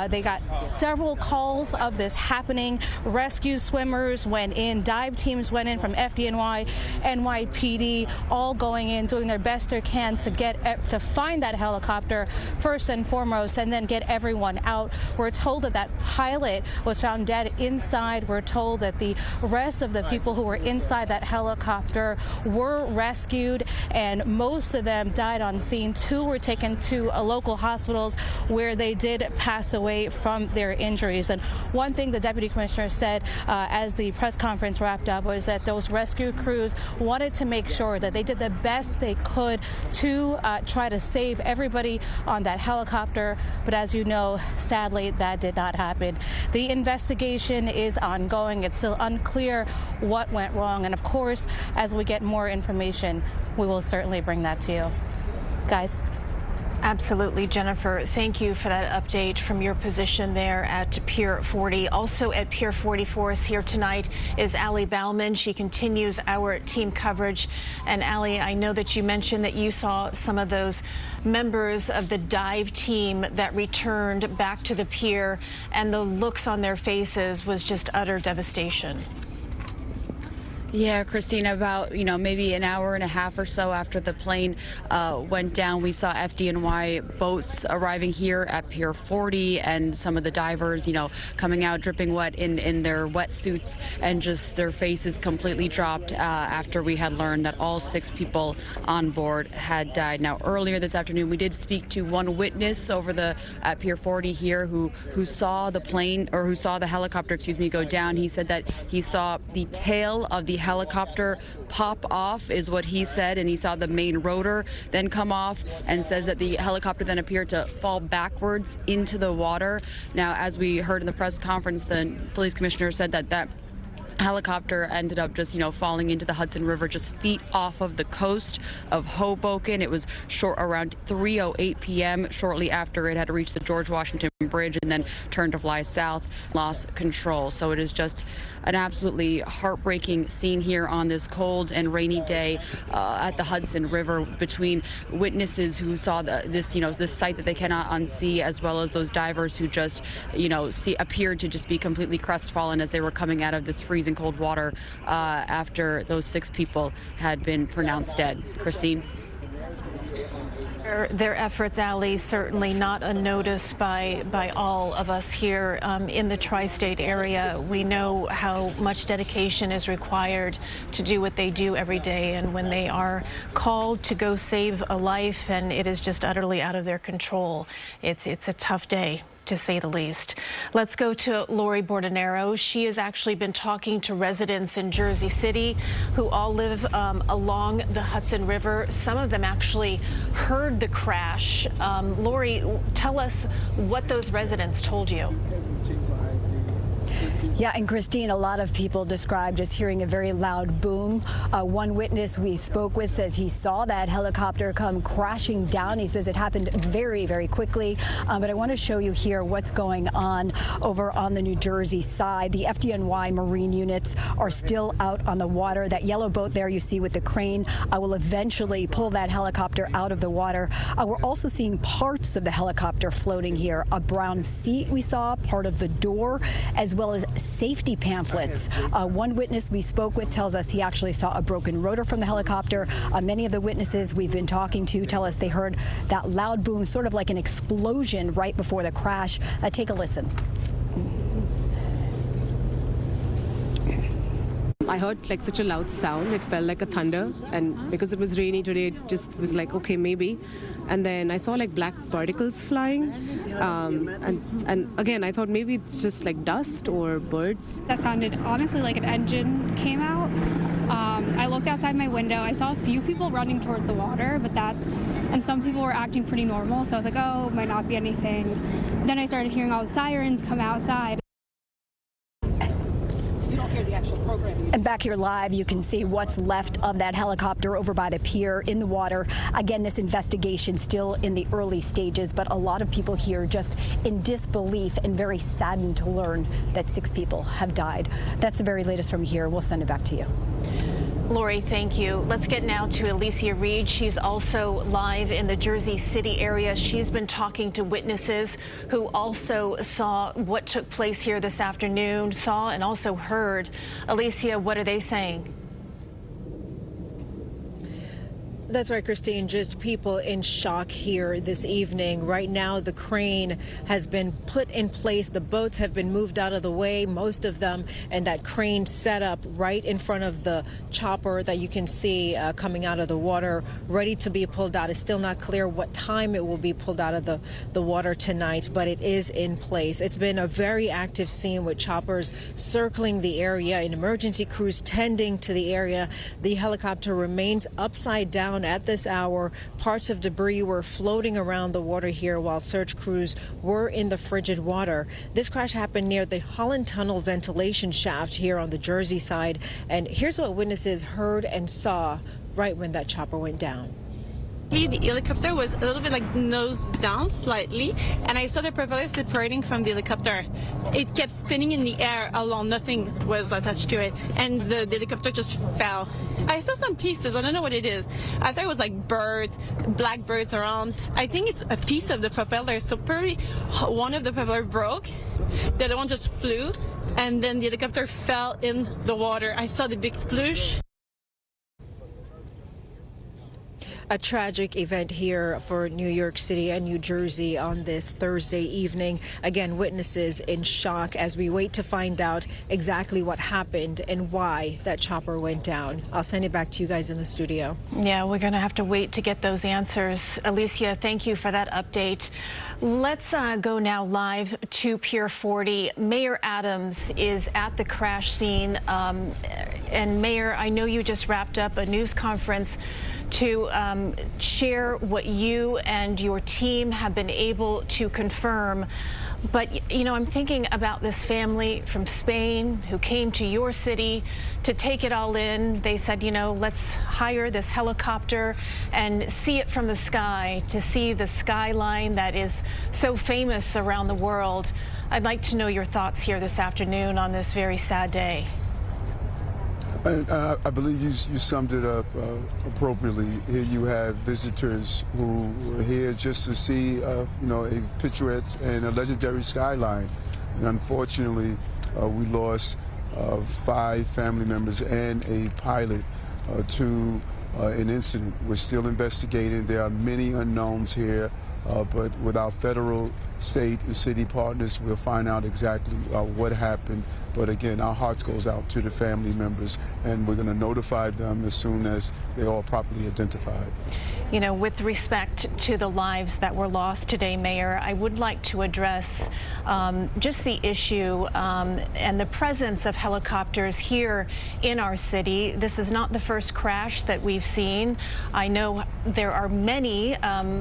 they got several calls of this happening. Rescue swimmers went in, dive teams went in from FDNY, NYPD, all going in, doing their best they can to find that helicopter first and foremost, and then get everyone out. We're told that that pilot was found dead inside. We're told that the rest of the people who were inside that helicopter were rescued, and most of them died on scene. 2 were taken to local hospitals where they did pass away from their injuries. And one thing the deputy commissioner said as the press conference wrapped up was that those rescue crews wanted to make sure that they did the best they could to try to save everybody on that helicopter. But as you know, sadly, that did not happen. The investigation is ongoing. It's still unclear what went wrong. And of course, as we get more information, we will certainly bring that to you. Guys. Absolutely, Jennifer. Thank you for that update from your position there at Pier 40. Also at Pier 40 for us here tonight is Allie Bauman. She continues our team coverage. And Allie, I know that you mentioned that you saw some of those members of the dive team that returned back to the pier, and the looks on their faces was just utter devastation. Yeah, Christine, about, maybe an hour and a half or so after the plane went down, we saw FDNY boats arriving here at Pier 40, and some of the divers, coming out dripping wet in their wetsuits, and just their faces completely dropped after we had learned that all 6 people on board had died. Now, earlier this afternoon, we did speak to one witness over at Pier 40 here who saw the plane, or who saw the helicopter, go down. He said that he saw the tail of the helicopter pop off, is what he said, and he saw the main rotor then come off, and says that the helicopter then appeared to fall backwards into the water. Now, as we heard in the press conference, the police commissioner said that helicopter ended up just, falling into the Hudson River just feet off of the coast of Hoboken. It was around 3:08 p.m., shortly after it had reached the George Washington Bridge and then turned to fly south, lost control. So it is just an absolutely heartbreaking scene here on this cold and rainy day at the Hudson River, between witnesses who saw this sight that they cannot unsee, as well as those divers who just, appeared to just be completely crestfallen as they were coming out of this freezing cold water after those 6 people had been pronounced dead. Christine? Their efforts, Ali, certainly not unnoticed by all of us here in the tri-state area. We know how much dedication is required to do what they do every day, and when they are called to go save a life and it is just utterly out of their control, it's a tough day, to say the least. Let's go to Lori Bordenero. She has actually been talking to residents in Jersey City who all live along the Hudson River. Some of them actually heard the crash. Lori, tell us what those residents told you. Yeah, and Christine, a lot of people described just hearing a very loud boom. One witness we spoke with says he saw that helicopter come crashing down. He says it happened very, very quickly. But I want to show you here what's going on over on the New Jersey side. The FDNY Marine units are still out on the water. That yellow boat there you see with the crane will eventually pull that helicopter out of the water. We're also seeing parts of the helicopter floating here. A brown seat we saw, part of the door, as well as safety pamphlets. One witness we spoke with tells us he actually saw a broken rotor from the helicopter. Many of the witnesses we've been talking to tell us they heard that loud boom, sort of like an explosion right before the crash. Take a listen. I heard like such a loud sound. It felt like a thunder, and because it was rainy today, it just was like, okay, maybe. And then I saw like black particles flying, and again I thought maybe it's just like dust or birds. That sounded honestly like an engine came out. I looked outside my window. I saw a few people running towards the water, and some people were acting pretty normal. So I was like, oh, might not be anything. Then I started hearing all the sirens come outside. And back here live, you can see what's left of that helicopter over by the pier in the water. Again, this investigation still in the early stages, but a lot of people here just in disbelief and very saddened to learn that 6 people have died. That's the very latest from here. We'll send it back to you. Lori, thank you. Let's get now to Alicia Reed. She's also live in the Jersey City area. She's been talking to witnesses who also saw what took place here this afternoon, saw and also heard. Alicia, what are they saying? That's right, Christine. Just people in shock here this evening. Right now, the crane has been put in place. The boats have been moved out of the way, most of them, and that crane set up right in front of the chopper that you can see coming out of the water, ready to be pulled out. It's still not clear what time it will be pulled out of the water tonight, but it is in place. It's been a very active scene with choppers circling the area and emergency crews tending to the area. The helicopter remains upside down at this hour. Parts of debris were floating around the water here while search crews were in the frigid water. This crash happened near the Holland Tunnel ventilation shaft here on the Jersey side. And here's what witnesses heard and saw right when that chopper went down. The helicopter was a little bit like nose down slightly, and I saw the propeller separating from the helicopter. It kept spinning in the air alone, nothing was attached to it, and the helicopter just fell. I saw some pieces, I don't know what it is. I thought it was like birds, black birds around. I think it's a piece of the propeller, so probably one of the propeller broke, the other one just flew, and then the helicopter fell in the water. I saw the big sploosh. A tragic event here for New York City and New Jersey on this Thursday evening. Again, witnesses in shock as we wait to find out exactly what happened and why that chopper went down. I'll send it back to you guys in the studio. Yeah, we're going to have to wait to get those answers. Alicia, thank you for that update. Let's go now live to Pier 40. Mayor Adams is at the crash scene. And Mayor, I know you just wrapped up a news conference to share what you and your team have been able to confirm. But, you know, I'm thinking about this family from Spain who came to your city to take it all in. They said, you know, let's hire this helicopter and see it from the sky, to see the skyline that is so famous around the world. I'd like to know your thoughts here this afternoon on this very sad day. I believe you summed it up appropriately. Here you have visitors who were here just to see, you know, a picturesque and a legendary skyline. And unfortunately, we lost 5 family members and a pilot to an incident. We're still investigating. There are many unknowns here, but with our federal, state, and city partners, we'll find out exactly what happened. But again, our hearts goes out to the family members, and we're going to notify them as soon as they're all properly identified. You know, with respect to the lives that were lost today, Mayor, I would like to address just the issue and the presence of helicopters here in our city. This is not the first crash that we've seen. I know there are many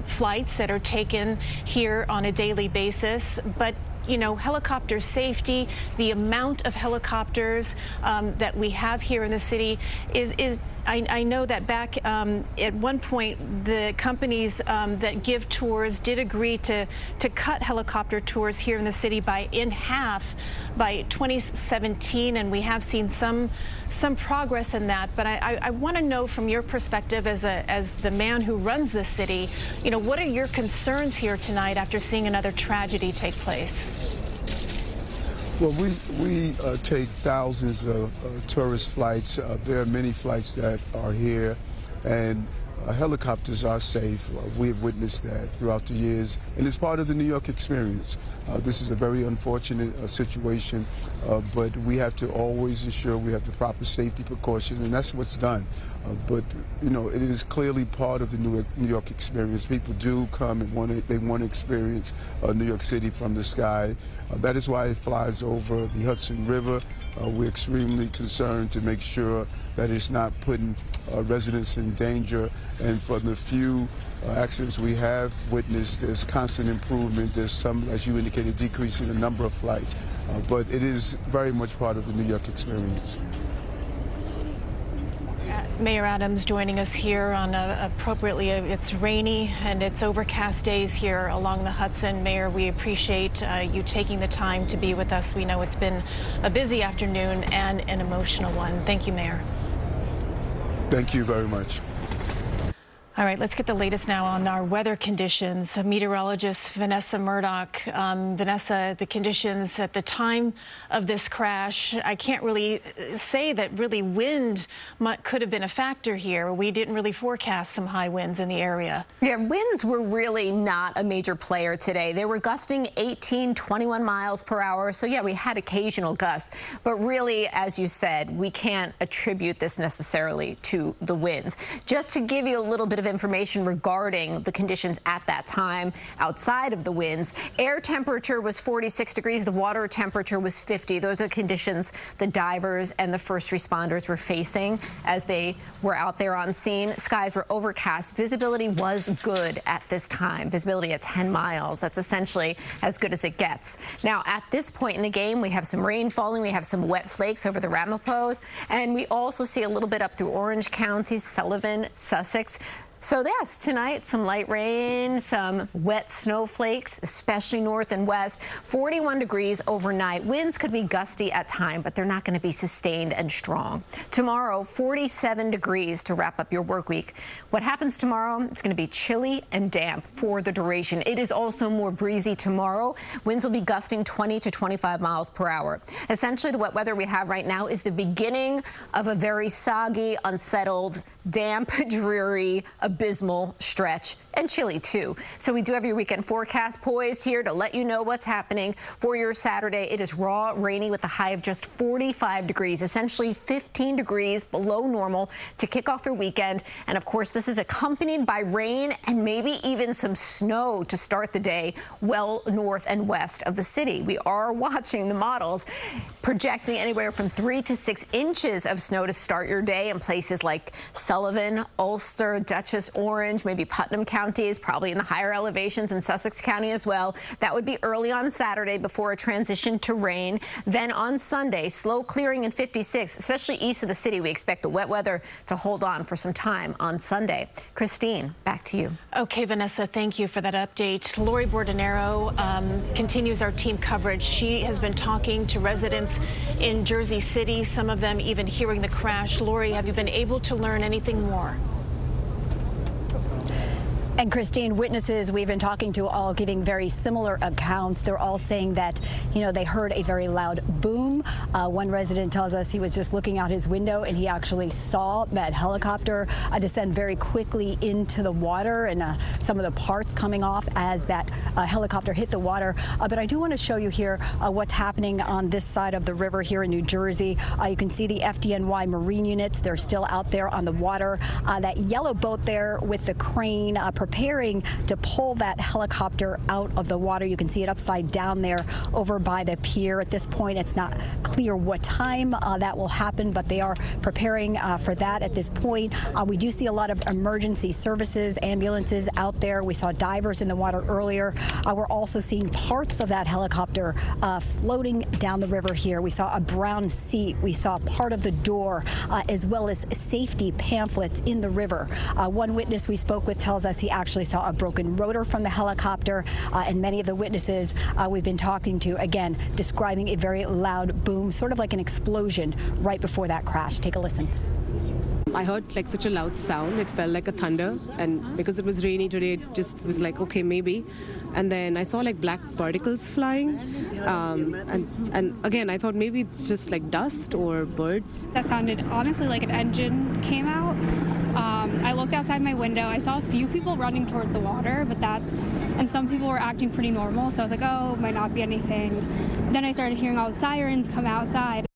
flights that are taken here on a daily basis, but you know, helicopter safety, the amount of helicopters that we have here in the city is I know that back at one point, the companies that give tours did agree to cut helicopter tours here in the city in half by 2017, and we have seen some progress in that. But I want to know from your perspective as the man who runs the city, you know, what are your concerns here tonight after seeing another tragedy take place? Well, we take thousands of tourist flights. There are many flights that are here, and helicopters are safe. We have witnessed that throughout the years, and it's part of the New York experience. This is a very unfortunate situation, but we have to always ensure we have the proper safety precautions, and that's what's done. But you know, it is clearly part of the New York experience. People do come and they want to experience New York City from the sky. That is why it flies over the Hudson River. We're extremely concerned to make sure that it's not putting residents in danger. And for the few accidents we have witnessed, there's constant improvement. There's some, as you indicated, decrease in the number of flights. But it is very much part of the New York experience. Mayor Adams joining us here on appropriately, it's rainy and it's overcast days here along the Hudson. Mayor, we appreciate you taking the time to be with us. We know it's been a busy afternoon and an emotional one. Thank you, Mayor. Thank you very much. All right, let's get the latest now on our weather conditions. Meteorologist Vanessa Murdoch. Vanessa, the conditions at the time of this crash, I can't really say that really wind could have been a factor here. We didn't really forecast some high winds in the area. Yeah, winds were really not a major player today. They were gusting 18, 21 miles per hour. So, yeah, we had occasional gusts. But really, as you said, we can't attribute this necessarily to the winds. Just to give you a little bit of information regarding the conditions at that time outside of the winds. Air temperature was 46 degrees. The water temperature was 50. Those are conditions the divers and the first responders were facing as they were out there on scene. Skies were overcast. Visibility was good at this time. Visibility at 10 miles. That's essentially as good as it gets. Now, at this point in the game, we have some rain falling. We have some wet flakes over the Ramapos. And we also see a little bit up through Orange County, Sullivan, Sussex. So yes, tonight, some light rain, some wet snowflakes, especially north and west. 41 degrees overnight. Winds could be gusty at times, but they're not going to be sustained and strong. Tomorrow, 47 degrees to wrap up your work week. What happens tomorrow? It's going to be chilly and damp for the duration. It is also more breezy tomorrow. Winds will be gusting 20 to 25 miles per hour. Essentially, the wet weather we have right now is the beginning of a very soggy, unsettled damp, dreary, abysmal stretch, and chilly too. So we do have your weekend forecast poised here to let you know what's happening for your Saturday. It is raw, rainy with a high of just 45 degrees, essentially 15 degrees below normal to kick off your weekend. And of course, this is accompanied by rain and maybe even some snow to start the day well north and west of the city. We are watching the models projecting anywhere from 3 to 6 inches of snow to start your day in places like Sullivan, Ulster, Dutchess, Orange, maybe Putnam counties, probably in the higher elevations in Sussex County as well. That would be early on Saturday before a transition to rain. Then on Sunday, slow clearing in 56, especially east of the city. We expect the wet weather to hold on for some time on Sunday. Christine, back to you. Okay, Vanessa, thank you for that update. Lori Bordenero continues our team coverage. She has been talking to residents in Jersey City, some of them even hearing the crash. Lori, have you been able to learn anything more? And Christine, witnesses we've been talking to all giving very similar accounts. They're all saying that, they heard a very loud boom. One resident tells us he was just looking out his window and he actually saw that helicopter descend very quickly into the water and some of the parts coming off as that helicopter hit the water. But I do want to show you here what's happening on this side of the river here in New Jersey. You can see the FDNY Marine units. They're still out there on the water. That yellow boat there with the crane preparing to pull that helicopter out of the water. You can see it upside down there over by the pier. At this point, it's not clear what time that will happen, but they are preparing for that at this point. We do see a lot of emergency services, ambulances out there. We saw divers in the water earlier. We're also seeing parts of that helicopter floating down the river here. We saw a brown seat. We saw part of the door, as well as safety pamphlets in the river. One witness we spoke with tells us he actually saw a broken rotor from the helicopter, and many of the witnesses we've been talking to, again, describing a very loud boom, sort of like an explosion right before that crash. Take a listen. I heard like such a loud sound. It felt like a thunder, and because it was rainy today, it just was like, okay, maybe. And then I saw like black particles flying, and again, I thought maybe it's just like dust or birds. That sounded honestly like an engine came out. I looked outside my window. I saw a few people running towards the water, and some people were acting pretty normal. So I was like, oh, might not be anything. Then I started hearing all the sirens come outside.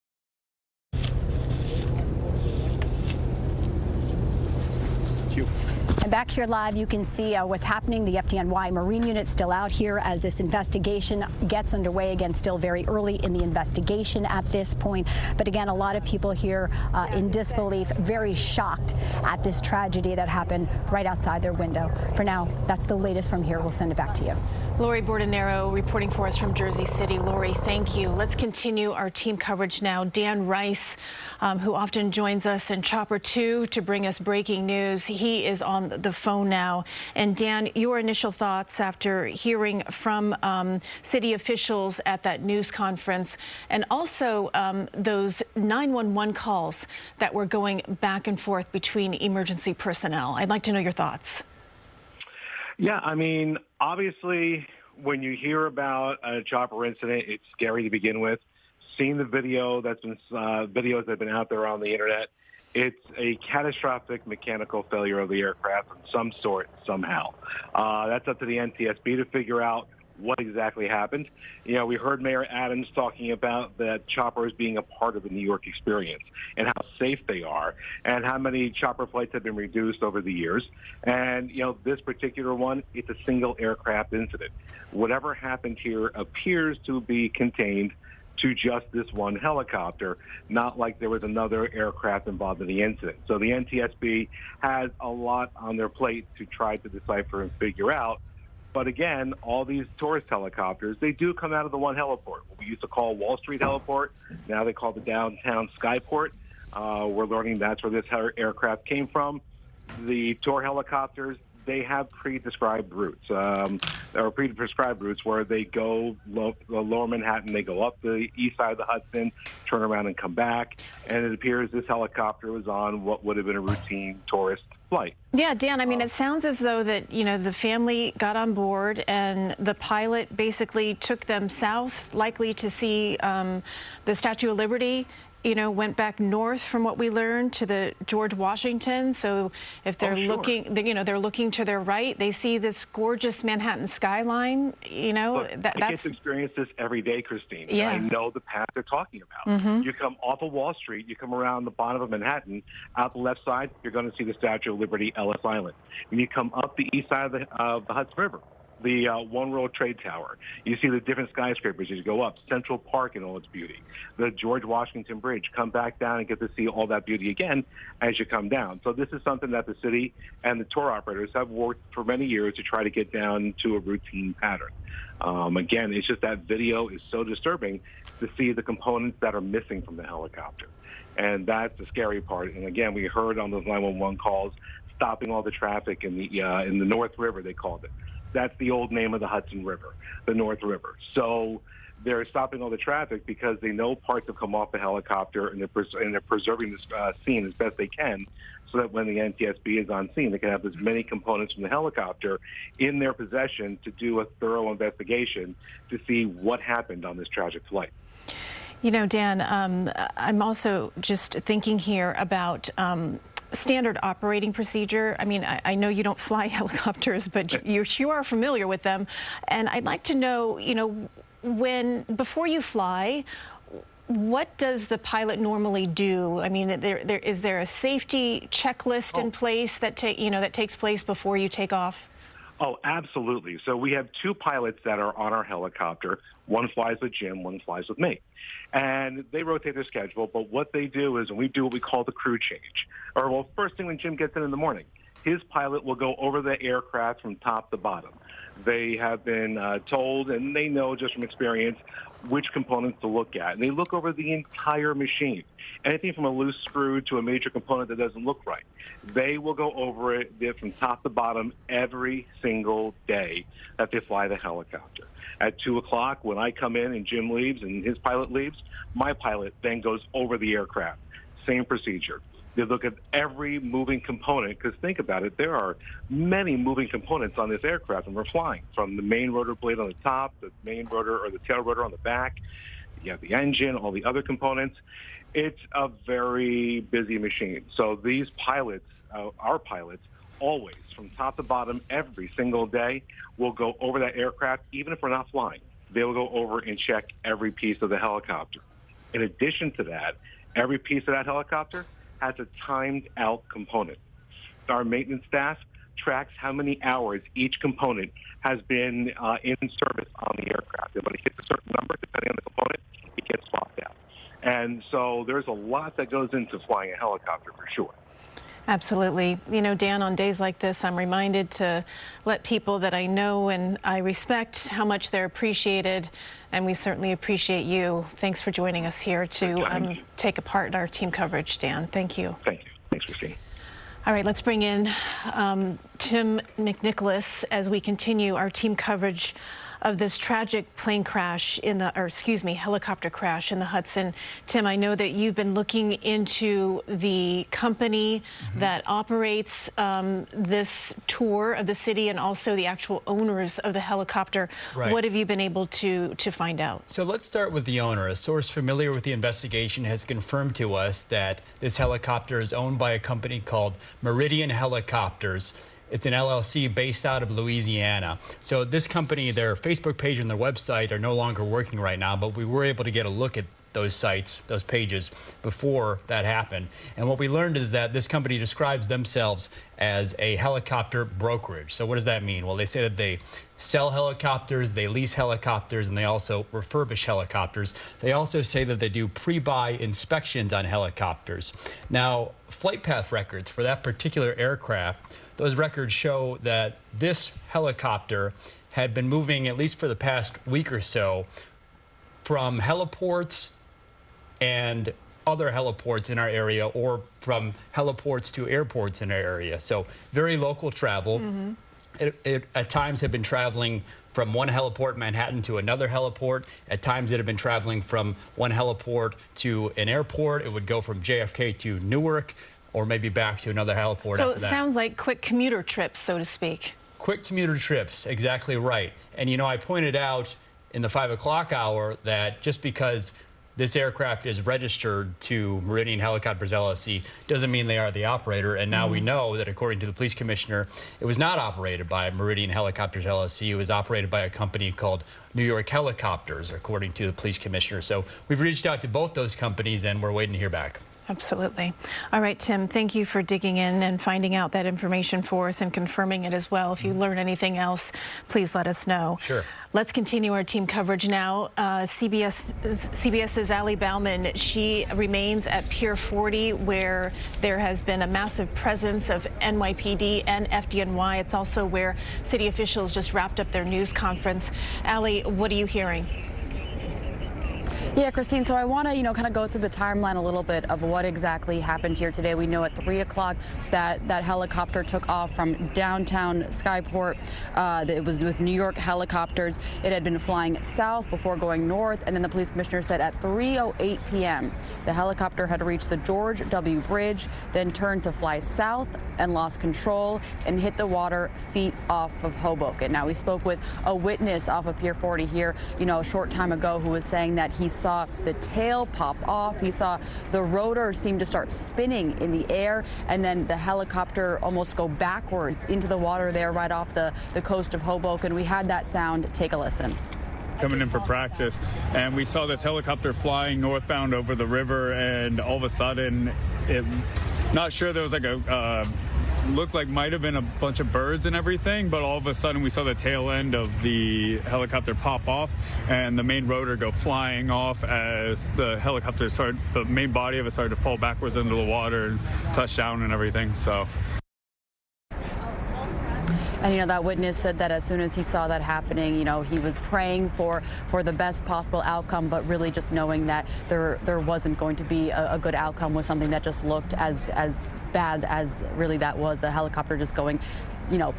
And back here live, you can see what's happening. The FDNY Marine unit still out here as this investigation gets underway. Again, still very early in the investigation at this point. But again, a lot of people here in disbelief, very shocked at this tragedy that happened right outside their window. For now, that's the latest from here. We'll send it back to you. Lori Bordenero reporting for us from Jersey City. Lori, thank you. Let's continue our team coverage now. Dan Rice, who often joins us in Chopper 2 to bring us breaking news. He is on the phone now. And Dan, your initial thoughts after hearing from city officials at that news conference, and also those 911 calls that were going back and forth between emergency personnel. I'd like to know your thoughts. Yeah, I mean, obviously, when you hear about a chopper incident, it's scary to begin with. Seeing the video videos that have been out there on the internet, it's a catastrophic mechanical failure of the aircraft of some sort, somehow. That's up to the NTSB to figure out what exactly happened. We heard Mayor Adams talking about that choppers being a part of the New York experience and how safe they are and how many chopper flights have been reduced over the years. And, this particular one, it's a single aircraft incident. Whatever happened here appears to be contained to just this one helicopter, not like there was another aircraft involved in the incident. So the NTSB has a lot on their plate to try to decipher and figure out. But again, all these tourist helicopters, they do come out of the one heliport. What we used to call Wall Street Heliport, now they call the downtown Skyport. We're learning that's where this aircraft came from. The tour helicopters, they have pre-described routes, or pre-prescribed routes where they go lower Manhattan, they go up the east side of the Hudson, turn around and come back. And it appears this helicopter was on what would have been a routine tourist flight. Yeah, Dan, I mean, it sounds as though that, the family got on board and the pilot basically took them south, likely to see the Statue of Liberty. went back north from what we learned to the George Washington. So if they're looking, they're looking to their right, they see this gorgeous Manhattan skyline. Look, I get to experience this every day, Christine. Yeah. I know the path they're talking about. Mm-hmm. You come off of Wall Street, you come around the bottom of Manhattan, out the left side, you're going to see the Statue of Liberty, Ellis Island. When you come up the east side of the Hudson River, the One World Trade Tower. You see the different skyscrapers as you go up, Central Park in all its beauty, the George Washington Bridge. Come back down and get to see all that beauty again as you come down. So this is something that the city and the tour operators have worked for many years to try to get down to a routine pattern. Again, it's just that video is so disturbing to see the components that are missing from the helicopter. And that's the scary part. And again, we heard on those 911 calls, stopping all the traffic in the North River, they called it. That's the old name of the Hudson River, the North River. So they're stopping all the traffic because they know parts have come off the helicopter, and they're preserving this scene as best they can, so that when the NTSB is on scene, they can have as many components from the helicopter in their possession to do a thorough investigation to see what happened on this tragic flight. Dan, I'm also just thinking here about standard operating procedure. I mean, I know you don't fly helicopters, but you are familiar with them. And I'd like to know, before you fly, what does the pilot normally do? I mean, is there a safety checklist in place that takes place before you take off? Oh, absolutely. So we have two pilots that are on our helicopter. One flies with Jim, one flies with me. And they rotate their schedule, but what they do is when we do what we call the crew change, first thing when Jim gets in the morning, his pilot will go over the aircraft from top to bottom. They have been told, and they know just from experience, which components to look at. And they look over the entire machine, anything from a loose screw to a major component that doesn't look right. They will go over it from top to bottom every single day that they fly the helicopter. At 2 o'clock, when I come in and Jim leaves and his pilot leaves, my pilot then goes over the aircraft. Same procedure. They look at every moving component, because think about it, there are many moving components on this aircraft when we're flying, from the main rotor blade on the top, the main rotor or the tail rotor on the back, you have the engine, all the other components. It's a very busy machine. So these pilots, our pilots, always, from top to bottom, every single day, will go over that aircraft, even if we're not flying. They'll go over and check every piece of the helicopter. In addition to that, every piece of that helicopter has a timed out component. Our maintenance staff tracks how many hours each component has been in service on the aircraft. And when it hits a certain number, depending on the component, it gets swapped out. And so there's a lot that goes into flying a helicopter for sure. Absolutely. Dan, on days like this, I'm reminded to let people that I know and I respect how much they're appreciated, and we certainly appreciate you. Thanks for joining us here to take a part in our team coverage, Dan. Thank you. Thank you. Thanks, Christine. All right, let's bring in Tim McNicholas as we continue our team coverage of this tragic helicopter crash in the Hudson. Tim, I know that you've been looking into the company that operates this tour of the city and also the actual owners of the helicopter. Right. What have you been able to find out? So let's start with the owner. A source familiar with the investigation has confirmed to us that this helicopter is owned by a company called Meridian Helicopters. It's an LLC based out of Louisiana. So this company, their Facebook page and their website are no longer working right now, but we were able to get a look at those sites, those pages, before that happened. And what we learned is that this company describes themselves as a helicopter brokerage. So what does that mean? Well, they say that they sell helicopters, they lease helicopters, and they also refurbish helicopters. They also say that they do pre-buy inspections on helicopters. Now, flight path records for that particular aircraft, those records show that this helicopter had been moving, at least for the past week or so, from heliports and other heliports in our area, or from heliports to airports in our area. So very local travel. It at times had been traveling from one heliport in Manhattan to another heliport. At times it had been traveling from one heliport to an airport. It would go from JFK to Newark, or maybe back to another heliport So after that. it sounds like quick commuter trips, so to speak. Quick commuter trips, exactly right. And I pointed out in the 5 o'clock hour that just because this aircraft is registered to Meridian Helicopters LLC doesn't mean they are the operator. And now we know that, according to the police commissioner, it was not operated by Meridian Helicopters LLC. It was operated by a company called New York Helicopters, according to the police commissioner. So we've reached out to both those companies, and we're waiting to hear back. Absolutely. All right, Tim, thank you for digging in and finding out that information for us and confirming it as well. If you learn anything else, please let us know. Sure. Let's continue our team coverage now. CBS's Ali Bauman, she remains at Pier 40, where there has been a massive presence of NYPD and FDNY. It's also where city officials just wrapped up their news conference. Ali, what are you hearing? Yeah, Christine, so I want to, kind of go through the timeline a little bit of what exactly happened here today. We know at 3 o'clock that helicopter took off from downtown Skyport. It was with New York Helicopters. It had been flying south before going north, and then the police commissioner said at 3:08 p.m. the helicopter had reached the George W. Bridge, then turned to fly south and lost control and hit the water feet off of Hoboken. Now, we spoke with a witness off of Pier 40 here, a short time ago, who was saying that he saw the tail pop off. He saw the rotor seem to start spinning in the air, and then the helicopter almost go backwards into the water there right off the coast of Hoboken. We had that sound. Take a listen. Coming in for practice, and we saw this helicopter flying northbound over the river, and all of a sudden, not sure, there was like looked like might have been a bunch of birds and everything, but all of a sudden we saw the tail end of the helicopter pop off and the main rotor go flying off as the helicopter the main body of it started to fall backwards into the water and touch down and everything. So. And, that witness said that as soon as he saw that happening, he was praying for the best possible outcome, but really just knowing that there wasn't going to be a good outcome with something that just looked as bad as really that was, the helicopter just going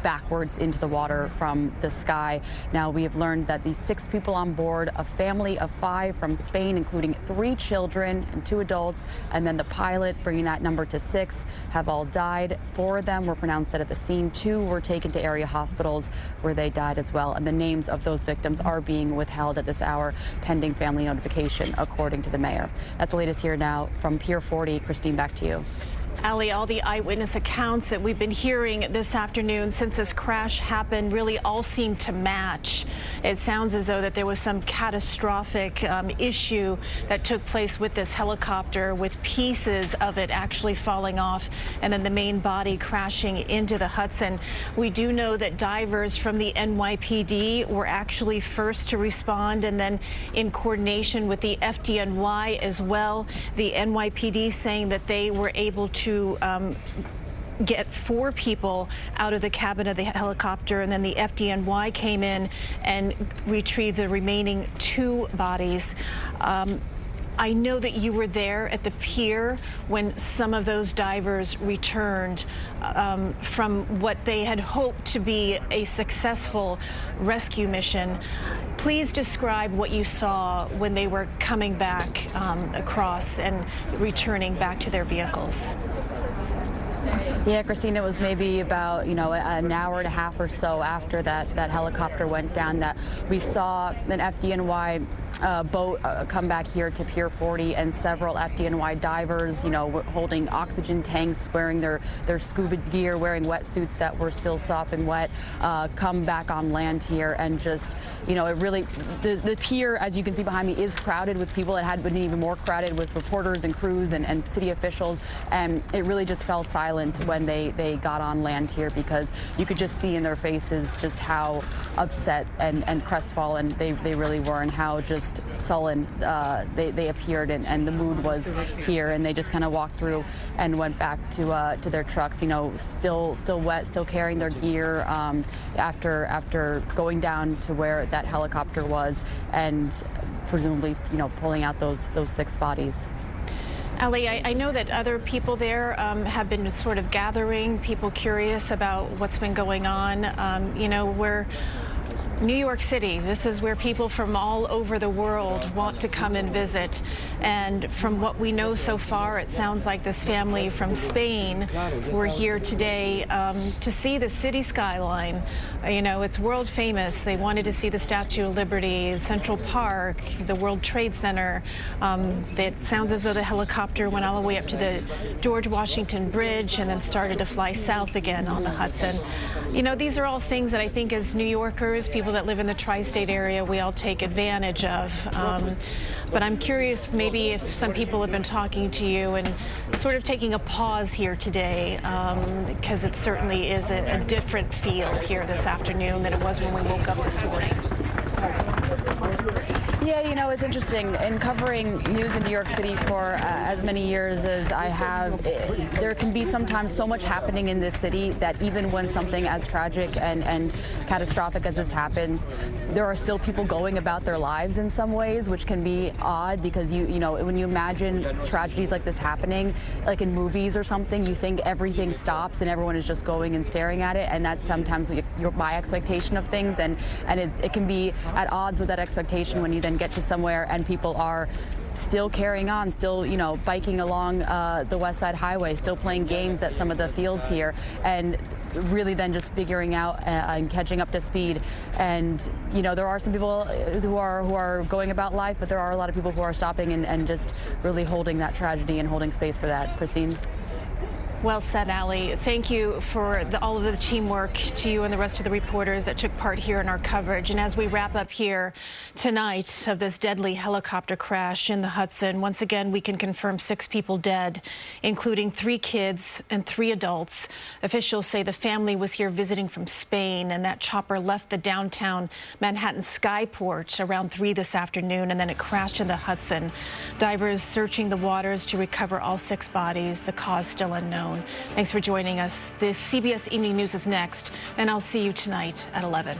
backwards into the water from the sky. Now, we have learned that the 6 people on board, a family of 5 from Spain, including 3 children and 2 adults, and then the pilot, bringing that number to 6, have all died. 4 of them were pronounced dead at the scene. 2 were taken to area hospitals where they died as well. And the names of those victims are being withheld at this hour, pending family notification, according to the mayor. That's the latest here now from Pier 40. Christine, back to you. Ali, all the eyewitness accounts that we've been hearing this afternoon since this crash happened really all seem to match. It sounds as though that there was some catastrophic issue that took place with this helicopter, with pieces of it actually falling off and then the main body crashing into the Hudson. We do know that divers from the NYPD were actually first to respond, and then in coordination with the FDNY as well. The NYPD saying that they were able to get 4 people out of the cabin of the helicopter, and then the FDNY came in and retrieved the remaining 2 bodies. I know that you were there at the pier when some of those divers returned from what they had hoped to be a successful rescue mission. Please describe what you saw when they were coming back across and returning back to their vehicles. Yeah, Christine, it was maybe about, an hour and a half or so after that helicopter went down that we saw an FDNY boat come back here to Pier 40, and several FDNY divers, holding oxygen tanks, wearing their scuba gear, wearing wetsuits that were still sopping wet, come back on land here. And just, it really, the pier, as you can see behind me, is crowded with people. It had been even more crowded with reporters and crews and city officials, and it really just fell silent when they got on land here, because you could just see in their faces just how upset and crestfallen they really were, and how just sullen they appeared, and the mood was here. And they just kind of walked through and went back to their trucks, still wet, still carrying their gear after going down to where that helicopter was, and presumably pulling out those 6 bodies. Ali, I know that other people there have been sort of gathering, people curious about what's been going on. New York City, this is where people from all over the world want to come and visit. And from what we know so far, it sounds like this family from Spain were here today to see the city skyline. You know, it's world famous. They wanted to see the Statue of Liberty, Central Park, the World Trade Center. It sounds as though the helicopter went all the way up to the George Washington Bridge and then started to fly south again on the Hudson. You know, these are all things that I think as New Yorkers, people that live in the tri-state area, we all take advantage of. But I'm curious maybe if some people have been talking to you and sort of taking a pause here today, because it certainly is a different feel here this afternoon than it was when we woke up this morning. Yeah, you know, it's interesting. In covering news in New York City for as many years as I have, there can be sometimes so much happening in this city that even when something as tragic and catastrophic as this happens, there are still people going about their lives in some ways, which can be odd because, you know, when you imagine tragedies like this happening, like in movies or something, you think everything stops and everyone is just going and staring at it, and that's sometimes my expectation of things, and it can be at odds with that expectation when you then get to somewhere and people are still carrying on, still, you know, biking along the West Side Highway, still playing games at some of the fields here, and really then just figuring out and catching up to speed. And, you know, there are some people who are going about life, but there are a lot of people who are stopping and just really holding that tragedy and holding space for that. Christine? Well said, Allie. Thank you for all of the teamwork to you and the rest of the reporters that took part here in our coverage. And as we wrap up here tonight of this deadly helicopter crash in the Hudson, once again, we can confirm 6 people dead, including 3 kids and 3 adults. Officials say the family was here visiting from Spain, and that chopper left the downtown Manhattan skyport around 3 this afternoon, and then it crashed in the Hudson. Divers searching the waters to recover all 6 bodies. The cause still unknown. Thanks for joining us. The CBS Evening News is next, and I'll see you tonight at 11.